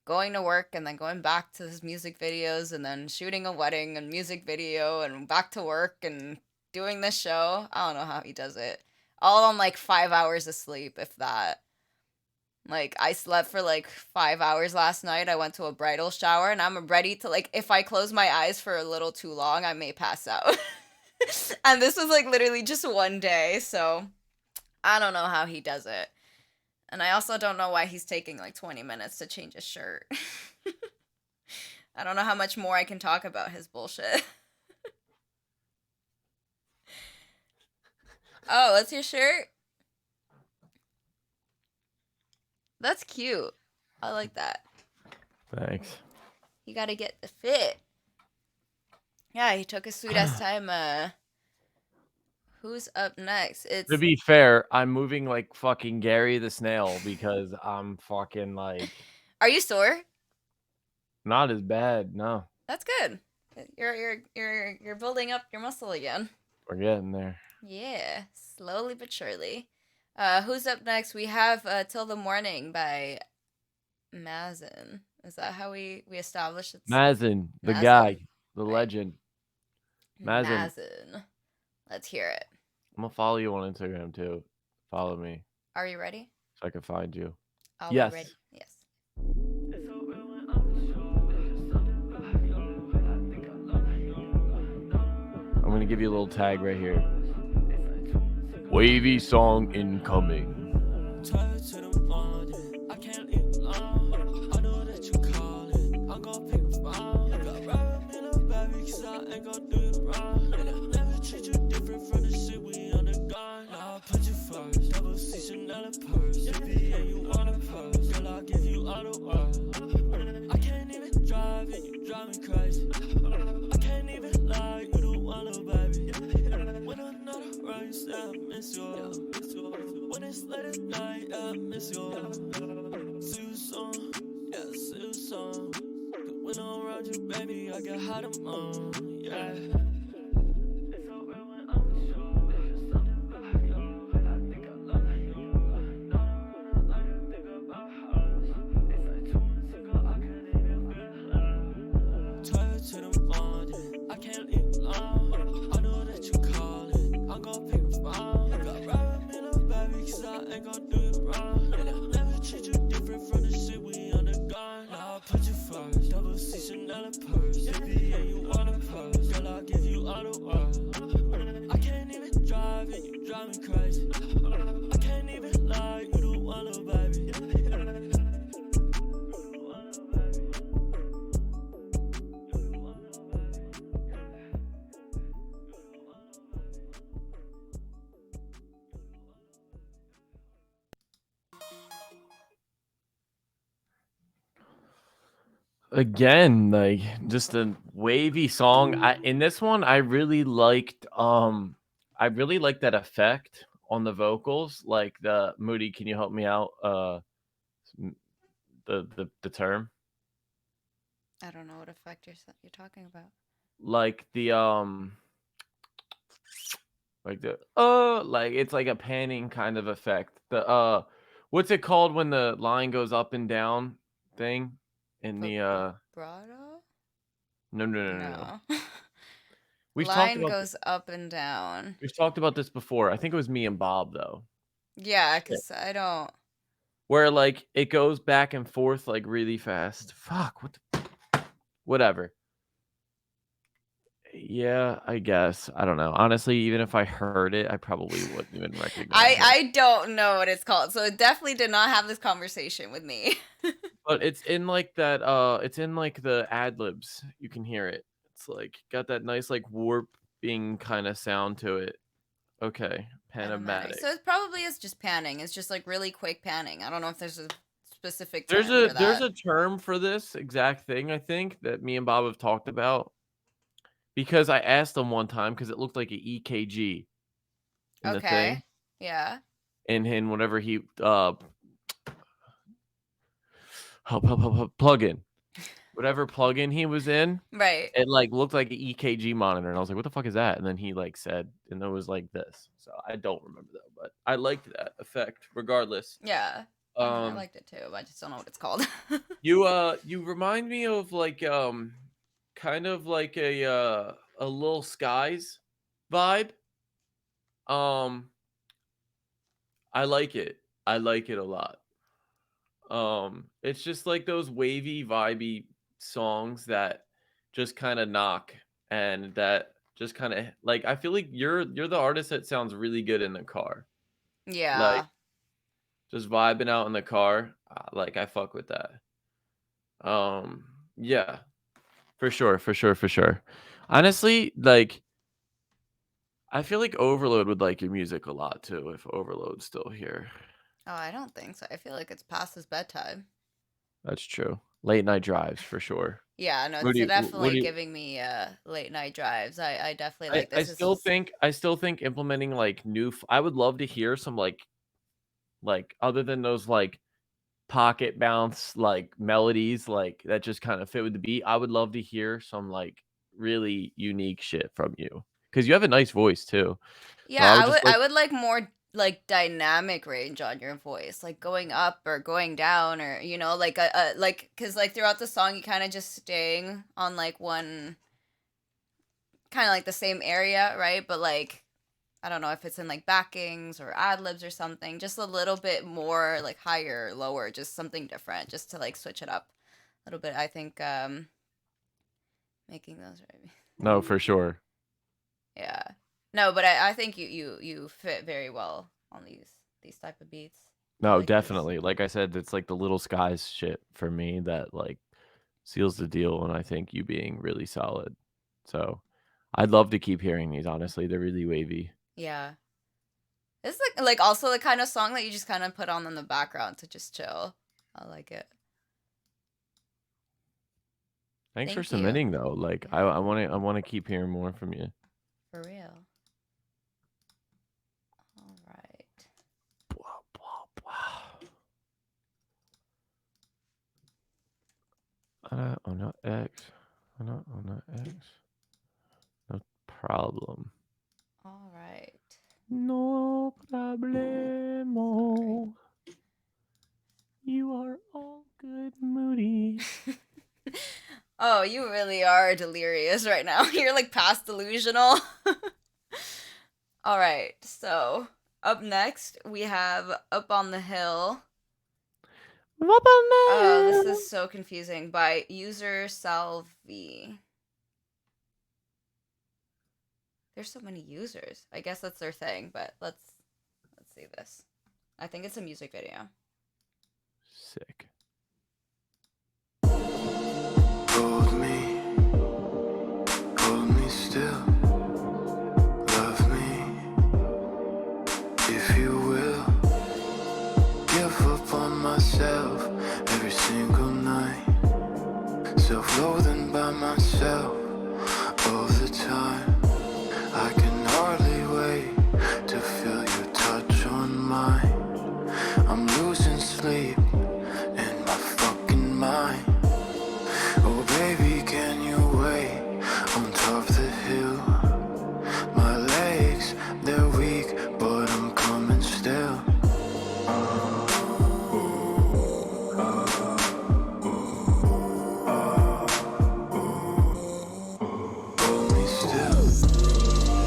going to work and then going back to his music videos and then shooting a wedding and music video and back to work and doing this show. I don't know how he does it. All on like 5 hours of sleep, if that. Like, I slept for like 5 hours last night. I went to a bridal shower and I'm ready to, like, if I close my eyes for a little too long, I may pass out. And this was like literally just one day, so I don't know how he does it. And I also don't know why he's taking like 20 minutes to change his shirt. I don't know how much more I can talk about his bullshit. Oh, that's your shirt? That's cute. I like that. Thanks. You gotta get the fit. Yeah, he took his sweet ass time. Who's up next? It's To be fair, I'm moving like fucking Gary the Snail because I'm fucking like Are you sore? not as bad. No, That's good. You're building up your muscle again. we're getting there. Yeah, slowly but surely. Who's up next? We have Till the Morning by Mazen. Is that how we established it's Mazen, the Mazen? guy, the Right. legend. Mazen. Mazen. Let's hear it. I'm gonna follow you on Instagram too. Follow me Are you ready? so I can find you. I'll Yes. be ready. Yes. I'm gonna give you a little tag right here. Wavy song incoming. Tired to the morning, I can't leave alone. I know that you calling, I'm gonna pick the phone. I got right in a baby, cause I ain't gonna do it wrong. And I'll never treat you different from the shit we undergone. Now I'll put you first, double C Chanel and purse. Yeah, you want a purse, girl, I'll give you all the world. I can't even drive and you drive me crazy. I can't even lie, you the one, little baby. When another run, you say I miss you. When it's late at night, I miss you. See you soon, yeah, see you soon. 'Cause when I'm around you, baby, I get hot and moan, yeah. It's so real when I'm with you. There's just something about you. I think I love you. Not like you think about us. It's like 2 months ago, I can't even feel love. Tired to the morning, I can't leave alone. I know that you calling, I'm gonna pick the phone. I got right with me, little baby, cause I ain't gonna do it wrong. And I'll never treat you different from the shit we undergone. Now I'll put you first, double C Chanel and purse. Yeah, you want a purse, girl, I'll give you all the world. I can't even drive and you drive me crazy. I can't even lie, you the one, little baby. Again, like just a wavy song. In this one, I really liked that effect on the vocals, like the Moody, can you help me out? The term, I don't know what effect you're talking about. like the like the like it's like a panning kind of effect. The what's it called when the line goes up and down thing in the Vibrato? no. We've talked Line about goes up and down. we've talked about this before. I think it was me and Bob though. Yeah, because I don't. Where like it goes back and forth like really fast. Fuck, whatever. Yeah, I guess. I don't know. Honestly, even if I heard it, I probably wouldn't even recognize it. I don't know what it's called, so it definitely did not have this conversation with me. But it's in like that it's in like the ad libs. You can hear it. It's like got that nice like warping kind of sound to it. Okay. Panamatic. So it probably is just panning. It's just like really quick panning. I don't know if there's a specific term There's for that. there's a term for this exact thing, I think, that me and Bob have talked about. Because I asked him one time because it looked like an EKG in the thing. Yeah. in whatever he plug-in. Whatever plugin he was in, Right. it like looked like an EKG monitor, and I was like, "What the fuck is that?" And then he like said, and it was like this. So I don't remember though, but I liked that effect regardless. Yeah. I mean, I Um, liked it too, but I just don't know what it's called. you remind me of like kind of like a little skies vibe. Um, I like it. I like it a lot. It's just like those wavy, vibey songs that just kind of knock and that just kind of like I feel like you're the artist that sounds really good in the car. Like Yeah. just vibing out in the car. Like I fuck with that. Yeah, for sure, for sure, for sure. Honestly, like I feel like Overload would like your music a lot too if Overload's still here. Oh, I don't think so. I feel like it's past his bedtime. That's true. Late night drives for sure. Yeah, no, What it's do you what definitely do you giving me late night drives. I definitely I like this. This is I still think implementing like I would love to hear some like other than those like pocket bounce like melodies like that just kind of fit with the beat. I would love to hear some like really unique shit from you because you have a nice voice too. So yeah, I would just I like would like more like dynamic range on your voice, like going up or going down or like a like cuz like throughout the song you kind of just staying on like one kind of like the same area, right? But like I don't know if it's in like backings or ad libs or something, just a little bit more like higher, lower, just something different, just to like switch it up a little bit. I think making those right. no for sure. Yeah. No, but I think you fit very well on these type of beats. I No, like this. definitely. Like I said, it's like the little skies shit for me that like seals the deal, and I think you being really solid. So I'd love to keep hearing these. Honestly, they're really wavy. Yeah. It's like also the kind of song that you just kind of put on in the background to just chill. I like it. Thanks for Thank you. submitting though. Like I want to keep hearing more from you. For real. All right. Blah, blah, blah. Oh no X. Oh no X. No problem. All right. No problemo. You are all good, Moody. Oh, you really are delirious right now. You're like past delusional. All right. So, up next, we have Up on the Hill. Oh, this is so confusing. By user Salvi. There's so many users. I guess that's their thing, but let's see this. I think it's a music video. Sick. Hold me still. Love me, if you will. Give up on myself every single night. Self-loathing by myself all the time. I can hardly wait to feel your touch on mine. I'm losing sleep in my fucking mind. Oh baby, can you wait on top of the hill? My legs, they're weak, but I'm coming still. Hold me still.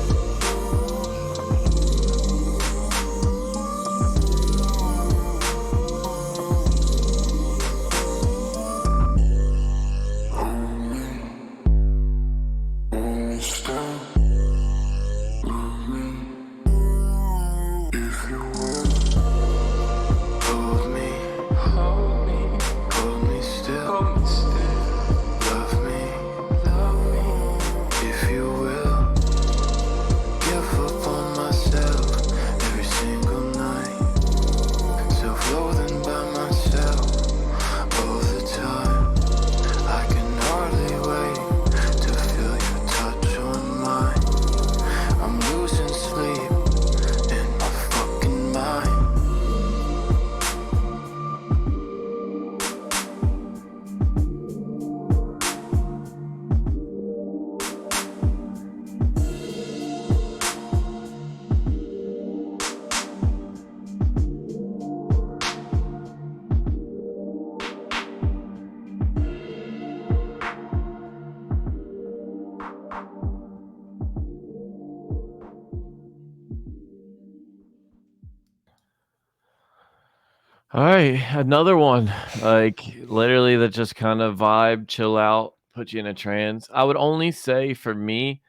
All right, another one. Like literally that just kind of vibe, chill out, put you in a trance. I would only say for me,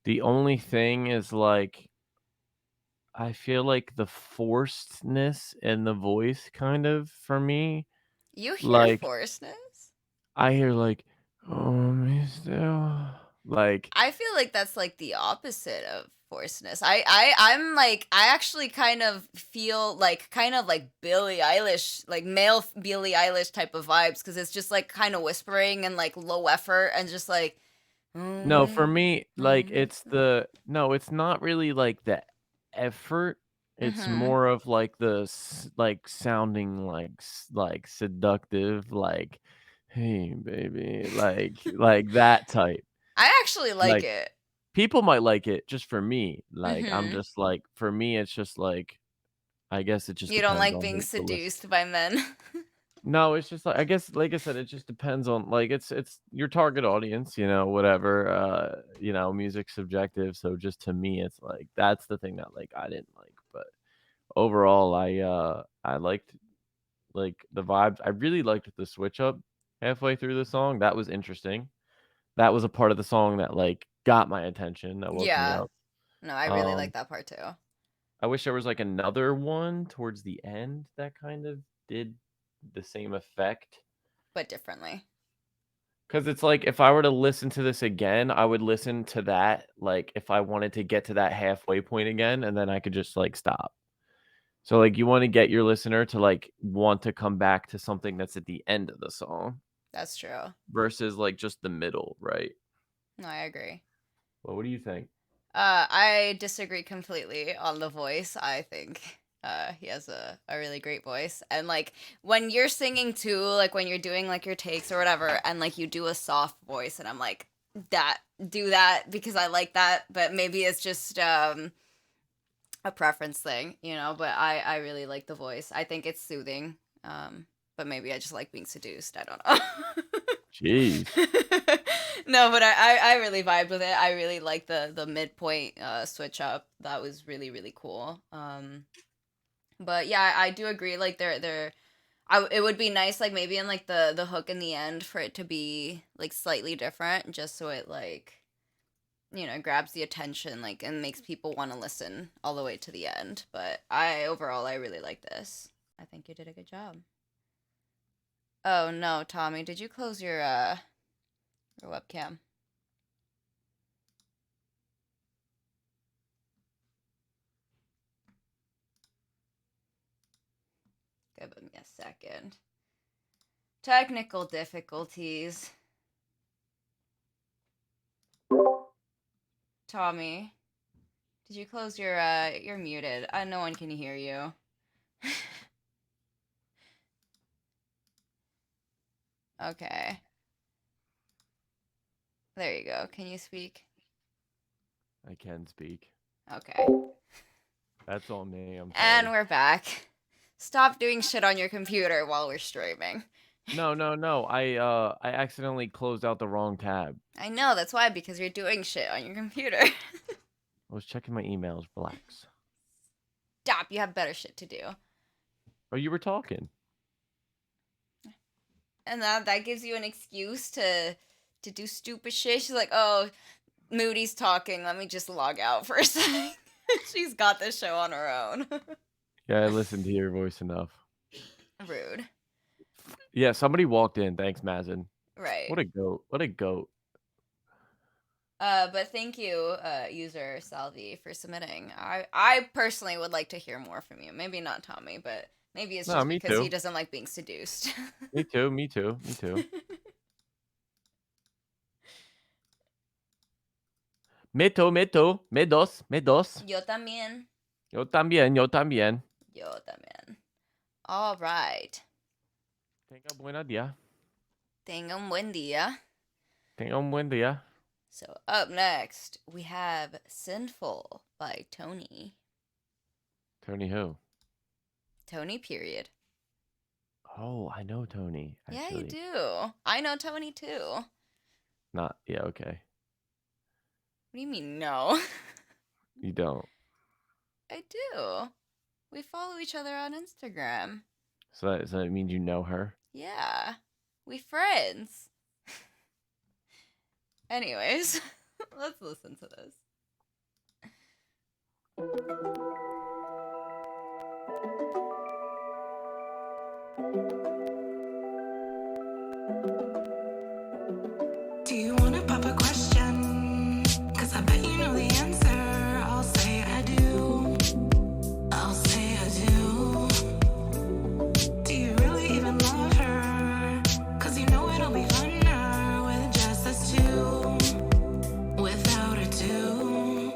the only thing is like I feel like the forcedness in the voice kind of for me. You hear Like forcedness? I hear like, oh, me still. Like, I feel like that's like the opposite of forcedness. I'm like I actually kind of feel like kind of like Billie Eilish, like male Billie Eilish type of vibes because it's just like kind of whispering and like low effort and just like no, for me, like no, it's not really like the effort. It's Mhm. more of like like sounding like like seductive, like, hey baby, like that type. I actually like Like it. people might like it just for me. Like I'm Mhm. just like for me, it's just like I guess it just You don't depends like on being the list. seduced by men. No, it's just like I guess, like I said, it just depends on like it's your target audience, whatever. Music's subjective, so just to me, it's like that's the thing that like I didn't like, but overall, I liked like the vibes. I really liked the switch up halfway through the song. That was interesting. That was a part of the song that like got my attention. That woke me Yeah. up. No, I really like Um, that part too. I wish there was like another one towards the end that kind of did the same effect. But differently. Because it's like if I were to listen to this again, I would listen to that like if I wanted to get to that halfway point again, and then I could just like stop. So like you want to get your listener to like want to come back to something that's at the end of the song That's true. versus like just the middle, right? No, I agree. Well, what do you think? I disagree completely on the voice. I think he has a really great voice. And like when you're singing too, like when you're doing like your takes or whatever, and like you do a soft voice, and I'm like, do that because I like that, but maybe it's just a preference thing, but I really like the voice. I think it's soothing. But maybe I just like being seduced. I don't know. Jeez. No, but I really vibed with it. I really like the midpoint switch up. That was really really cool. But yeah, I do agree. Like it would be nice like maybe in like the hook in the end for it to be like slightly different, just so it like grabs the attention like and makes people want to listen all the way to the end. But overall I really like this. I think you did a good job. Oh no, Tommy, did you close your webcam? Give me a second. Technical difficulties. Tommy, did you close you're muted. No one can hear you. Okay. There you go. Can you speak? I can speak. Okay. That's on me. I'm And sorry. we're back. Stop doing shit on your computer while we're streaming. No, no, no. I accidentally closed out the wrong tab. I know, that's why, because you're doing shit on your computer. I was checking my emails. Relax. Stop, you have better shit to do. Oh, you were talking. And that gives you an excuse to do stupid shit. She's like, oh, Moody's talking. Let me just log out for a second. She's got this show on her own. Yeah, I listened to your voice enough. Rude. Yeah, somebody walked in. Thanks, Mazin. Right. What a goat. What a goat. But thank you, user Salvi, for submitting. I personally would like to hear more from you. Maybe not Tommy, but maybe it's No, just me because he too. doesn't like being seduced. Me too. Me too. Me too. Me too. Me dos. Me dos. Yo también. Yo también. Yo también. Yo también. All right. Tenga buena día. Tenga un buen día. Tenga un buen día. So up next, we have Sinful by Tony. Tony who? Tony, period. Oh, I know Tony. Actually. Yeah, you do. I know Tony too. Not. Yeah, okay. What do you mean, no? You don't. I do. We follow each other on Instagram. So that means you know her. Yeah, we friends. Anyways, let's listen to this. Do you wanna pop a question? 'Cause I bet you know the answer. I'll say I do. I'll say I do. Do you really even love her? 'Cause you know it'll be funner with just us two. Without her too.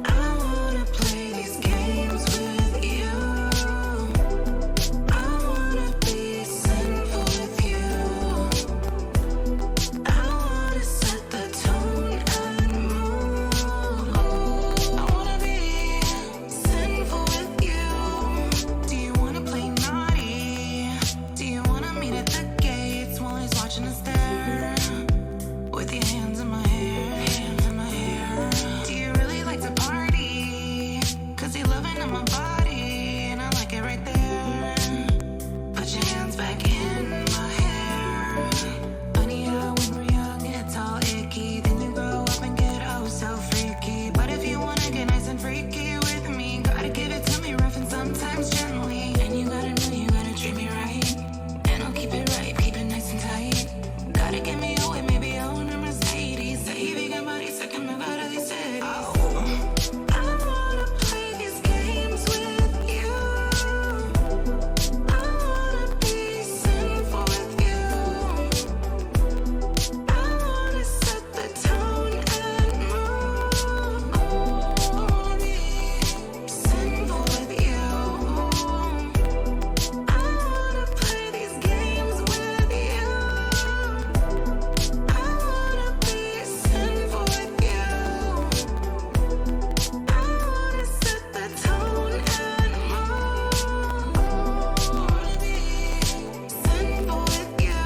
I wanna play these games with you. I wanna be sinful with you. I wanna set the tone and mood. I wanna be sinful with you. Do you wanna play naughty? Do you wanna meet at the gates while he's watching us there? With your hands in my hair, hands in my hair. Do you really like to party? 'Cause you're loving on my body, and I like it right there. Put your hands back in my hair. Funny how when we're young, it's all icky. Then you grow up and get oh so freaky. But if you wanna get nice and freaky with me, gotta give it to me rough and sometimes gently. And you gotta know you gotta treat me right. And I'll keep it right, keep it nice and tight. Gotta get me away, maybe I'll own a Mercedes. Say we got body second, me out of these cities. Oh. I wanna play these games with you. I wanna be sinful with you. I wanna set the tone and mood. I wanna be sinful with you. I wanna play these games with you. I wanna be sinful with you. I wanna set the tone and mood. I wanna be sinful with you.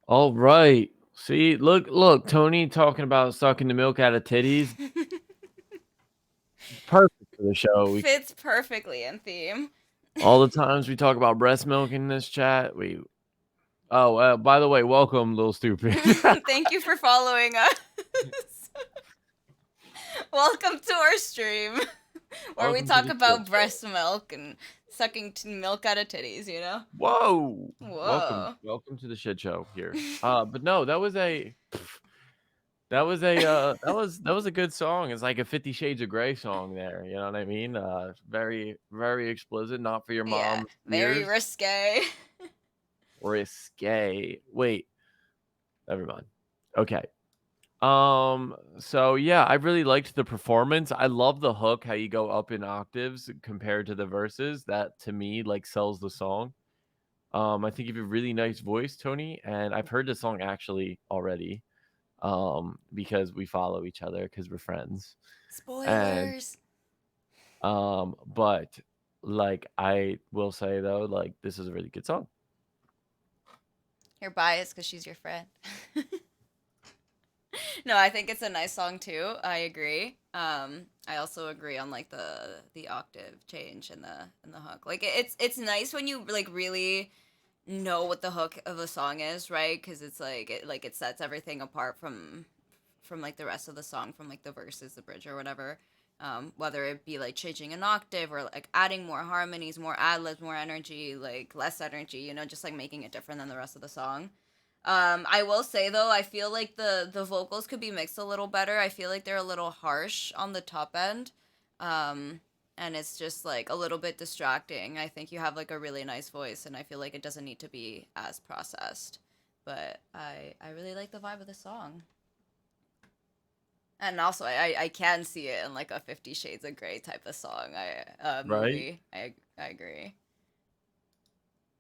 All right. See, look, Tony talking about sucking the milk out of titties. Perfect for the show. Fits perfectly in theme. All the times we talk about breast milk in this chat, by the way, welcome, little stupid. Thank you for following us. Welcome to our stream where we Welcome to talk the about shit breast milk and sucking milk out of titties, you know? Whoa. Whoa. Welcome to the shit show here. But no, that was a that was a good song. It's like a 50 Shades of Grey song there. You know what I mean? Very, very explicit, not for your Yeah, mom's very ears. risque. Risque. Wait. Never mind. Okay. So yeah, I really liked the performance. I love the hook, how you go up in octaves compared to the verses. That to me like sells the song. I think you have a really nice voice, Tony, and I've heard the song actually already. Because we follow each other because we're friends. Spoilers. And but like I will say though, like this is a really good song. You're biased because she's your friend. No, I think it's a nice song too. I agree. I also agree on like the octave change and the hook. Like it's nice when you like really know what the hook of a song is, right? Because it's like it sets everything apart from like the rest of the song, from like the verses, the bridge, or whatever. Whether it be like changing an octave or like adding more harmonies, more ad-libs, more energy, like less energy, you know, just like making it different than the rest of the song. I will say though, I feel like the vocals could be mixed a little better. I feel like they're a little harsh on the top end. And it's just like a little bit distracting. I think you have like a really nice voice, and I feel like it doesn't need to be as processed. But I really like the vibe of the song. And also, I can see it in like a 50 Shades of Grey type of song. Movie. I agree.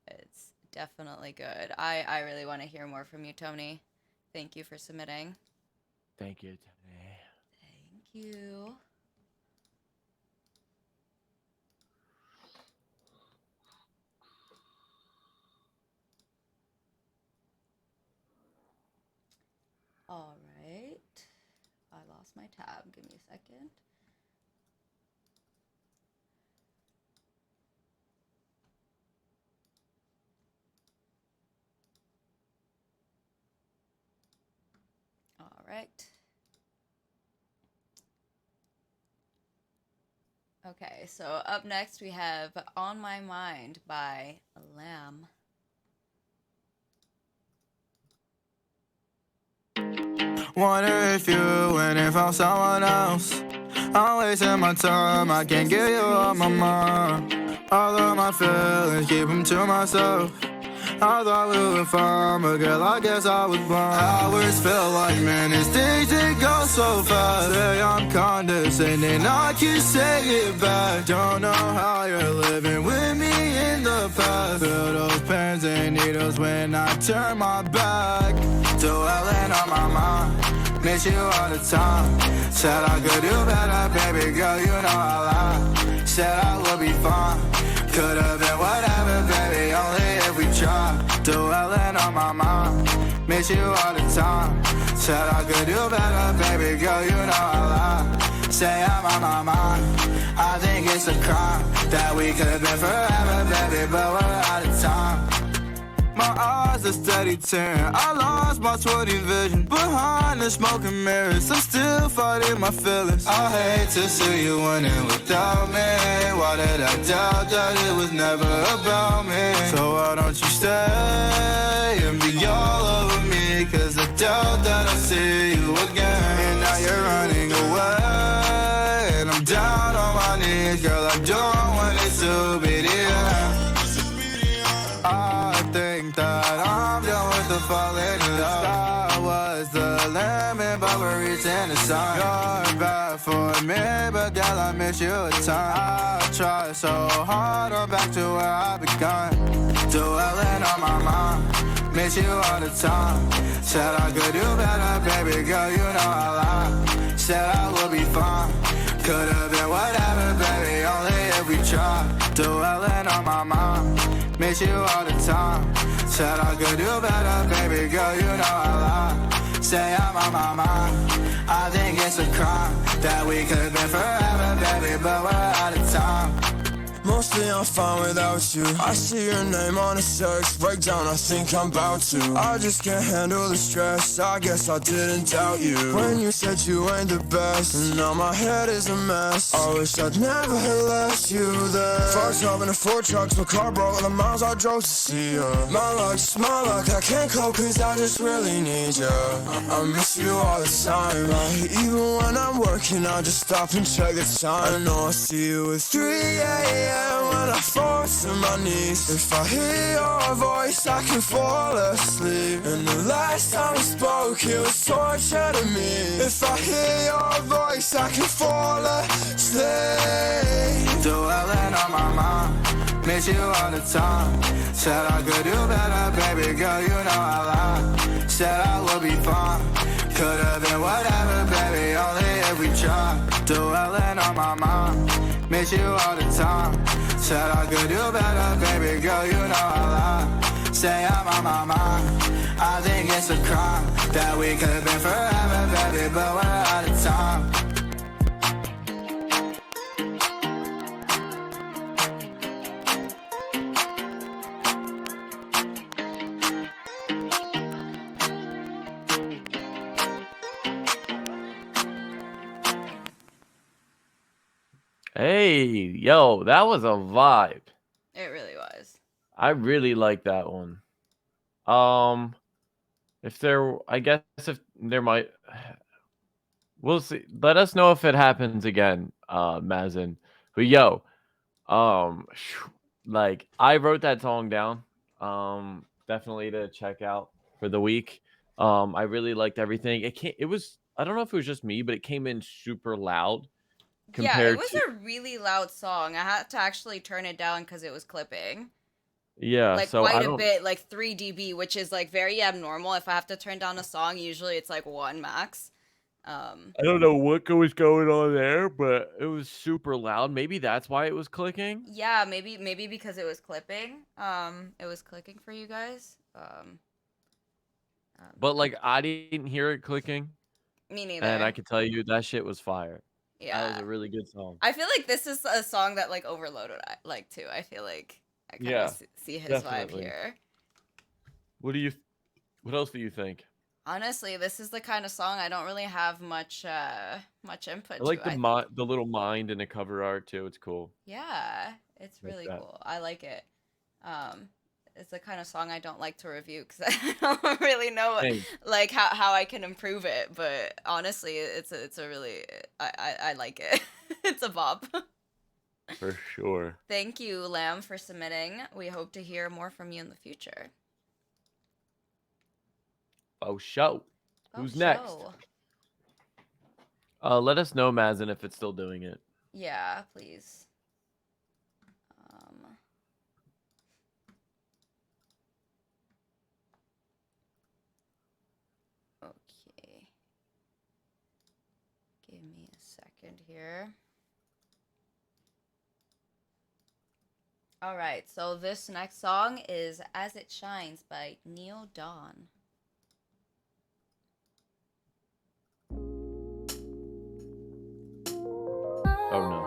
It's definitely good. I really want to hear more from you, Tony. Thank you for submitting. Thank you, Tony. Thank you. All right. I lost my tab. Give me a second. All right. Okay, so up next we have On My Mind by Lamb. Wonder if you went and found someone else. I'm wasting my time, I can't get you off my mind. All of my feelings, keep them to myself. I thought we were fine, but girl, I guess I was blind. Hours feel like minutes, days they go so fast. Say I'm condescending, I can say it back. Don't know how you're living with me in the past. Feel those pins and needles when I turn my back. Dwelling on my mind, miss you all the time. Said I could do better, baby girl, you know I lied. Said I would be fine, could've been whatever, baby, only if we tried. Dwelling on my mind, miss you all the time. Said I could do better, baby girl, you know I lied. Say I'm on my mind, I think it's a crime that we could've been forever, baby, but we're out of time. My eyes are steady tearing, I lost my 20 vision. Behind the smoking mirrors, I'm still fighting my feelings. I hate to see you winning without me. Why did I doubt that it was never about me? So why don't you stay and be all over me? Cause I doubt that I'll see you again. And now you're running away, and I'm down on my knees. Girl, I don't want it to be the end. I think that I'm done with the falling in love. That was the limit, but we're reaching the sun. You're bad for me, but girl, I miss you a ton. I try so hard, I'm back to where I begun. Dwelling on my mind, miss you all the time. Said I could do better, baby girl, you know I lied. Said I would be fine, could've been whatever, baby, only if we tried. Dwelling on my mind, miss you all the time. Said I could do better, baby girl, you know I lied. Say I'm on my mind, I think it's a crime that we could've been forever, baby, but we're out of time. Mostly I'm fine without you. I see your name on a search breakdown, I think I'm about to. I just can't handle the stress, I guess I didn't doubt you. When you said you ain't the best, and now my head is a mess. I wish I'd never have left you there. First job in a Ford truck, my car broke all the miles I drove to see you. My luck, I can't cope cause I just really need you. I miss you all the time, right? Even when I'm working, I just stop and check the time. I know I see you at 3 a.m. when I fall to my knees. If I hear your voice, I can fall asleep. And the last time we spoke, it was torture to me. If I hear your voice, I can fall asleep. Dwelling on my mind, miss you all the time. Said I could do better, baby girl, you know I lied. Said I would be fine, could've been whatever, baby, only if we tried. Dwelling on my mind, miss you all the time. Said I could do better, baby girl, you know I lied. Say I'm on my mind, I think it's a crime that we could've been forever, baby, but we're out of time. Hey, yo, that was a vibe. It really was. I really like that one. I guess if there might, we'll see. Let us know if it happens again, Mazen. But yo, like I wrote that song down. Definitely to check out for the week. I really liked everything. It was, I don't know if it was just me, but it came in super loud. Yeah, it was a really loud song. I had to actually turn it down because it was clipping. Yeah, like so quite a bit, like 3 dB, which is like very abnormal. If I have to turn down a song, usually it's like 1 max. I don't know what was going on there, but it was super loud. Maybe that's why it was clicking. Yeah, maybe because it was clipping. It was clicking for you guys. But like I didn't hear it clicking, Me and I neither. can tell you that shit was fire. That was Yeah. a really good song. I feel like this is a song that like Overloaded I like too. I feel like I kind Yeah, of see his vibe definitely. here. What else do you think? Honestly, this is the kind of song I don't really have much input I like to. the I think. the little mind in the cover art too. It's cool. Yeah, it's Like really that. cool. I like it. It's the kind of song I don't like to review because I don't really know Same. like how I can improve it. But honestly, it's a really I like it. It's a bop. For sure. Thank you, Lamb, for submitting. We hope to hear more from you in the future. Oh, show. Oh, Who's next? show. Let us know, Mazin, if it's still doing it. Yeah, please. Okay. Give me a second here. All right, so this next song is As It Shines by Neo Dawn. Oh no.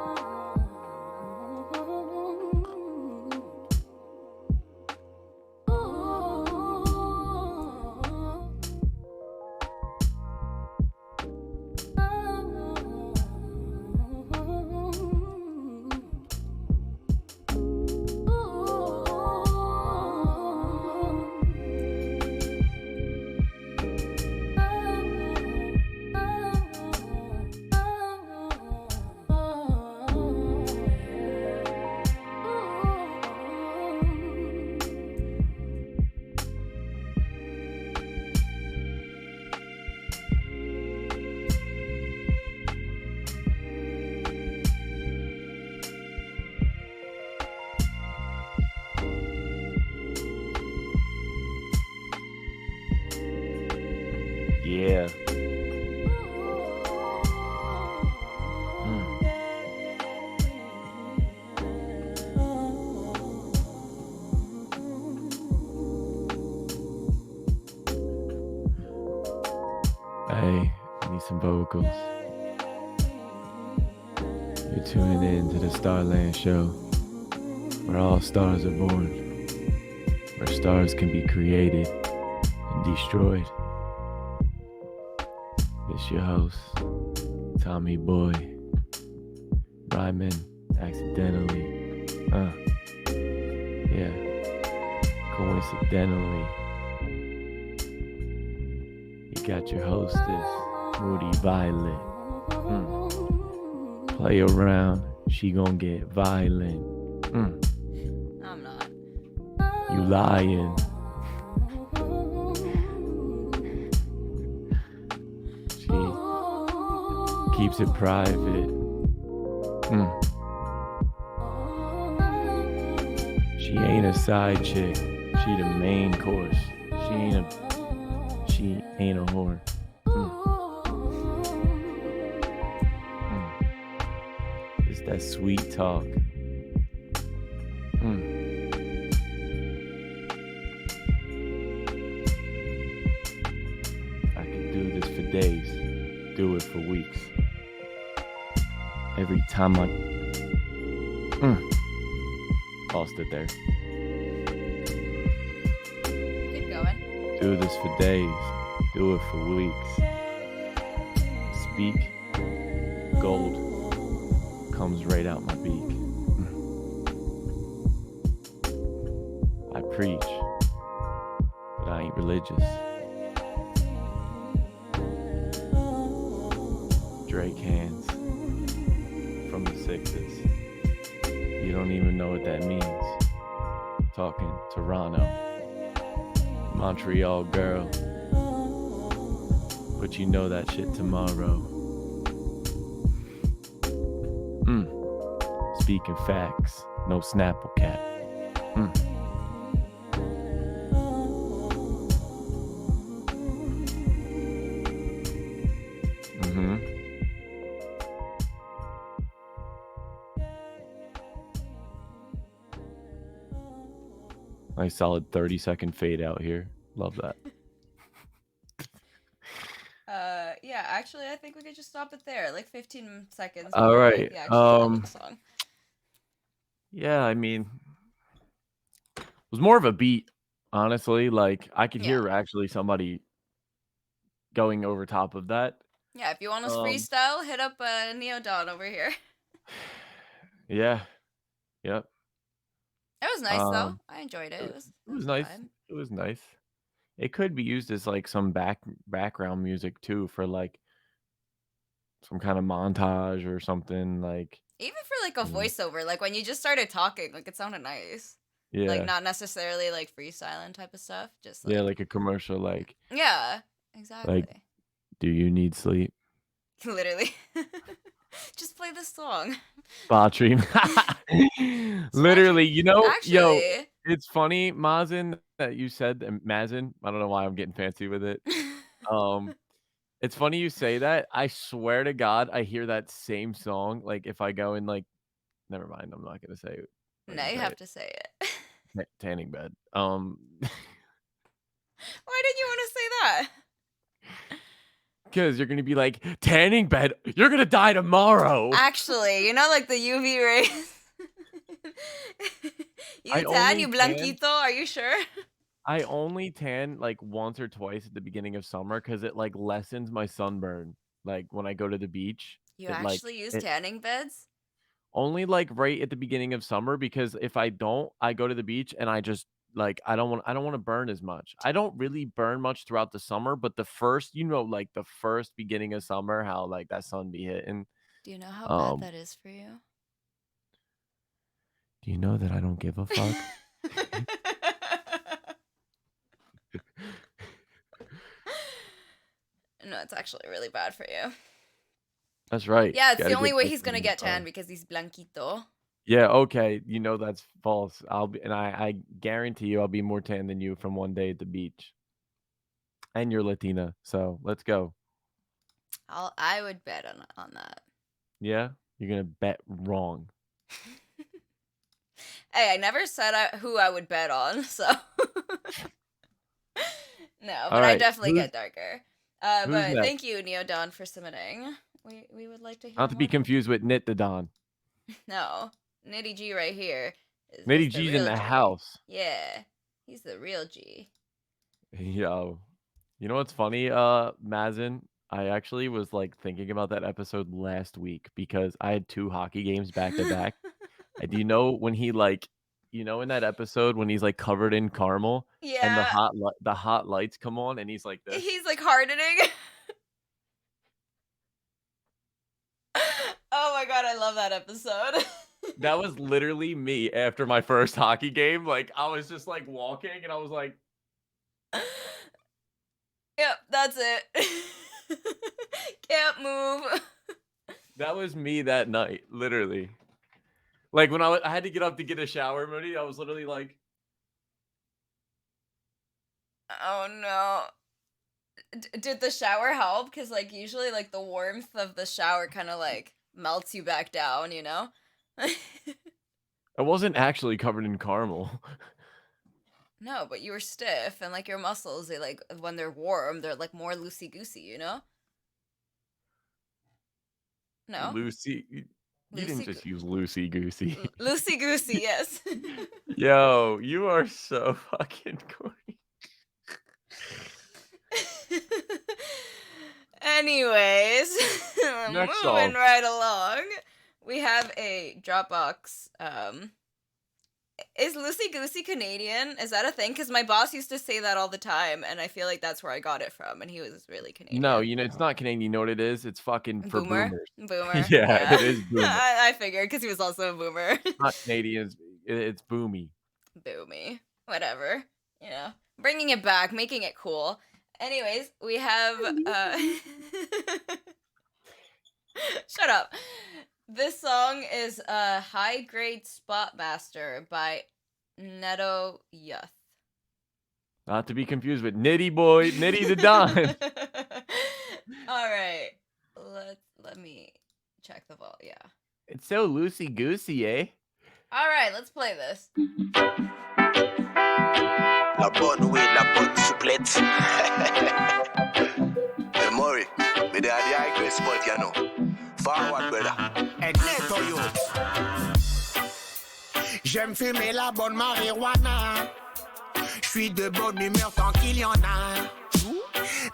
Yeah. Hey, I need some vocals. You're tuning in to the Starland Show, where all stars are born, where stars can be created and destroyed. It's your host, Tommy Boy, rhyming accidentally. Yeah, coincidentally. You got your hostess, Moody Violet. Play around, she gon' get violent. I'm not. You lying. She keeps it private. She ain't a side chick. She the main course. She ain't a whore. It's that sweet talk. I could do this for days, do it for weeks. Every time I lost it there. Keep going. Do this for days, do it for weeks. Speak, gold comes right out my beak. I preach, but I ain't religious. Drake hands from the sixes. You don't even know what that means. Talking Toronto, Montreal girl, but you know that shit tomorrow. Speaking facts, no Snapple cat. Nice solid 30-second fade out here. Love that. actually, I think we could just stop it there. Like 15 seconds. All before right. the actual end of the song. Yeah, I mean, it was more of a beat, honestly. Like I could hear actually somebody going over top of that. Yeah, if you want us freestyle, hit up Neo Dawn over here. Yeah. Yep. It was nice though. I enjoyed it. It was nice. vibe. It was nice. It could be used as like some background music too for like some kind of montage or something like. Even for like a voiceover, like when you just started talking, like it sounded nice. Yeah. Like not necessarily like freestyling type of stuff, just like Yeah, like a commercial, like. Yeah, exactly. Like, do you need sleep? Literally. Just play this song. Battery. Literally, you know, yo, Actually. it's funny, Mazen, that you said Mazen. I don't know why I'm getting fancy with it. It's funny you say that. I swear to God, I hear that same song. Like if I go in, like, never mind. I'm not gonna say it. No, you have to say it. Tanning bed. Why did you want to say that? Because you're gonna be like, tanning bed. You're gonna die tomorrow. Actually, you know, like the UV rays. You tan, you blanquito. Are you sure? I only tan like once or twice at the beginning of summer because it like lessens my sunburn. Like when I go to the beach. You actually use tanning beds? Only like right at the beginning of summer because if I don't, I go to the beach and I just like I don't want to burn as much. I don't really burn much throughout the summer, but the first, like the first beginning of summer, how like that sun be hitting. Do you know how bad that is for you? Do you know that I don't give a fuck? No, it's actually really bad for you. That's right. Yeah, it's the only way he's gonna get tan because he's blanquito. Yeah, okay. You know that's false. I guarantee you I'll be more tan than you from one day at the beach. And you're Latina, so let's go. I would bet on that. Yeah? You're gonna bet wrong. Hey, I never said who I would bet on, so no, but I definitely get darker. But next? thank you, Neo Dawn, for submitting. We would like to hear. Not to be confused with Knit the Don. No, Nitty G right here. Nitty G's in the house. Yeah, he's the real G. Yo, you know what's funny, Mazen? I actually was like thinking about that episode last week because I had 2 hockey games back to back. And do you know when he like, in that episode when he's like covered in caramel, and the hot lights come on, and he's like this. He's like hardening. Oh my god, I love that episode. That was literally me after my first hockey game. Like I was just like walking, and I was like, "Yep, that's it. Can't move." That was me that night, literally. Like when I had to get up to get a shower, Moody, I was literally like, "Oh no." Did the shower help? Because like usually like the warmth of the shower kind of like melts you back down, you know? I wasn't actually covered in caramel. No, but you were stiff, and like your muscles, they like when they're warm, they're like more loosey goosey, you know? No. You didn't just use loosey goosey. Loosey goosey, yes. Yo, you are so fucking corny. Anyways, Next moving song. right along, we have a Dropbox. Is loosey goosey Canadian? Is that a thing? Because my boss used to say that all the time, and I feel like that's where I got it from, and he was really Canadian. No, it's not Canadian. You know what it is? It's fucking for Boomer? boomers. Boomer. Yeah, it is boomer. I figured because he was also a boomer. Not Canadian. It's boomy. Boomy. Whatever. You know, bringing it back, making it cool. Anyways, we have shut up. This song is High Grade Spot Master by Neto Youth. Not to be confused with Nitty Boy, Nitty the Don. All right. Let me check the vault. Yeah. It's so loosey goosey, eh? All right, let's play this. La bonne, oui, la bonne souplette. Memory, me they are the high grade spot, you know. Forward, brother. And neto you. J'aime fumer la bonne marijuana. J'suis de bonne humeur tant qu'il y en a.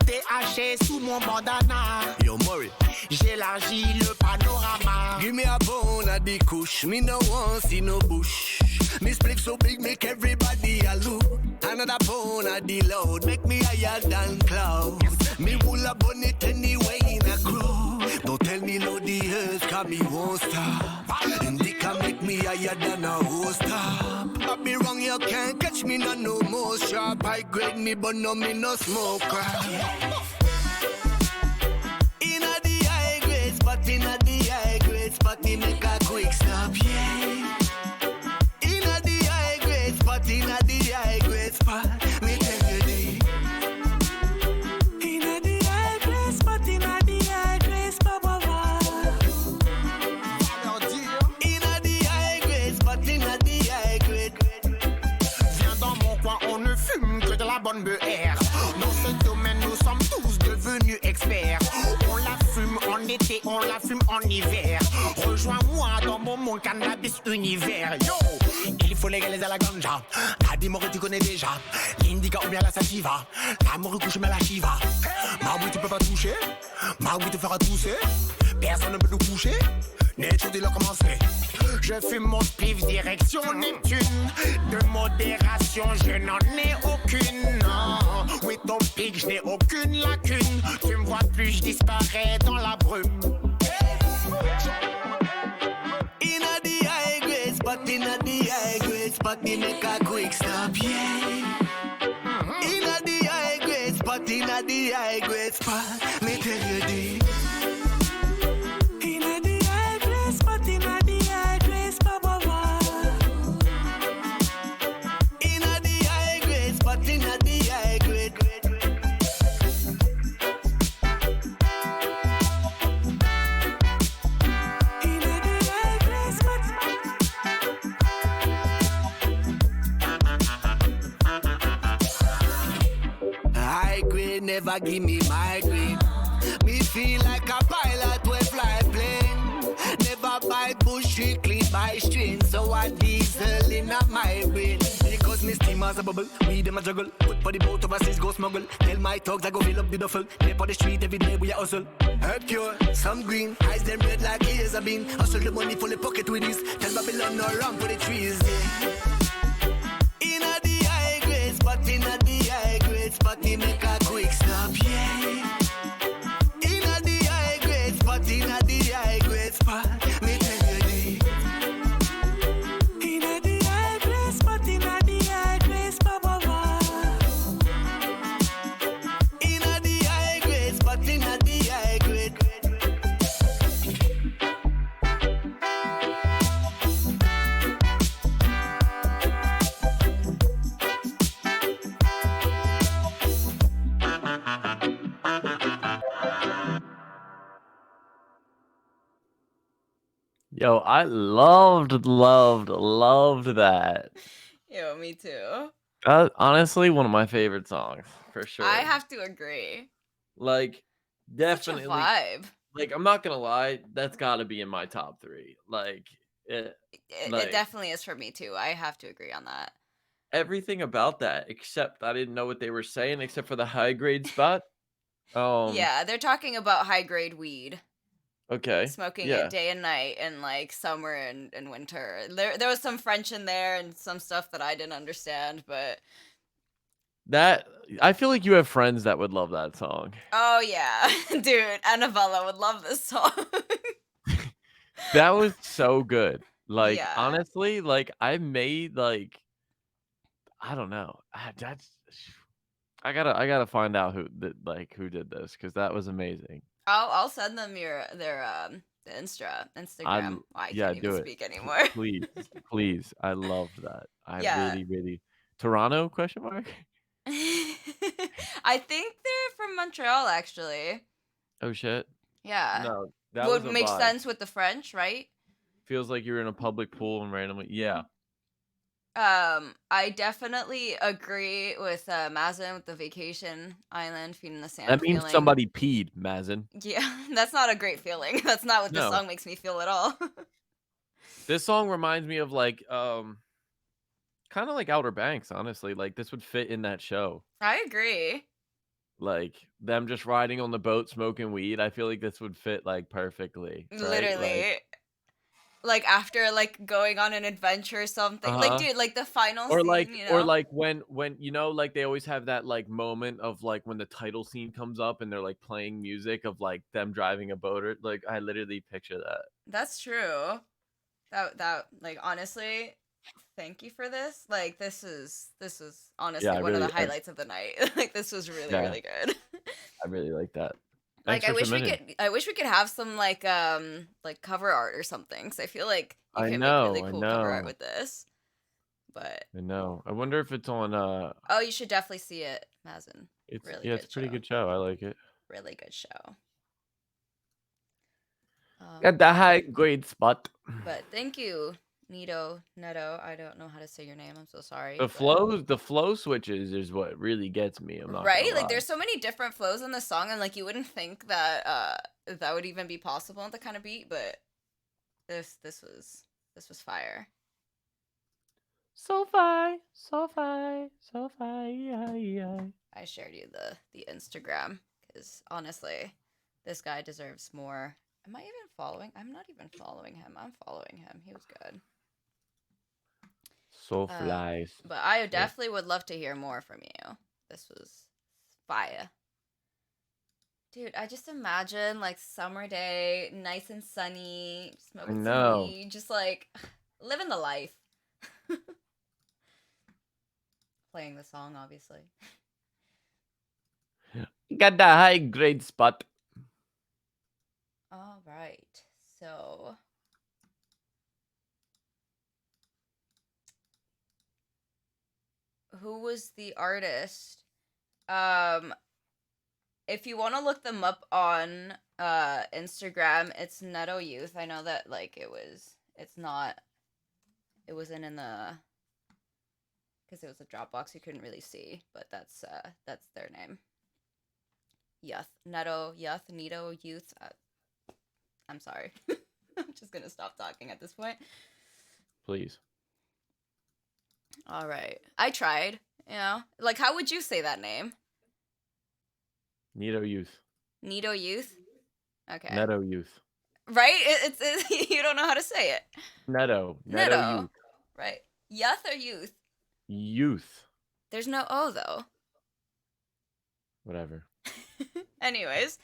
THC sous mon bandana. Yo, Murray. J'élargis le panorama. Give me a bone at the kush. Me no want see no bush. Me split so big make everybody a look. Another bone at the load. Make me higher than clouds. Me pull a bonnet anyway in a crew. Don't tell me no the earth, cause me won't stop. Indica make me higher than a host top. I be wrong, you can't catch me no more sharp. I grade me, but no me no smoker. Inna the high grade spot, inna the high grade spot, me make a quick stop, yeah. Inna the high grade spot, inna the high grade spot, me tell you this. Inna the high grade spot, inna the high grade spot, Inna the high grade spot, inna the high grade. Viens dans mon coin, on ne fume que de la bonne BR. Dans ce domaine, nous sommes tous devenus experts. On la fume en été, on la fume en hiver. Rejoins-moi dans mon monde cannabis univers. Yo, il faut légaliser la ganja. La dimoré, tu connais déjà. L'indica ou bien la sativa. La morue couche, mais la chiva. Ma oui, tu peux pas toucher. Ma oui, te fera tousser. Personne ne peut nous coucher. Nature, dis-leur comment c'est. Je fume mon spliff direction Neptune. De modération, je n'en ai aucune. Non. Oui, ton pic, je n'ai aucune lacune. Tu me vois plus, je disparais dans la brume. Inna the high grade spot, inna the high grade spot, me make a quick stop, yeah. Inna the high grade spot, inna the high grade spot, me tell you this. Inna the high grade spot, inna the high grade spot, Inna the high grade spot, inna the high grade. Inna the high grade spot. High grade never give me migraine. Me feel like a pilot when fly plane. Never buy bullshit, strictly by string. So I diesel in my brain. Because me steam as a bubble, we them a juggle. Put for the boat overseas, go smuggle. Tell my thugs I go fill up the duffel. Play for the street every day we a hustle. Herb pure, some green, eyes them red like ears a bean. Hustle the money for the pocket with this. Tell Babylon no run for the trees. Yeah. Inna the high grade spot, inna the high grade spot, me make a quick stop, yeah. Inna the high grade spot, inna the high grade spot, me tell you this. Inna the high grade spot, inna the high grade spot, Inna the high grade spot, inna the high grade. Yo, I loved that. Yo, me too. Honestly, one of my favorite songs for sure. I have to agree. Like, definitely. Such a vibe. Like, I'm not gonna lie, that's got to be in my top 3. Like, It like definitely is for me too. I have to agree on that. everything about that, except I didn't know what they were saying, except for the high grade spot. Yeah, they're talking about high grade weed. Okay. Smoking Yeah. it day and night in like summer and winter. There was some French in there and some stuff that I didn't understand, but That I feel like you have friends that would love that song. oh yeah, dude, Annabella would love this song. That was so good. Like, Yeah. honestly, like I made like I don't know. I gotta find out who did this because that was amazing. I'll send them the Instagram. I Yeah, can't even do it. speak anymore. Please, please. I loved that. I Yeah. really Toronto question mark? I think they're from Montreal actually. Oh shit. Yeah. No, that Would was a make vibe. sense with the French, right? Feels like you're in a public pool and randomly. Yeah. I definitely agree with Mazen with the vacation island, feet in the sand That means feeling. somebody peed, Mazen. Yeah, that's not a great feeling. That's not what this No. song makes me feel at all. This song reminds me of like kind of like Outer Banks, honestly. Like this would fit in that show. I agree. Like them just riding on the boat smoking weed. I feel like this would fit like perfectly, right? Literally. Like after like going on an adventure or something. Like Uh-huh. dude, like the final Or scene, like you or know? like when you know, like they always have that like moment of like when the title scene comes up and they're like playing music of like them driving a boat or like I literally picture that. That's true. That like honestly, thank you for this. Like this is honestly Yeah, one of the highlights of the night. Like this was really Yeah. really good. I really like that. Like Thanks for submitting. I wish we could have some like cover art or something. Cause I feel like you I can make really know, I cool cover art know. with this. But I know. I wonder if it's on oh, you should definitely see it, Mazen. it's Really yeah, good it's a pretty show. good show. I like it. Really good show. Got the high grade spot. But thank you, Neto. I don't know how to say your name. I'm so sorry. The flow switches is what really gets me. I'm not Right? gonna Like lie. there's so many different flows in the song and like you wouldn't think that that would even be possible with the kind of beat, but this was fire. So fi, yeah. I shared you the Instagram because honestly, this guy deserves more. Am I even following? I'm not even following him. I'm following him. He was good. So flies. But I definitely would love to hear more from you. This was fire. Dude, I just imagine like summer day, nice and sunny, smoking some weed, just like living the life. Playing the song, obviously. Got the high grade spot. All right, so who was the artist? If you want to look them up on Instagram, it's Neto Youth. I know that like it wasn't in the because it was a Dropbox you couldn't really see, but that's their name. Neto Youth. I'm sorry. I'm just gonna stop talking at this point. Please. All right. I tried, you know? Like, how would you say that name? Neto Youth. Neto Youth? Okay. Neto Youth. Right? It's you don't know how to say it. Neto Youth. Right. Youth or youth? Youth. There's no O, though. Whatever. Anyways.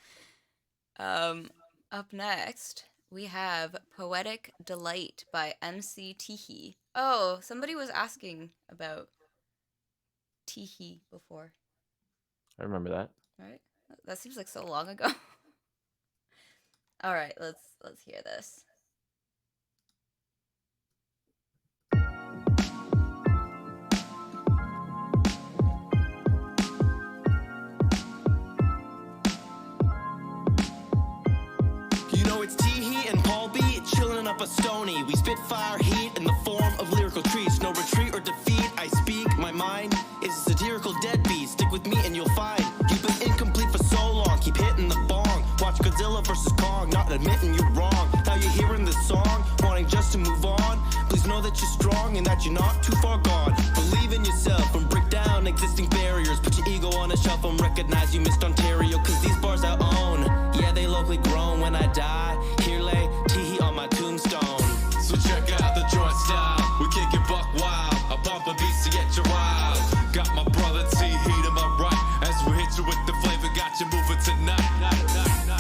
Up next, we have Poetic Delight by MC Teehee. Oh, somebody was asking about Teehee before. I remember that. Right? That seems like so long ago. All right, let's hear this. You know it's Teehee and Paul B chilling up a stony. We spit fire heat in the form of lyrical treats. No retreat or defeat. I speak. My mind is a satirical deadbeat. Stick with me and you'll find you've been incomplete for so long. Keep hitting the bong. Watch Godzilla versus Kong. Not admitting you're wrong. Now you're hearing this song, wanting just to move on. Please know that you're strong and that you're not too far gone. Believe in yourself and break down existing barriers. Put your ego on a shelf and recognize you missed Ontario. Cause these bars I own, yeah, they locally grown. When I die, here lay Teehee on my tombstone. So check out the joint style. We kick it buck wild. I bump a beat to get you wild. Got my brother Teehee to my right. As we hit you with the flavor, got you moving tonight.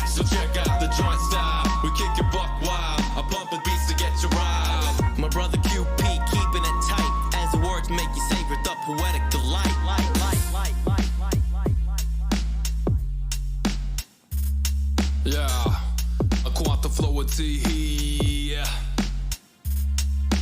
So check out the joint style. We kick it buck wild. I bump a beat to get you wild. My brother QP keeping it tight. As the words make you savor the poetic delight. Yeah, I caught the flow of Teehee. Yeah.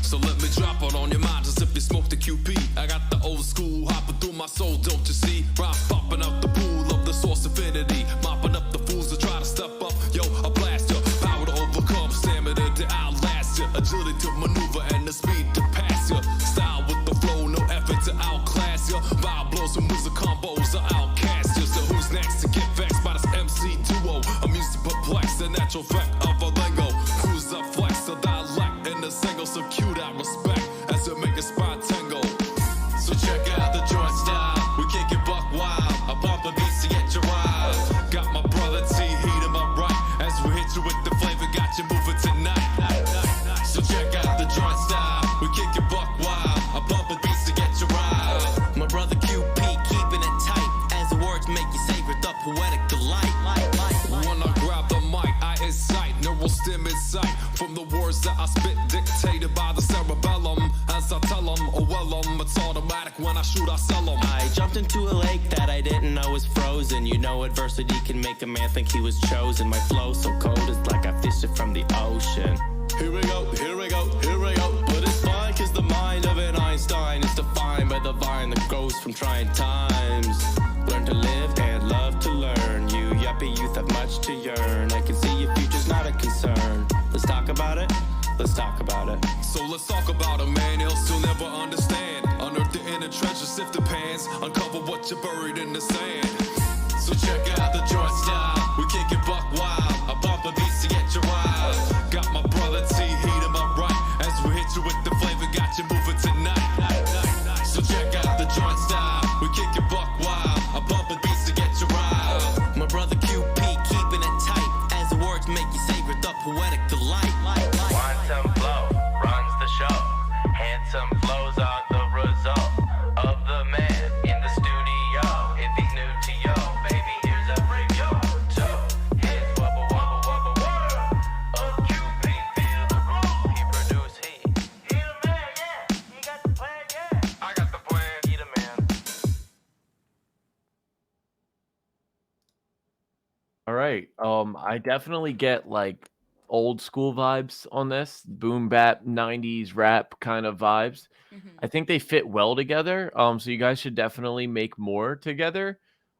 So let me drop it on your mind as if you smoked the QP. I got the old school hopping through my soul, don't you see? Rhymes popping out the pool of the source infinity. Mopping up the fools that try to step up. Yo, I blast ya. Power to overcome, stamina to outlast ya. Agility to maneuver and the speed to pass ya. Style with the a spot tingle. So check out the joint style. We kick it buck wild. I bump the beats to get you wild. Got my brother T, heat him up right. As we hit you with the flavor, got you moving tonight. So check out the joint style. We kick it buck wild. I bump the beats to get you wild. My brother QP keeping it tight. As the words make you savor the poetic delight. When I grab the mic, I incite neural stim insight from the words that I spit, dictated by the cerebellum. As I tell them, oh well, it's automatic. When I shoot, I sell them. I jumped into a lake that I didn't know was frozen. You know adversity can make a man think he was chosen. My flow so cold, it's like I fished it from the ocean. Here we go, here we go, here we go. But it's fine, cause the mind of an Einstein is defined by the vine that grows from trying times. Learn to live and love to learn. You yuppie youth have much to yearn. I can see your future's not a concern. Let's talk about it. Let's talk about it. So let's talk about a man he'll still never understand. Unearth the inner treasure, sift the pans, uncover what you buried in the sand. So check out the joint style. We kick it buck wild. I bump the beats to get you wild. Got my brother T, heat him up right. As we hit you with the flavor, got you moving tonight. So check out the joint style. We kick it buck wild. I bump the beats to get you wild. My brother QP keeping it tight. As the words make you savor the poetic delight. Quantum flow runs the show. Handsome flows are the result of the man in the studio. If he's new to yo, baby, here's a review. Two hits, wubba wubba wubba world. Of QP, feel the groove. He produce heat. He the man, yeah. He got the plan, yeah. I got the plan. He the man. All right. I definitely get like old school vibes on this boom bap 90s rap kind of vibes. I think they fit well together. So you guys should definitely make more together.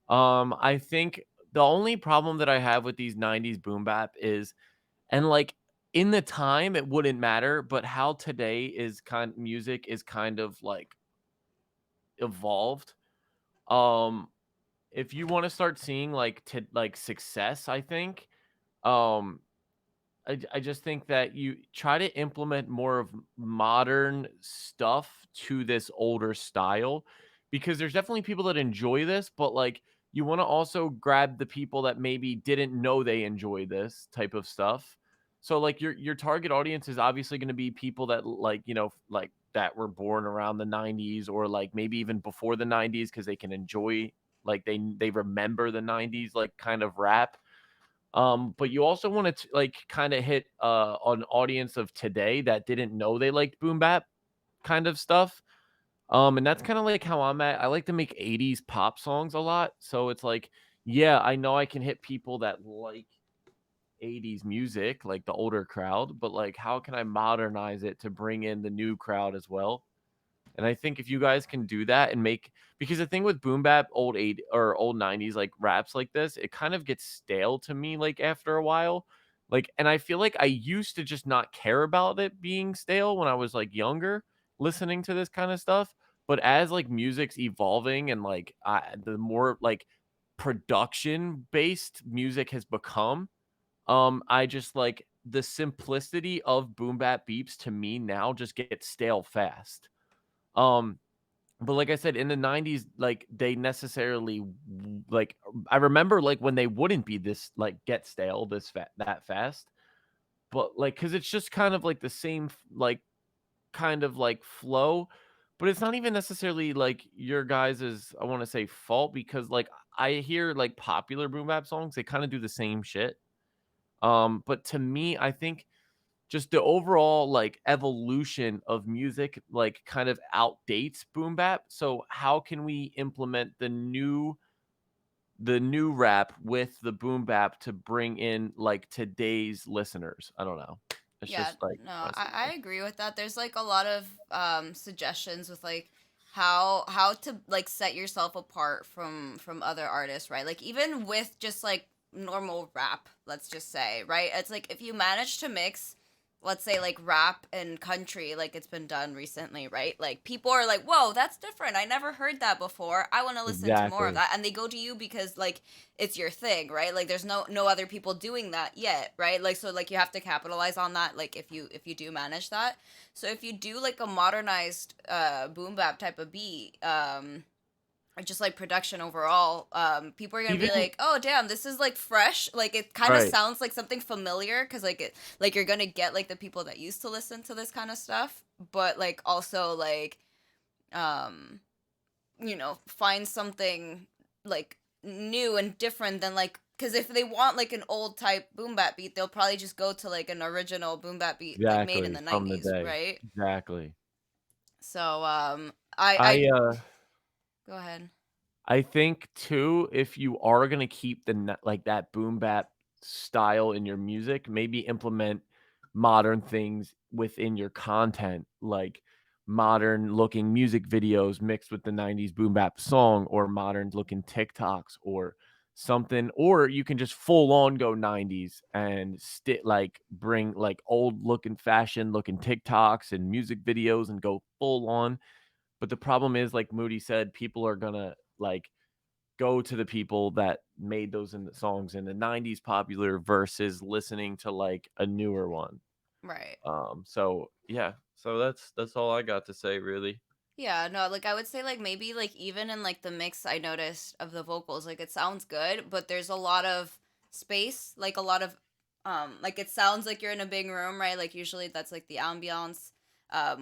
I think the only problem that I have with these 90s boom bap is, and like in the time it wouldn't matter, but how today is music is kind of like evolved. If you want to start seeing like success, I think I just think that you try to implement more of modern stuff to this older style, because there's definitely people that enjoy this, but like you want to also grab the people that maybe didn't know they enjoy this type of stuff. So like your target audience is obviously going to be people that like, like that were born around the 90s or like maybe even before the 90s, because they can enjoy, like they remember the 90s like kind of rap. But you also want to like kind of hit an audience of today that didn't know they liked boom bap kind of stuff. And that's kind of like how I'm at. I like to make 80s pop songs a lot. So it's like, yeah, I know I can hit people that like 80s music, like the older crowd, but like how can I modernize it to bring in the new crowd as well? And I think if you guys can do that and make, because the thing with boom bap, old 80 or old 90s like raps like this, it kind of gets stale to me like after a while. Like, and I feel like I used to just not care about it being stale when I was like younger listening to this kind of stuff. But as like music's evolving and like the more like production based music has become, I just like the simplicity of boom bap beeps to me now just get stale fast. But like I said, in the 90s, like they necessarily like I remember like when they wouldn't be this like get stale that fast, but like because it's just kind of like the same like kind of like flow, but it's not even necessarily like your guys's, I want to say, fault, because like I hear like popular boom bap songs, they kind of do the same shit. But to me, I think just the overall like evolution of music like kind of outdates boom bap. So how can we implement the new rap with the boom bap to bring in like today's listeners? I don't know. It's Yeah, just like no, I agree with that. There's like a lot of suggestions with like how to like set yourself apart from other artists, right? Like even with just like normal rap, let's just say, right? It's like if you manage to mix let's say like rap and country, like it's been done recently, right? Like people are like, whoa, that's different, I never heard that before, I want to listen to more of Exactly. that, and they go to you because like it's your thing, right? Like there's no other people doing that yet, right? Like so like you have to capitalize on that, like if you do manage that. So if you do like a modernized boom bap type of beat, or just like production overall, people are gonna be Even like, oh damn, this is like fresh, like it kind of right. sounds like something familiar, because like it, like you're gonna get like the people that used to listen to this kind of stuff, but like also like um find something like new and different than like, because if they want like an old type boom bap beat, they'll probably just go to like an original boom bap beat like made in Exactly, the from the 90s, day. right? Exactly. So i I, i uh go ahead. I think too, if you are gonna keep like that boom bap style in your music, maybe implement modern things within your content, like modern looking music videos mixed with the 90s boom bap song, or modern looking TikToks or something. Or you can just full on go 90s and like bring like old looking fashion looking TikToks and music videos and go full on. But the problem is, like Moody said, people are gonna like go to the people that made those in the songs in the 90s popular versus listening to like a newer one. Right. So yeah, so that's all I got to say really. Yeah, no, like I would say like maybe like even in like the mix I noticed of the vocals, like it sounds good, but there's a lot of space, like a lot of like it sounds like you're in a big room, right? Like usually that's like the ambiance,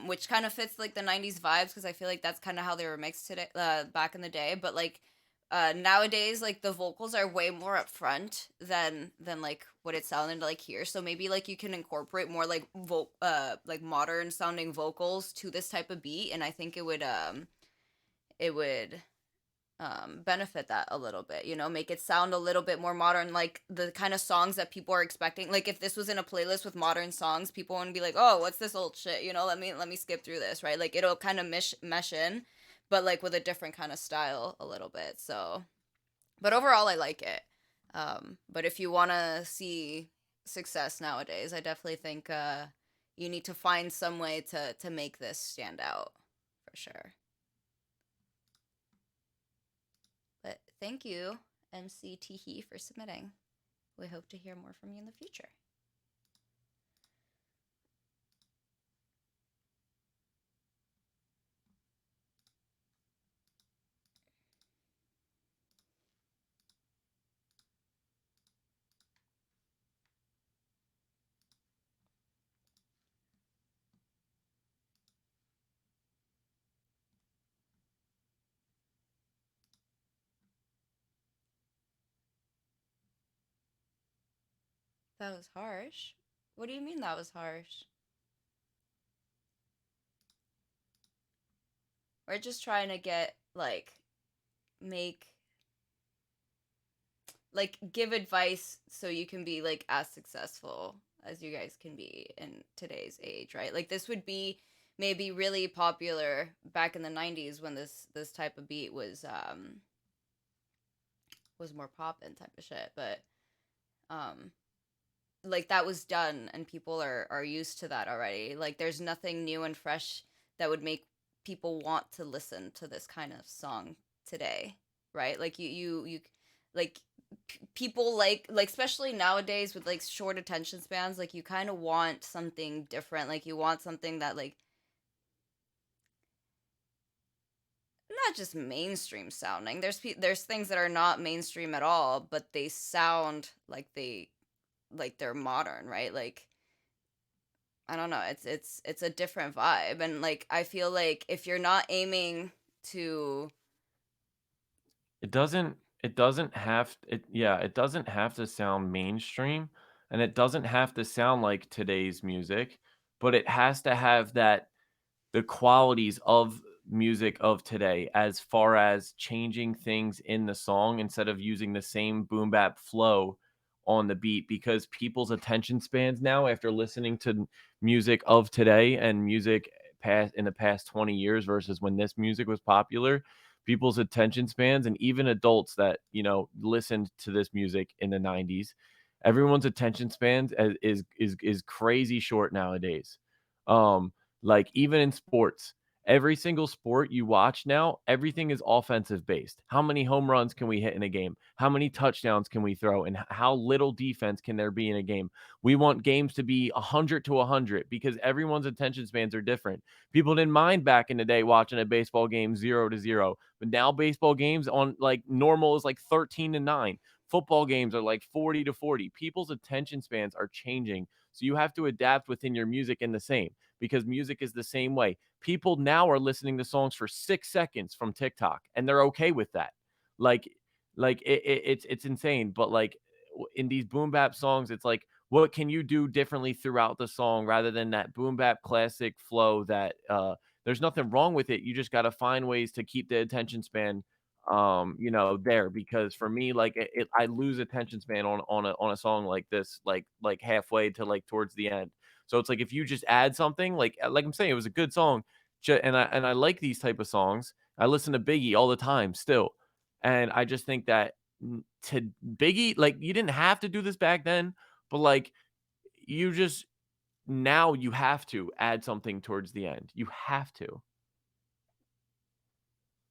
which kind of fits like the 90s vibes, because I feel like that's kind of how they were mixed today back in the day, but like nowadays like the vocals are way more upfront than like what it sounded like here. So maybe like you can incorporate more like like modern sounding vocals to this type of beat, and I think it would benefit that a little bit, make it sound a little bit more modern, like the kind of songs that people are expecting. Like if this was in a playlist with modern songs, people wouldn't be like, oh, what's this old shit, let me skip through this, right? Like it'll kind of mesh in, but like with a different kind of style a little bit. So but overall I like it. But if you want to see success nowadays, I definitely think you need to find some way to make this stand out for sure. But thank you, MC Teehee, for submitting. We hope to hear more from you in the future. That was harsh. What do you mean that was harsh? We're just trying to get make give advice so you can be like as successful as you guys can be in today's age, right? Like this would be maybe really popular back in the 90s when this type of beat was more poppin' type of shit, but um like that was done and people are used to that already. Like there's nothing new and fresh that would make people want to listen to this kind of song today, right? Like you like people like especially nowadays with like short attention spans, like you kind of want something different, like you want something that like not just mainstream sounding. There's things that are not mainstream at all, but they sound like they're modern, right? Like I don't know, it's a different vibe, and like I feel like if you're not aiming to It doesn't have to sound mainstream, and it doesn't have to sound like today's music, but it has to have the qualities of music of today, as far as changing things in the song instead of using the same boom bap flow on the beat, because people's attention spans now, after listening to music of today and music past in the past 20 years versus when this music was popular, people's attention spans, and even adults that listened to this music in the 90s, Everyone's attention spans is crazy short nowadays. Like even in sports, every single sport you watch now, everything is offensive based. How many home runs can we hit in a game? How many touchdowns can we throw? And how little defense can there be in a game? We want games to be 100 to 100 because everyone's attention spans are different. People didn't mind back in the day watching a baseball game 0-0, but now baseball games on like normal is like 13-9. Football games are like 40-40. People's attention spans are changing. So you have to adapt within your music in the same, because music is the same way. People now are listening to songs for 6 seconds from TikTok and they're okay with that. Like it's insane, but like in these boom bap songs, it's like, what can you do differently throughout the song rather than that boom bap classic flow that there's nothing wrong with it. You just got to find ways to keep the attention span there, because for me, like I lose attention span on a song like this, like halfway to like towards the end. So it's like if you just add something, like I'm saying, it was a good song, and I like these type of songs. I listen to Biggie all the time still, and I just think that to Biggie, like you didn't have to do this back then, but like you just now you have to add something towards the end. You have to.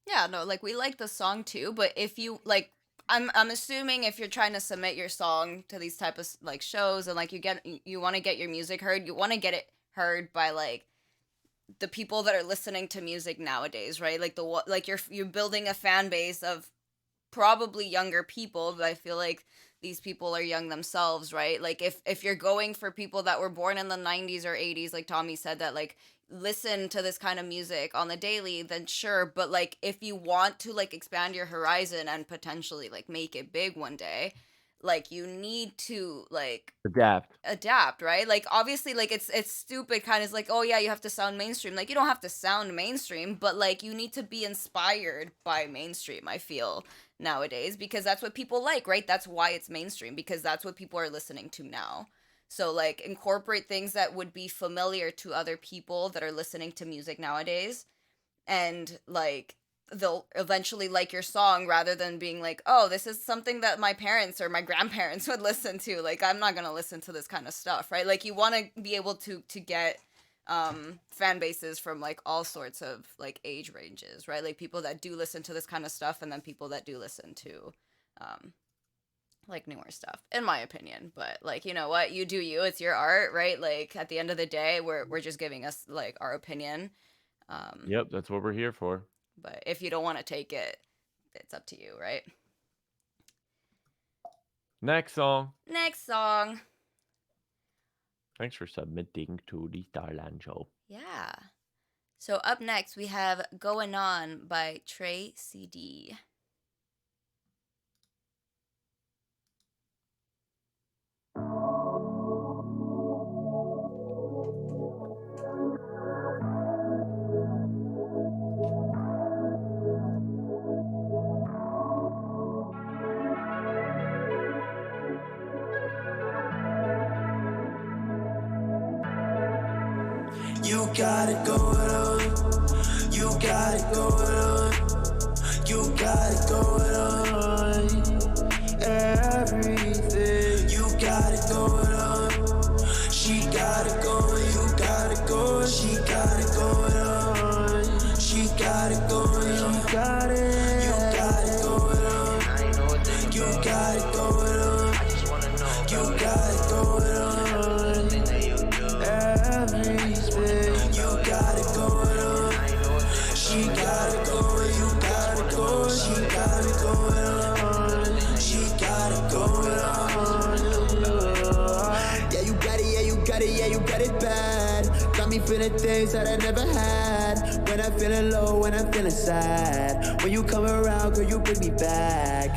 Yeah, no, like we like the song too, but if you like, I'm assuming if you're trying to submit your song to these type of like shows and like you want to get your music heard, you want to get it heard by like the people that are listening to music nowadays, right? Like you're building a fan base of probably younger people, but I feel like these people are young themselves, right? Like if you're going for people that were born in the 90s or 80s, like Tommy said, that like listen to this kind of music on the daily, then sure. But like if you want to like expand your horizon and potentially like make it big one day, like you need to like adapt, right? Like obviously like it's stupid kind of like, oh yeah, you have to sound mainstream. Like you don't have to sound mainstream, but like you need to be inspired by mainstream, I feel, nowadays, because that's what people like, right? That's why it's mainstream, because that's what people are listening to now. So like incorporate things that would be familiar to other people that are listening to music nowadays, and like they'll eventually like your song, rather than being like, oh, this is something that my parents or my grandparents would listen to. Like I'm not gonna listen to this kind of stuff, right? Like you want to be able to get fan bases from like all sorts of like age ranges, right? Like people that do listen to this kind of stuff, and then people that do listen to like newer stuff, in my opinion. But like, you know what, you do you, it's your art, right? Like at the end of the day, we're just giving us like our opinion. Yep, that's what we're here for. But if you don't want to take it, it's up to you, right? Next song. Thanks for submitting to the Starland Show. Yeah. So up next we have Going On by Trey CD. You got it going on. You got it going on. You got it going on. Everything. You got it going on. She got it going. You got it going. She got it going on. She got it going. She got it. You got it going on. You got it going on. You got it going on. She got it going, you got it going, she got it going on, she got it going on. Yeah, you got it, yeah, you got it, yeah, you got it bad. Got me feeling things that I never had. When I'm feeling low, when I'm feeling sad. When you come around, girl, you bring me back.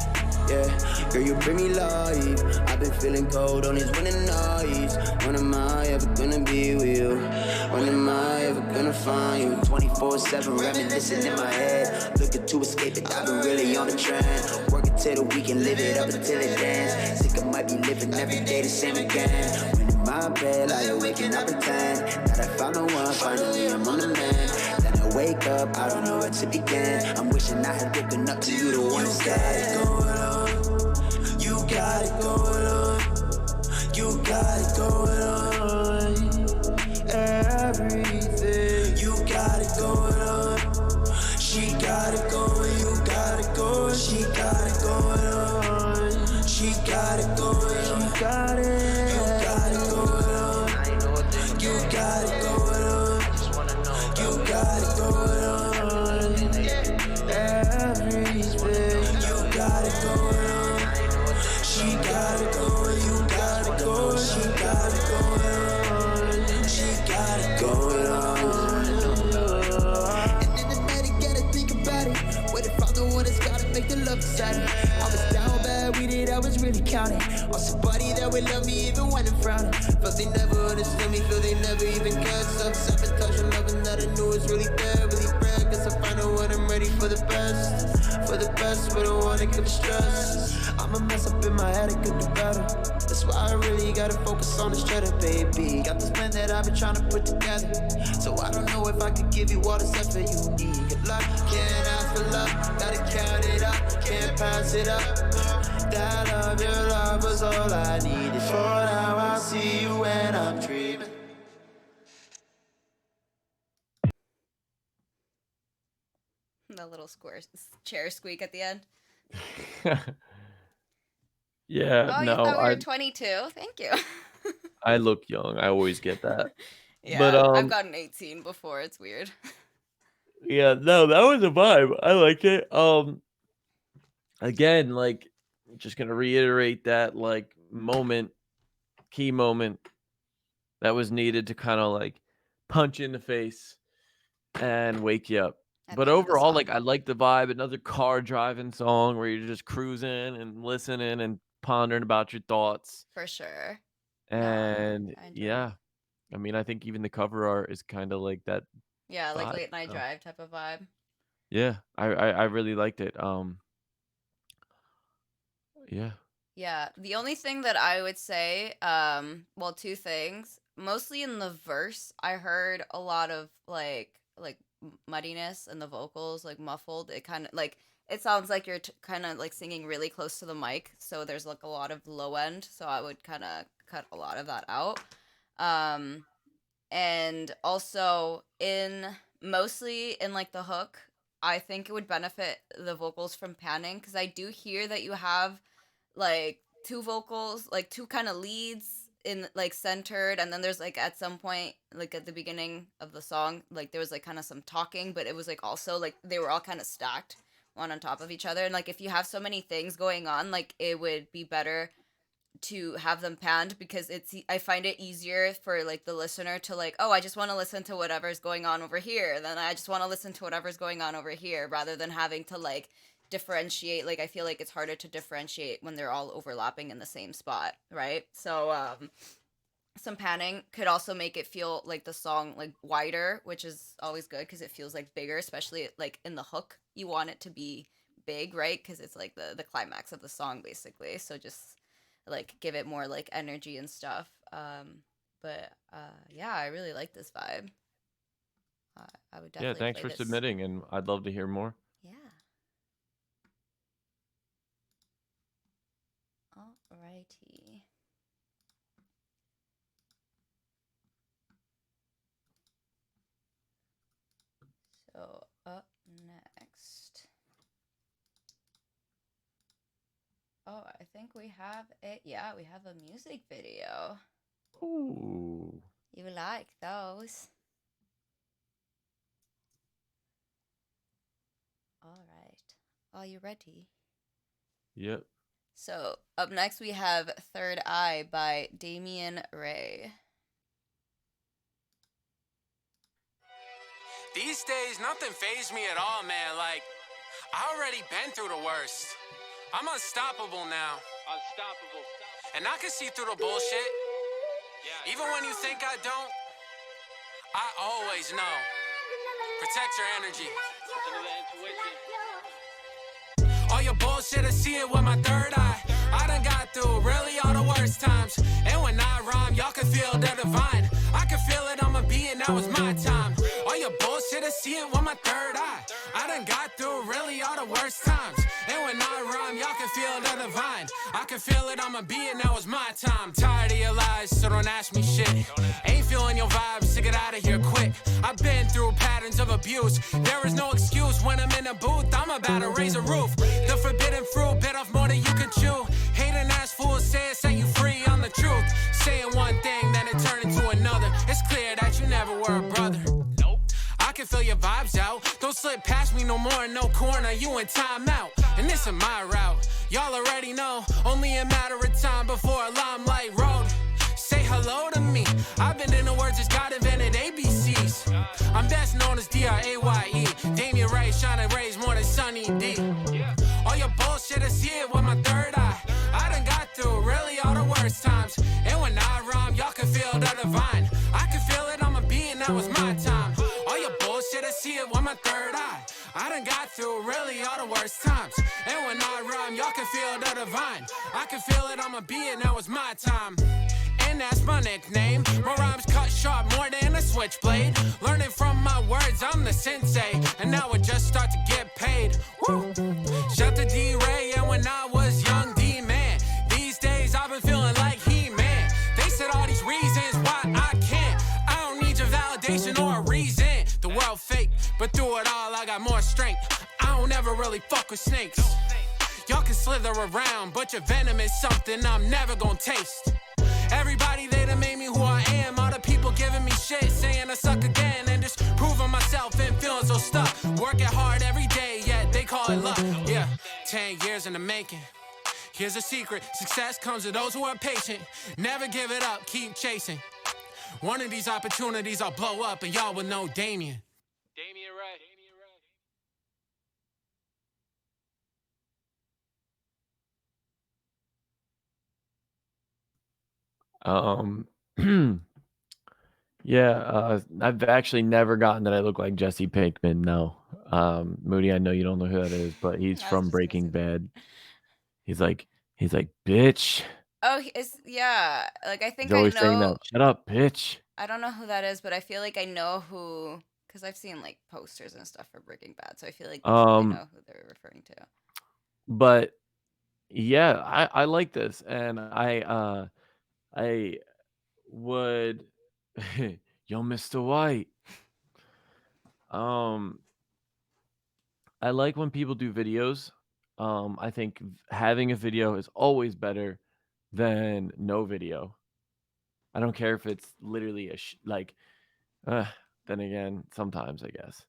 Yeah, girl, you bring me life. I've been feeling cold on these winning nights. When am I ever gonna be with you? When am I ever gonna find you? 24/7 reminiscing in my head. Looking to escape it, I've been really on the trend. Working till the weekend, live it up until it ends. Think I might be living every day the same again. When in my bed, lie awake and I pretend that I found the one, finally I'm on the man. Then I wake up, I don't know where to begin. I'm wishing I had woken up to you, the one that's got it going on. You got it going on. You got it going on. Everything. You got it going on. She got it going. You got it going. She got it going on. She got it going. She got it. You got it going on. You got it going on. You got it going on. Everything. You got it going on. She got it going. You got it going. She got it going on. She got it going on. And in the night again, I think about it. What if I'm the one that's gotta make the love beside it? I was down bad with it, I was really counting on somebody that would love me even when I'm frowning. Felt they never understood me, feel they never even cared. Self-sabotage and loving that I knew was really there, really rare. Guess I find out when I'm ready for the best. For the best, but I wanna give stress. I'm a mess up in my head, I could do better. That's why I really gotta focus on this cheddar, baby. Got this plan that I've been trying to put together. So I don't know if I could give you all the stuff that you need. Good luck, can't ask for love, gotta count it up, can't pass it up. That love, your love was all I needed. For now, I'll see you when I'm dreaming. The little chair squeak at the end. Yeah, Oh, you no, thought we were I 22? Thank you. I look young. I always get that. Yeah, But I've gotten 18 before. It's weird. yeah, no, that was a vibe. I like it. Again, like, just gonna reiterate that like key moment that was needed to kind of like punch in the face and wake you up. But overall, like, I like the vibe. Another car driving song where you're just cruising and listening and pondering about your thoughts. For sure. And yeah, I mean, I think even the cover art is kind of like that. Yeah, like vibe, late night so. drive type of vibe. Yeah, I really liked it. Yeah. Yeah, the only thing that I would say, well, two things. Mostly in the verse, I heard a lot of like muddiness in the vocals, like muffled. It kind of like it sounds like you're kind of like singing really close to the mic, so there's like a lot of low end. So I would kind of cut a lot of that out. And also mostly in like the hook, I think it would benefit the vocals from panning because I do hear that you have like two vocals, like two kind of leads in like centered, and then there's like at some point like at the beginning of the song like there was like kind of some talking, but it was like also like they were all kind of stacked one on top of each other, and like if you have so many things going on, like it would be better to have them panned because I find it easier for like the listener to like, oh, I just want to listen to whatever's going on over here, then I just want to listen to whatever's going on over here, rather than having to like differentiate. Like I feel like it's harder to differentiate when they're all overlapping in the same spot, right? So some panning could also make it feel like the song like wider, which is always good because it feels like bigger, especially like in the hook. You want it to be big, right? Because it's like the climax of the song basically. So just like give it more like energy and stuff. But yeah, I really like this vibe. I would definitely. Yeah, thanks for submitting, and I'd love to hear more. Yeah. Alrighty. So up next. Oh, I think we have it. Yeah, we have a music video. Ooh. You like those? All right. Are you ready? Yep. So up next we have Third Eye by Damian Ray. These days, nothing fazed me at all, man. Like, I already been through the worst. I'm unstoppable now. Unstoppable. And I can see through the bullshit. Yeah. Even when you think I don't, I always know. Protect your energy. All your bullshit, I see it with my third eye. I done got through really all the worst times. And when I rhyme, y'all can feel the divine. I can feel it on my beat, and that was my time. All your bullshit, I see it with my third eye. I done got through really all the worst times. And when I rhyme, y'all can feel the divine. I can feel it, I'ma be it, now it's my time. Tired of your lies, so don't ask me shit. Ain't feeling your vibes, so get out of here quick. I've been through patterns of abuse. There is no excuse when I'm in a booth, I'm about to raise a roof. The forbidden fruit, bit off more than you can chew. Hating ass fools say it, set you free on the truth. Saying one thing, then it turned into another. It's clear that you never were a brother. I can feel your vibes out. Don't slip past me no more in no corner. You in timeout, and this is my route. Y'all already know, only a matter of time before a limelight road. Say hello to me. I've been in the words as God invented ABCs. I'm best known as D-R-A-Y-E. Damien Ray, shining rays more than Sunny D. All your bullshit is here with my third eye. I done got through really all the worst times. And when I rhyme, y'all can feel the divine. I can feel it, I'ma be, and that was my time. All your bullshit is here with my third eye. I done got through really all the worst times. And when I rhyme, y'all can feel the divine. I can feel it, I'ma be it, now it's my time. And that's my nickname. My rhymes cut sharp more than a switchblade. Learning from my words, I'm the sensei. And now I just start to get paid. Woo! Shout to D-Ray, and when I was young, D-Man. These days I've been feeling like He-Man. They said all these reasons why I can't. I don't need your validation or a reason. The world fake, but through it all I got more strength. I don't ever really fuck with snakes. Y'all can slither around, but your venom is something I'm never gonna taste. Everybody they done made me who I am. All the people giving me shit, saying I suck again, and just proving myself and feeling so stuck. Working hard every day, yet they call it luck. Yeah, 10 years in the making. Here's a secret, success comes to those who are patient. Never give it up, keep chasing. One of these opportunities I'll blow up, and y'all will know Damien. Damien Ray. Um, yeah, I've actually never gotten that I look like Jesse Pinkman. No, Moody, I know you don't know who that is, but he's from Breaking Bad. He's like, bitch. Oh, yeah. Like I He's think I always saying that. know. Shut up, bitch. I don't know who that is, but I feel like I know who, because I've seen like posters and stuff for Breaking Bad, so I feel like I know who they're referring to. But yeah, I like this, and I would, yo, Mr. White. I like when people do videos. I think having a video is always better than no video. I don't care if it's literally then again, sometimes I guess.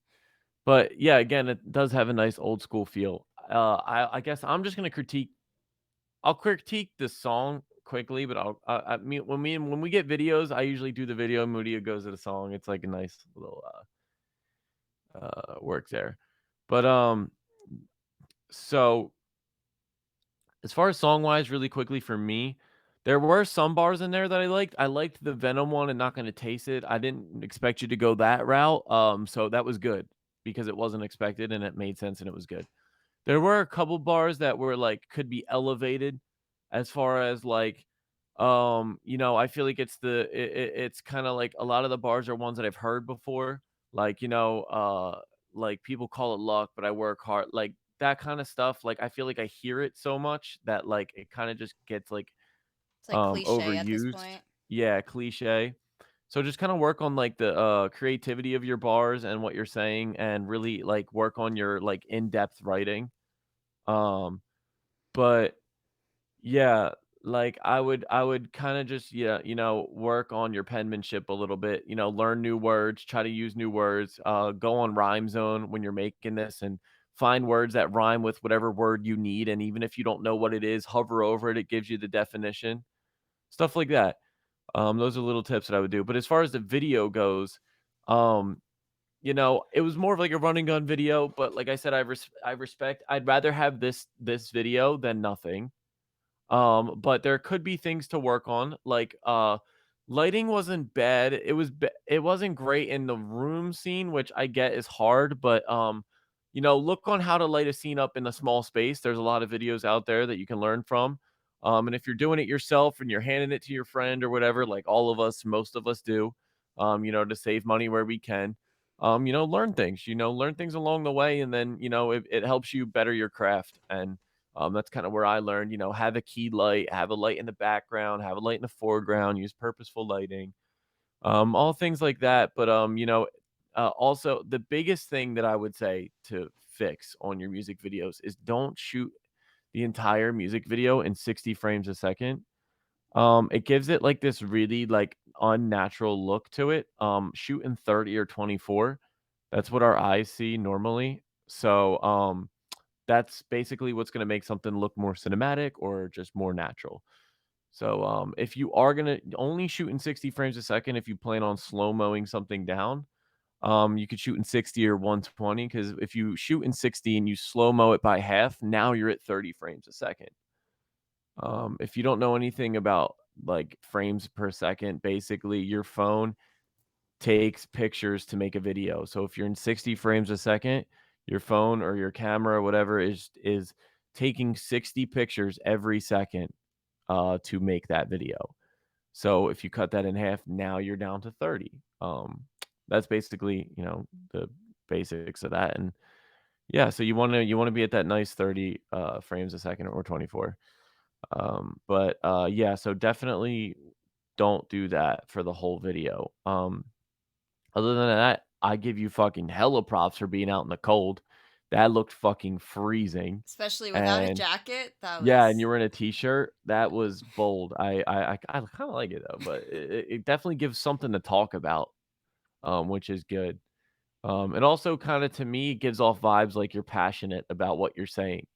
But yeah, again, it does have a nice old school feel. I guess I'm just gonna critique. I'll critique the song quickly, but I mean when we get videos, I usually do the video. Moody goes to the song. It's like a nice little work there. But so as far as song wise, really quickly for me, there were some bars in there that I liked. I liked the Venom one and Not Gonna Taste It. I didn't expect you to go that route. So that was good because it wasn't expected and it made sense and it was good. There were a couple bars that were like could be elevated as far as like I feel like it's kind of like a lot of the bars are ones that I've heard before. Like, like people call it luck, but I work hard. Like that kind of stuff. Like I feel like I hear it so much that like it kind of just gets like It's like cliche at this overused. point. Yeah, cliche. So just kind of work on like the creativity of your bars and what you're saying and really like work on your like in-depth writing. But yeah, like I would kind of just work on your penmanship a little bit, learn new words, try to use new words, go on Rhyme Zone when you're making this and find words that rhyme with whatever word you need and even if you don't know what it is, hover over it, it gives you the definition. Stuff like that. Those are little tips that I would do. But as far as the video goes, um it was more of like a running gun video, but like I said, I respect. I'd rather have this video than nothing. But there could be things to work on. Like lighting wasn't bad. It wasn't great in the room scene, which I get is hard, but look on how to light a scene up in a small space. There's a lot of videos out there that you can learn from. And if you're doing it yourself and you're handing it to your friend or whatever, like all of us, most of us do, to save money where we can. learn things, learn things along the way. And then, it helps you better your craft. And that's kind of where I learned, have a key light, have a light in the background, have a light in the foreground, use purposeful lighting, all things like that. But, also the biggest thing that I would say to fix on your music videos is don't shoot the entire music video in 60 frames a second. It gives it like this really like unnatural look to it. Shoot in 30 or 24. That's what our eyes see normally. So, that's basically what's going to make something look more cinematic or just more natural. So, if you are going to only shoot in 60 frames a second, if you plan on slow mowing something down, you could shoot in 60 or 120. Because if you shoot in 60 and you slow mo it by half, now you're at 30 frames a second. If you don't know anything about like frames per second, basically your phone takes pictures to make a video. So if you're in 60 frames a second, your phone or your camera or whatever is taking 60 pictures every second to make that video. So if you cut that in half, now you're down to 30. That's basically, the basics of that. And yeah, so you want to be at that nice 30 frames a second or 24. But yeah, so definitely don't do that for the whole video. Other than that, I give you fucking hella props for being out in the cold. That looked fucking freezing. Especially without a And jacket. That yeah, and was you were in a t-shirt. That was bold. I kind of like it though, but it definitely gives something to talk about, which is good. It also kind of to me gives off vibes like you're passionate about what you're saying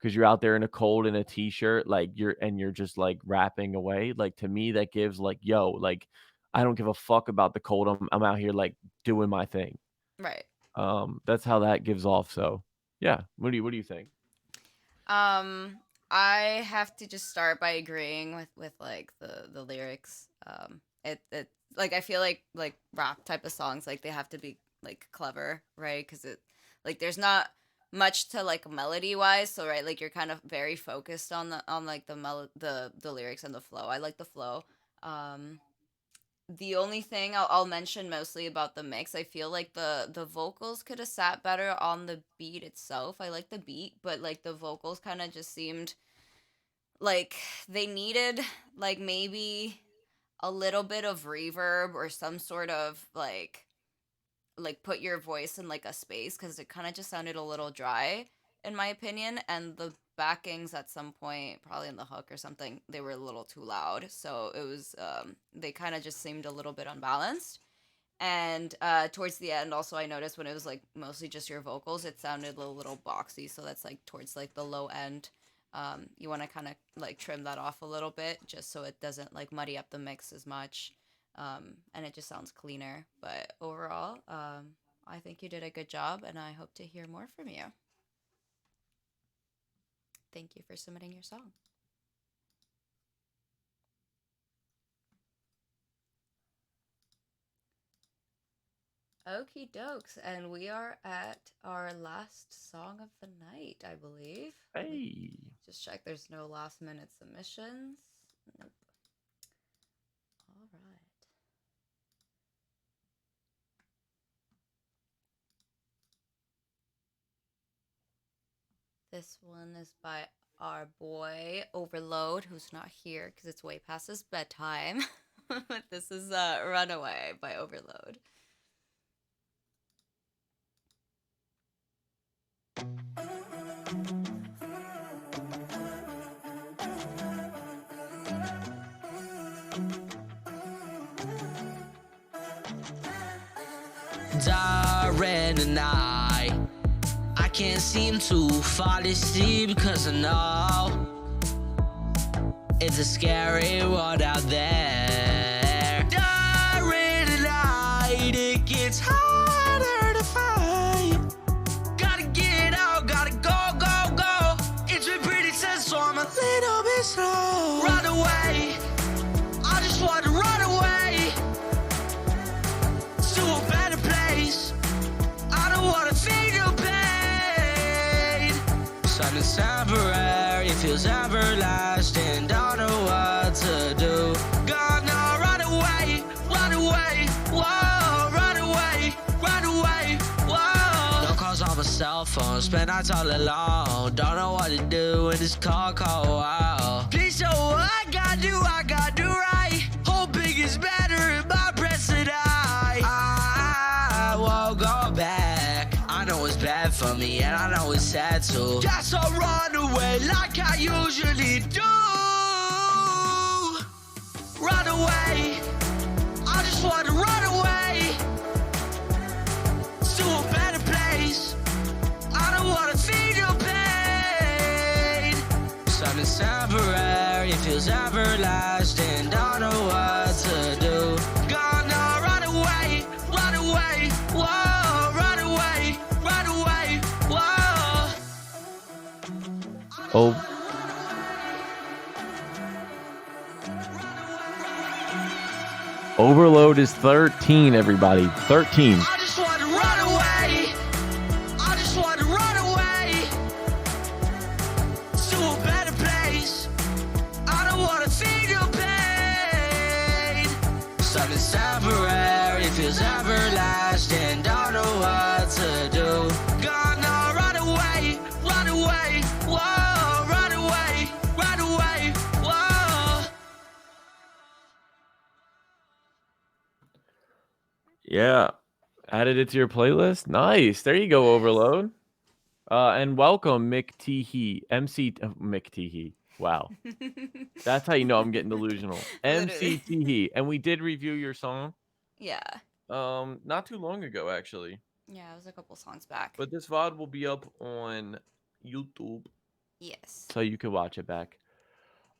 because you're out there in a cold in a t-shirt, like you're just like rapping away. Like to me, that gives like, yo, like I don't give a fuck about the cold. I'm out here like doing my thing. right. That's how that gives off. So yeah, what do you think? I have to just start by agreeing with like the lyrics. It like I feel like rap type of songs like they have to be like clever, right? Because it like there's not much to like melody wise, so right like you're kind of very focused on like the lyrics and the flow. I like the flow. The only thing I'll mention mostly about the mix, I feel like the vocals could have sat better on the beat itself. I like the beat, but like the vocals kind of just seemed like they needed like maybe a little bit of reverb or some sort of like put your voice in like a space because it kind of just sounded a little dry in my opinion, and the backings at some point probably in the hook or something they were a little too loud, so it was they kind of just seemed a little bit unbalanced. And towards the end also I noticed when it was like mostly just your vocals it sounded a little boxy, so that's like towards like the low end. You want to kind of like trim that off a little bit just so it doesn't like muddy up the mix as much, and it just sounds cleaner. But overall, I think you did a good job and I hope to hear more from you. Thank you for submitting your song. Okie dokes, and we are at our last song of the night, I believe. Hey. Just check there's no last minute submissions. Nope. All right. This one is by our boy Overload, who's not here because it's way past his bedtime. This is Runaway by Overload. Darren and I can't seem to fall asleep because I know it's a scary world out there. Darren and it gets harder to find. Gotta get out, gotta go. It's been pretty tense, so I'm a little bit slow. Run away, I just want to run away to a better place. I don't want to feel your pain. Something's temporary, it feels everlasting. Don't know what to do. Gonna run away, whoa, run away. cell phone, spend nights all alone. Don't know what to do when this call out. Please know what I gotta do right. Hoping it's better in my present I won't go back. I know it's bad for me and I know it's sad too. Guess I'll run away like I usually do. Run away. I just wanna run away to a better place. I don't wanna feel your pain. Something's temporary, feels everlasting. Don't know what to do. Gonna run away, whoa, run away, whoa. Oh. Overload is 13, everybody. 13. I just wanna run away. I just wanna run away to a better place. I don't wanna feel your pain. Something's temporary, feels everlasting. Don't know what to do. Gonna run away, whoa, run away, whoa. Yeah. Added it to your playlist. Nice. There you go, Overload. And welcome, Mick Teehee. Mick Teehee. Wow. That's how you know I'm getting delusional. MC Teehee. And we did review your song. Yeah. Not too long ago, actually. Yeah, it was a couple songs back. But this VOD will be up on YouTube. Yes. So you can watch it back.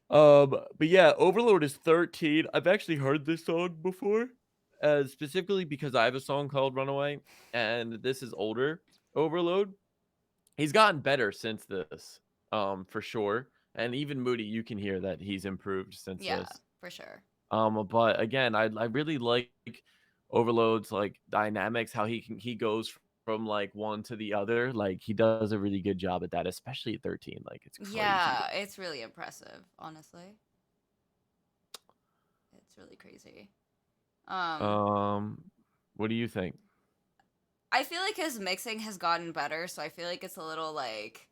But yeah, Overload is 13. I've actually heard this song before. Specifically because I have a song called Runaway, and this is older. Overload. He's gotten better since this, for sure. And even Moody, you can hear that he's improved since this. Yeah, for sure. But again, I really like Overload's like dynamics, how he goes from like one to the other. Like he does a really good job at that, especially at 13. Like it's crazy. Yeah, it's really impressive, honestly. It's really crazy. What do you think? I feel like his mixing has gotten better, so I feel like it's a little like,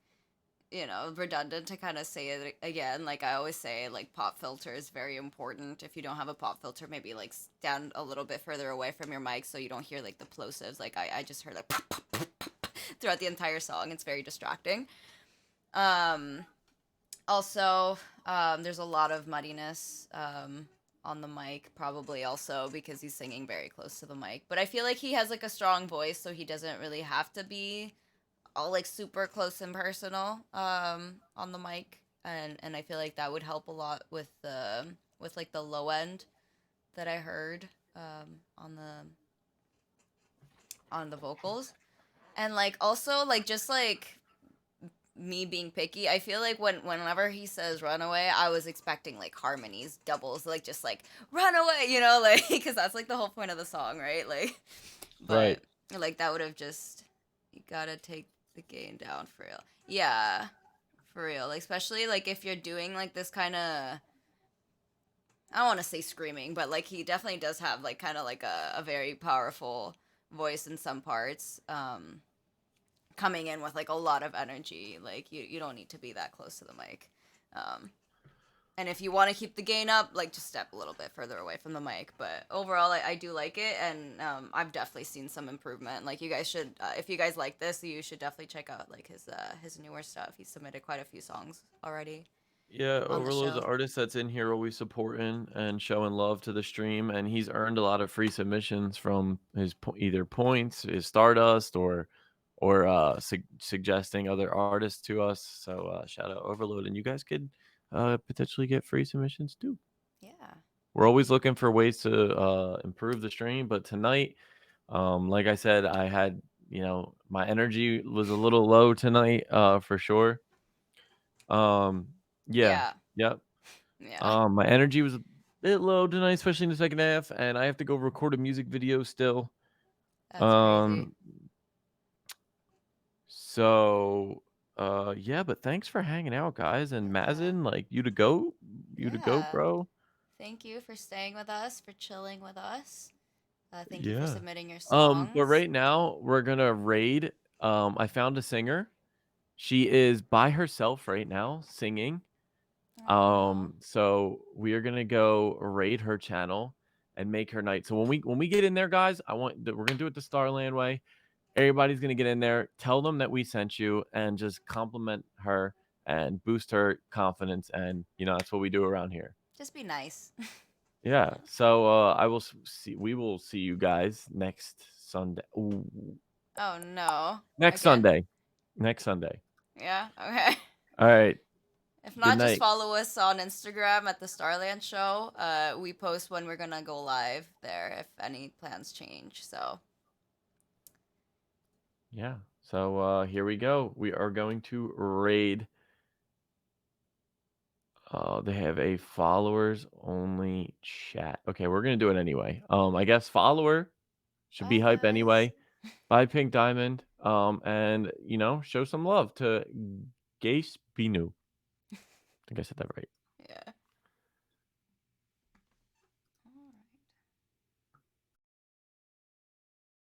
redundant to kind of say it again. Like I always say, like pop filter is very important. If you don't have a pop filter, maybe like stand a little bit further away from your mic so you don't hear like the plosives. Like I just heard like throughout the entire song. It's very distracting. Also, there's a lot of muddiness on the mic, probably also because he's singing very close to the mic. But I feel like he has like a strong voice, so he doesn't really have to be all like super close and personal on the mic. And I feel like that would help a lot with like the low end that I heard on the vocals. And like also like just like me being picky, I feel like whenever he says runaway, I was expecting like harmonies, doubles, like just like run away, like because that's like the whole point of the song, right? Like but Right. like that would have just, you gotta take the gain down for real. Yeah, for real. Like especially like if you're doing like this kind of, I don't want to say screaming, but like he definitely does have like kind of like a very powerful voice in some parts, coming in with like a lot of energy. Like you don't need to be that close to the mic, and if you want to keep the gain up, like just step a little bit further away from the mic. But overall I do like it, and I've definitely seen some improvement. Like you guys should, if you guys like this, you should definitely check out like his newer stuff. He submitted quite a few songs already. Yeah, on the Overload's show. an artist that's in here always supporting and showing love to the stream, and he's earned a lot of free submissions from his either points, his Stardust, or suggesting other artists to us. So shout out Overload, and you guys could potentially get free submissions too. Yeah. We're always looking for ways to improve the stream, but tonight, like I said, I had my energy was a little low tonight, for sure. Yeah. Yep. Yeah. My energy was a bit low tonight, especially in the second half, and I have to go record a music video still. That's crazy. So yeah, but thanks for hanging out, guys. And Mazin, like you to go, Yeah. bro. Thank you for staying with us, for chilling with us. Thank you for Yeah. submitting your songs. But right now we're gonna raid I found a singer. She is by herself right now singing. So we are gonna go raid her channel and make her night. So when we get in there, guys, we're gonna do it the Starland way. Everybody's gonna get in there, tell them that we sent you, and just compliment her and boost her confidence. And that's what we do around here. Just be nice. Yeah. So we will see you guys next Sunday. Ooh. Oh no. Next Again? Sunday. Next Sunday. Yeah. Okay. All right. If Good not, just night. follow us on Instagram at the Starland Show. We post when we're gonna go live there if any plans change. So Yeah. So here we go. We are going to raid. They have a followers only chat. Okay, we're gonna do it anyway. I guess follower should be hype anyway. Bye, Pink Diamond. And show some love to Gace Binu. I think I said that right.